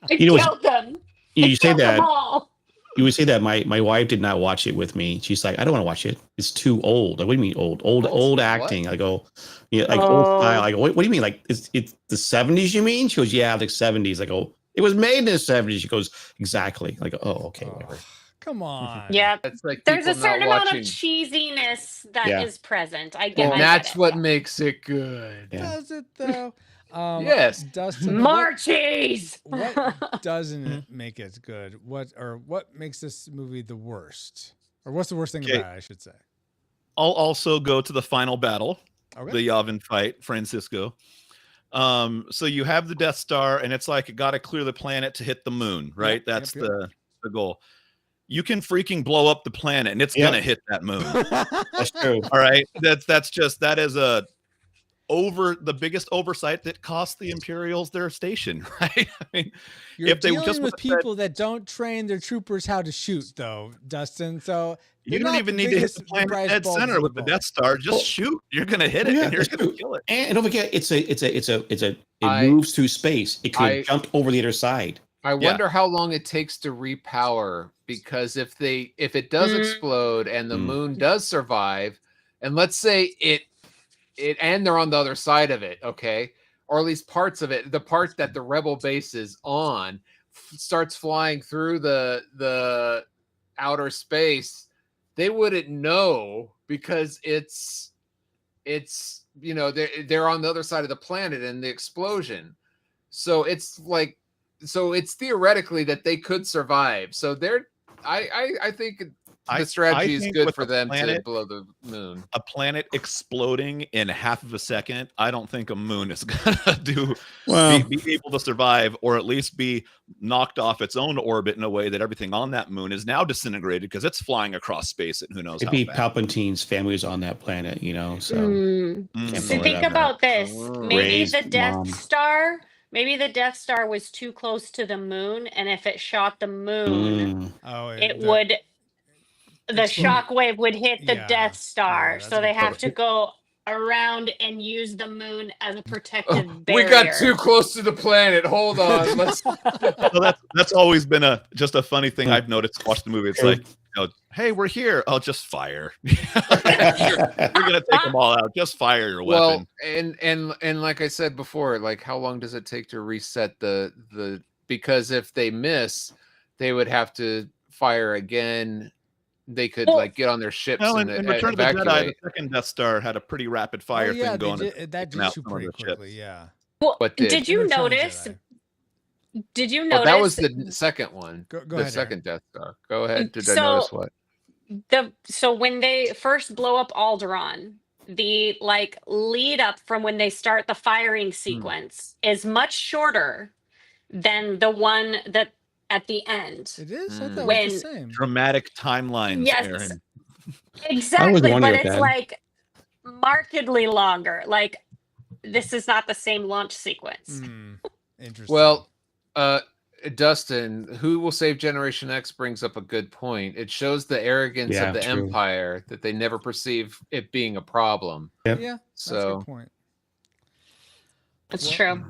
Speaker 4: You know,
Speaker 6: killed them.
Speaker 4: You say
Speaker 6: Killed them
Speaker 4: that.
Speaker 6: all.
Speaker 4: You would say that my wife did not watch it with me. She's like, I don't want to watch it. It's too old. Like, what do you mean old? Old acting. I go, yeah, like old style. I go, what do you mean? Like it's the 70s? You mean? She goes, yeah, like 70s. I go, it was made in the 70s. She goes, exactly. Like, oh, okay, whatever.
Speaker 1: Come on.
Speaker 6: Yeah,
Speaker 3: That's like
Speaker 6: there's a
Speaker 3: people
Speaker 6: certain
Speaker 3: not
Speaker 6: amount of
Speaker 3: watching.
Speaker 6: cheesiness that is present. I get.
Speaker 3: And
Speaker 6: I
Speaker 3: that's
Speaker 6: get it.
Speaker 3: what makes it good.
Speaker 1: Does it though?
Speaker 3: Yes.
Speaker 1: Dustin.
Speaker 6: More cheese.
Speaker 1: What doesn't it make it good? What makes this movie the worst? Or what's the worst thing about it, I should say?
Speaker 2: I'll also go to the final battle, the Yavin fight, Francisco. So you have the Death Star, and it's like it got to clear the planet to hit the moon, right? That's the goal. You can freaking blow up the planet, and it's gonna hit that moon.
Speaker 4: That's true.
Speaker 2: All right, that is a the biggest oversight that cost the Imperials their station, right? I mean,
Speaker 1: You're
Speaker 2: if they
Speaker 1: dealing
Speaker 2: just
Speaker 1: with
Speaker 2: would've said,
Speaker 1: people that don't train their troopers how to shoot, though, Dustin. So
Speaker 2: you
Speaker 1: they're
Speaker 2: don't
Speaker 1: not
Speaker 2: even
Speaker 1: the
Speaker 2: need to hit
Speaker 1: biggest
Speaker 2: the planet
Speaker 1: brass
Speaker 2: dead
Speaker 1: balls
Speaker 2: center
Speaker 1: in
Speaker 2: with the
Speaker 1: world.
Speaker 2: Death Star. Just shoot. You're gonna hit it,
Speaker 4: yeah,
Speaker 2: and you're
Speaker 4: that's
Speaker 2: gonna
Speaker 4: true.
Speaker 2: kill it.
Speaker 4: And don't forget, it
Speaker 3: I-
Speaker 4: moves through space. It could
Speaker 3: I-
Speaker 4: have jumped over the other side.
Speaker 3: I wonder how long it takes to repower, because if it does explode and the moon does survive, and let's say it and they're on the other side of it, okay, or at least parts of it, the part that the rebel base is on starts flying through the outer space, they wouldn't know, because it's they're on the other side of the planet and the explosion. So it's theoretically that they could survive. So I think the strategy is
Speaker 2: think
Speaker 3: good
Speaker 2: with
Speaker 3: for
Speaker 2: the
Speaker 3: them to
Speaker 2: planet-
Speaker 3: blow the moon.
Speaker 2: A planet exploding in half of a second, I don't think a moon is gonna be able to survive, or at least be knocked off its own orbit in a way that everything on that moon is now disintegrated, because it's flying across space and who knows how
Speaker 4: Maybe
Speaker 2: fast.
Speaker 4: Palpatine's family is on that planet, so can't
Speaker 6: So
Speaker 4: blow it
Speaker 6: think
Speaker 4: up.
Speaker 6: about this. Maybe
Speaker 4: Rey's
Speaker 6: the Death
Speaker 4: mom.
Speaker 6: Star. Maybe the Death Star was too close to the moon, and if it shot the moon, the shock wave would hit the Death Star. So they have to go around and use the moon as a protective barrier.
Speaker 3: We got too close to the planet. Hold on. Let's.
Speaker 2: So that's always been just a funny thing I've noticed. Watch the movie. It's like, hey, we're here. I'll just fire. You're gonna take them all out. Just fire your weapon.
Speaker 3: Well, and like I said before, like, how long does it take to reset the? Because if they miss, they would have to fire again. They could get on their ships and
Speaker 2: in Return of the
Speaker 3: evacuate.
Speaker 2: Jedi, the second Death Star had a pretty rapid fire thing going.
Speaker 1: That did shoot pretty quickly. Yeah.
Speaker 6: Well,
Speaker 3: But
Speaker 6: did you notice? Did you notice?
Speaker 3: That was the second one.
Speaker 1: Go
Speaker 3: the
Speaker 1: ahead,
Speaker 3: second Death Star. Go ahead. Did I notice what?
Speaker 6: So when they first blow up Alderaan, the lead up from when they start the firing sequence is much shorter than the one that at the end.
Speaker 1: It is. I thought it was the same.
Speaker 2: Dramatic timelines,
Speaker 6: Yes,
Speaker 2: Aaron.
Speaker 6: exactly. But
Speaker 4: wondered
Speaker 6: it's
Speaker 4: that.
Speaker 6: Markedly longer. Like, this is not the same launch sequence.
Speaker 1: Interesting.
Speaker 3: Well, Dustin, who will save Generation X brings up a good point. It shows the arrogance of the
Speaker 4: true.
Speaker 3: Empire, that they never perceive it being a problem.
Speaker 4: Yep.
Speaker 1: Yeah, that's a
Speaker 3: So
Speaker 1: good point.
Speaker 6: It's true.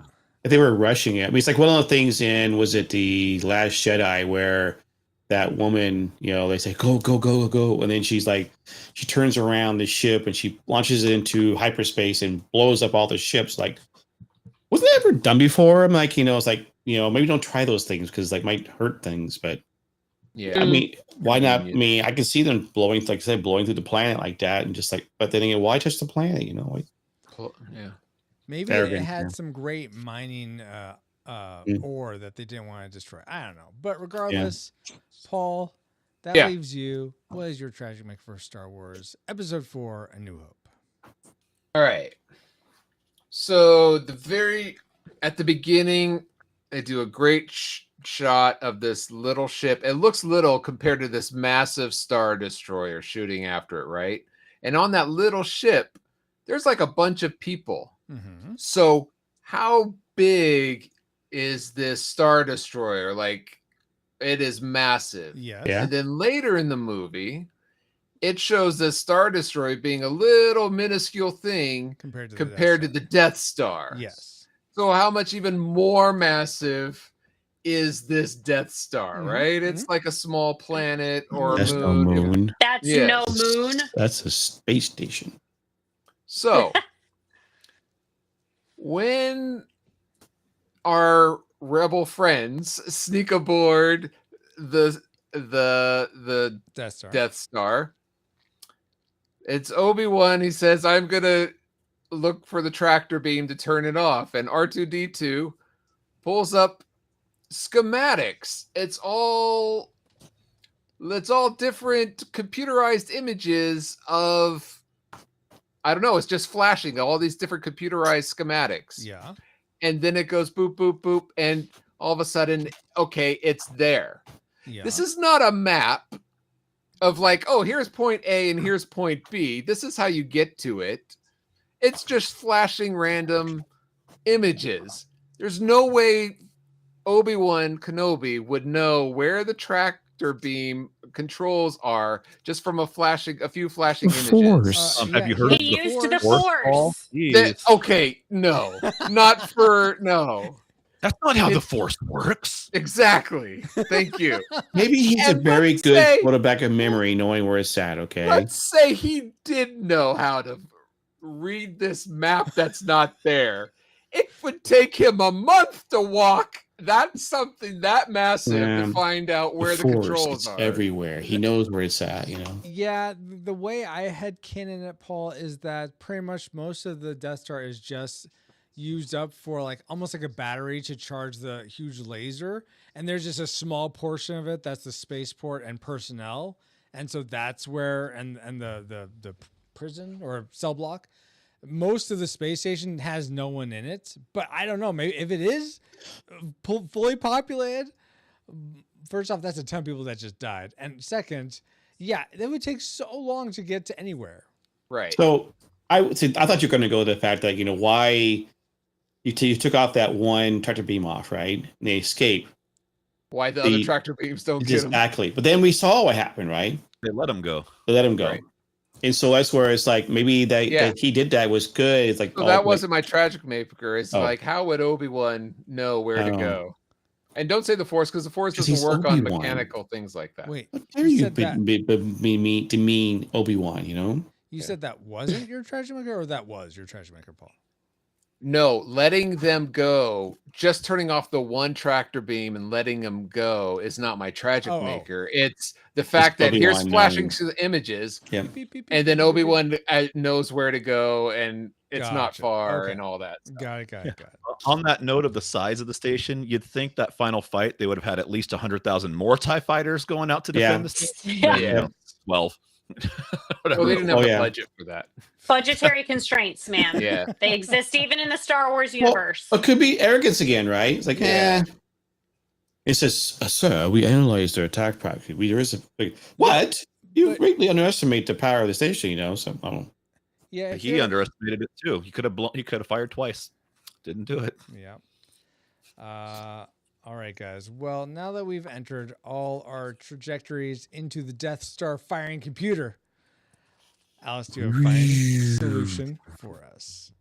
Speaker 4: They were rushing it. I mean, it's like one of the things was it the Last Jedi where that woman, they say, go, go, go, go. And then she turns around the ship and she launches it into hyperspace and blows up all the ships. Like, wasn't that ever done before? I'm like, it's like, maybe don't try those things because might hurt things. But
Speaker 3: yeah,
Speaker 4: I mean, why not? I mean, I can see them blowing through the planet like that, and just but then again, why touch the planet?
Speaker 3: yeah.
Speaker 1: Maybe it had some great mining ore that they didn't want to destroy. I don't know. But regardless, Paul, that leaves you. What is your tragic make for Star Wars Episode 4: A New Hope?
Speaker 3: All right. So at the beginning, they do a great shot of this little ship. It looks little compared to this massive Star Destroyer shooting after it, right? And on that little ship, there's a bunch of people.
Speaker 1: Mm-hmm.
Speaker 3: So how big is this Star Destroyer? It is massive.
Speaker 1: Yes.
Speaker 4: Yeah.
Speaker 3: And then later in the movie, it shows the Star Destroyer being a little minuscule thing compared to the Death Star.
Speaker 1: Yes.
Speaker 3: So how much even more massive is this Death Star, right? It's like a small planet or
Speaker 4: That's
Speaker 3: a
Speaker 4: no
Speaker 3: moon.
Speaker 4: moon.
Speaker 6: That's no moon.
Speaker 4: That's a space station.
Speaker 3: So when our rebel friends sneak aboard the Death Star, it's Obi-Wan. He says, I'm gonna look for the tractor beam to turn it off, and R2-D2 pulls up schematics. It's all different computerized images of, I don't know, it's just flashing all these different computerized schematics.
Speaker 1: Yeah.
Speaker 3: And then it goes boop, boop, boop. And all of a sudden, okay, it's there.
Speaker 1: Yeah.
Speaker 3: This is not a map of oh, here's point A and here's point B. This is how you get to it. It's just flashing random images. There's no way Obi-Wan Kenobi would know where the tractor beam controls are just from a few flashing
Speaker 4: The
Speaker 3: images.
Speaker 4: Force.
Speaker 2: Have you heard of
Speaker 6: He
Speaker 2: the
Speaker 6: used the
Speaker 2: Paul?
Speaker 6: Force.
Speaker 2: Jeez.
Speaker 3: Okay, no, not for no.
Speaker 2: That's not how the
Speaker 3: It's-
Speaker 2: Force works.
Speaker 3: Exactly. Thank you.
Speaker 4: Maybe he's a
Speaker 3: And
Speaker 4: very
Speaker 3: let's
Speaker 4: good
Speaker 3: say-
Speaker 4: quarterback of memory, knowing where it's at. Okay.
Speaker 3: Let's say he did know how to read this map that's not there. It would take him a month to walk. That's something that massive to find out where the
Speaker 4: Force,
Speaker 3: controls
Speaker 4: it's
Speaker 3: are.
Speaker 4: everywhere. He knows where it's at. You know.
Speaker 1: Yeah, the way I had canon it, Paul, is that pretty much most of the Death Star is just used up for like almost like a battery to charge the huge laser, and there's just a small portion of it that's the spaceport and personnel, and so that's where and the prison or cell block. Most of the space station has no one in it, but I don't know. Maybe if it is fully populated, first off, that's a ton of people that just died, and second, yeah, it would take so long to get to anywhere.
Speaker 3: Right.
Speaker 4: So I thought you were going to go to the fact that why you took off that one tractor beam off, right? And they escape.
Speaker 3: Why the other tractor beams don't get him.
Speaker 4: Exactly. But then we saw what happened, right?
Speaker 2: They let him go.
Speaker 4: They let him go.
Speaker 3: Right.
Speaker 4: And so that's where it's like maybe that he did that was good. It's like
Speaker 3: So that wasn't my tragic maker. It's
Speaker 4: Oh.
Speaker 3: like, how would Obi-Wan know where to
Speaker 4: Oh.
Speaker 3: go? And don't say the Force, because the Force
Speaker 4: 'Cause
Speaker 3: doesn't
Speaker 4: he's
Speaker 3: work on
Speaker 4: Obi-Wan.
Speaker 3: mechanical things like that.
Speaker 1: Wait,
Speaker 4: How dare
Speaker 1: you
Speaker 4: you
Speaker 1: said that
Speaker 4: demean Obi-Wan, you know?
Speaker 1: you said that wasn't your treasure maker, or that was your treasure maker, Paul?
Speaker 3: No, letting them go, just turning off the one tractor beam and letting them go is not my tragic
Speaker 1: Oh.
Speaker 3: maker. It's the fact that here's
Speaker 4: Obi-Wan
Speaker 3: flashing
Speaker 4: knows.
Speaker 3: the images,
Speaker 4: Yeah.
Speaker 1: Beep, beep, beep,
Speaker 3: and then
Speaker 1: beep, beep,
Speaker 3: Obi-Wan knows where to go, and it's not
Speaker 1: Gotcha.
Speaker 3: far,
Speaker 1: Okay.
Speaker 3: and all that
Speaker 1: beep.
Speaker 3: stuff.
Speaker 1: Got it. Got it.
Speaker 2: On that note of the size of the station, you'd think that final fight they would have had at least 100,000 more TIE fighters going out to defend the station.
Speaker 6: Yeah.
Speaker 3: Yeah.
Speaker 2: 12.
Speaker 3: Well, they didn't have
Speaker 4: Oh,
Speaker 3: the
Speaker 4: yeah.
Speaker 3: budget for that.
Speaker 6: Budgetary constraints, man.
Speaker 3: Yeah.
Speaker 6: They exist even in the Star Wars universe.
Speaker 4: Well, it could be arrogance again, right? It's like, It says, sir, we analyzed their attack practice. There is a what? You greatly underestimate the power of the station, you know. So I don't.
Speaker 1: Yeah, if
Speaker 2: He
Speaker 1: you're-
Speaker 2: underestimated it too. He could have fired twice. Didn't do it.
Speaker 1: Yeah. All right, guys. Well, now that we've entered all our trajectories into the Death Star firing computer, Alice, do you have a firing solution for us?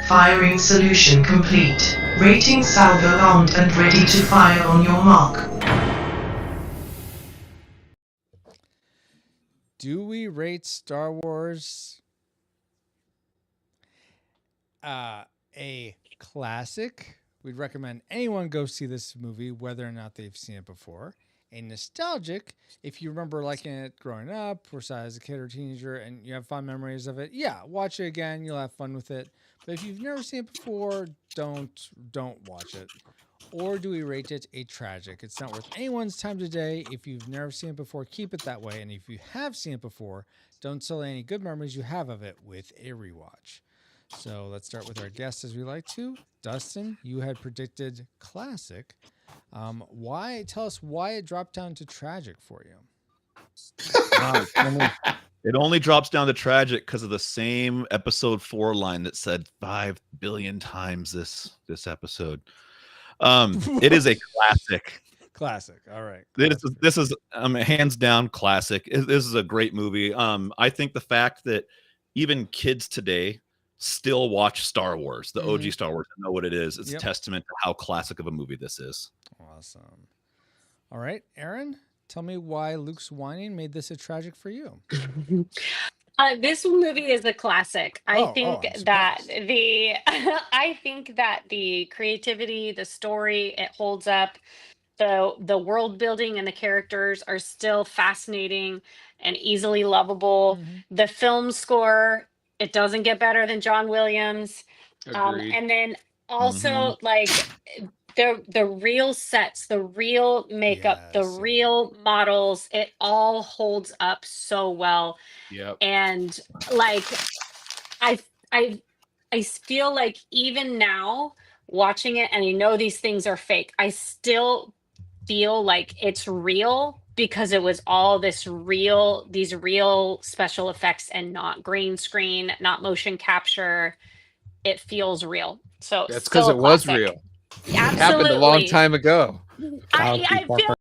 Speaker 7: Firing solution complete. Rating salvo armed and ready to fire on your mark.
Speaker 1: Do we rate Star Wars a classic? We'd recommend anyone go see this movie, whether or not they've seen it before. A nostalgic, if you remember liking it growing up, or saw it as a kid or teenager, and you have fond memories of it, yeah, watch it again. You'll have fun with it. But if you've never seen it before, don't watch it. Or do we rate it a tragic? It's not worth anyone's time today. If you've never seen it before, keep it that way. And if you have seen it before, don't sully any good memories you have of it with a rewatch. So let's start with our guest as we like to. Dustin, you had predicted classic. Why? Tell us why it dropped down to tragic for you.
Speaker 2: It only drops down to tragic because of the same episode 4 line that said 5 billion times this episode. It is a classic.
Speaker 1: Classic. All right.
Speaker 2: This is hands down classic. This is a great movie. I think the fact that even kids today still watch Star Wars, the OG Star Wars, and know what it is. It's a testament to how classic of a movie this is.
Speaker 1: Awesome. All right, Aaron, tell me why Luke's whining made this a tragic for you.
Speaker 6: This movie is a classic. I think
Speaker 1: I'm
Speaker 6: that
Speaker 1: surprised.
Speaker 6: I think that the creativity, the story, it holds up. The world building and the characters are still fascinating and easily lovable. The film score, it doesn't get better than John Williams.
Speaker 3: Agreed.
Speaker 6: And then also like the real sets, the real makeup, the
Speaker 1: Yes.
Speaker 6: real models, it all holds up so well.
Speaker 3: Yep.
Speaker 6: And like I feel like even now watching it, and I know these things are fake, I still feel like it's real because it was all these real special effects and not green screen, not motion capture. It feels real. So
Speaker 3: That's because
Speaker 6: still
Speaker 3: it
Speaker 6: a
Speaker 3: was
Speaker 6: classic.
Speaker 3: real. It
Speaker 6: Absolutely.
Speaker 3: happened a long time ago.
Speaker 6: I feel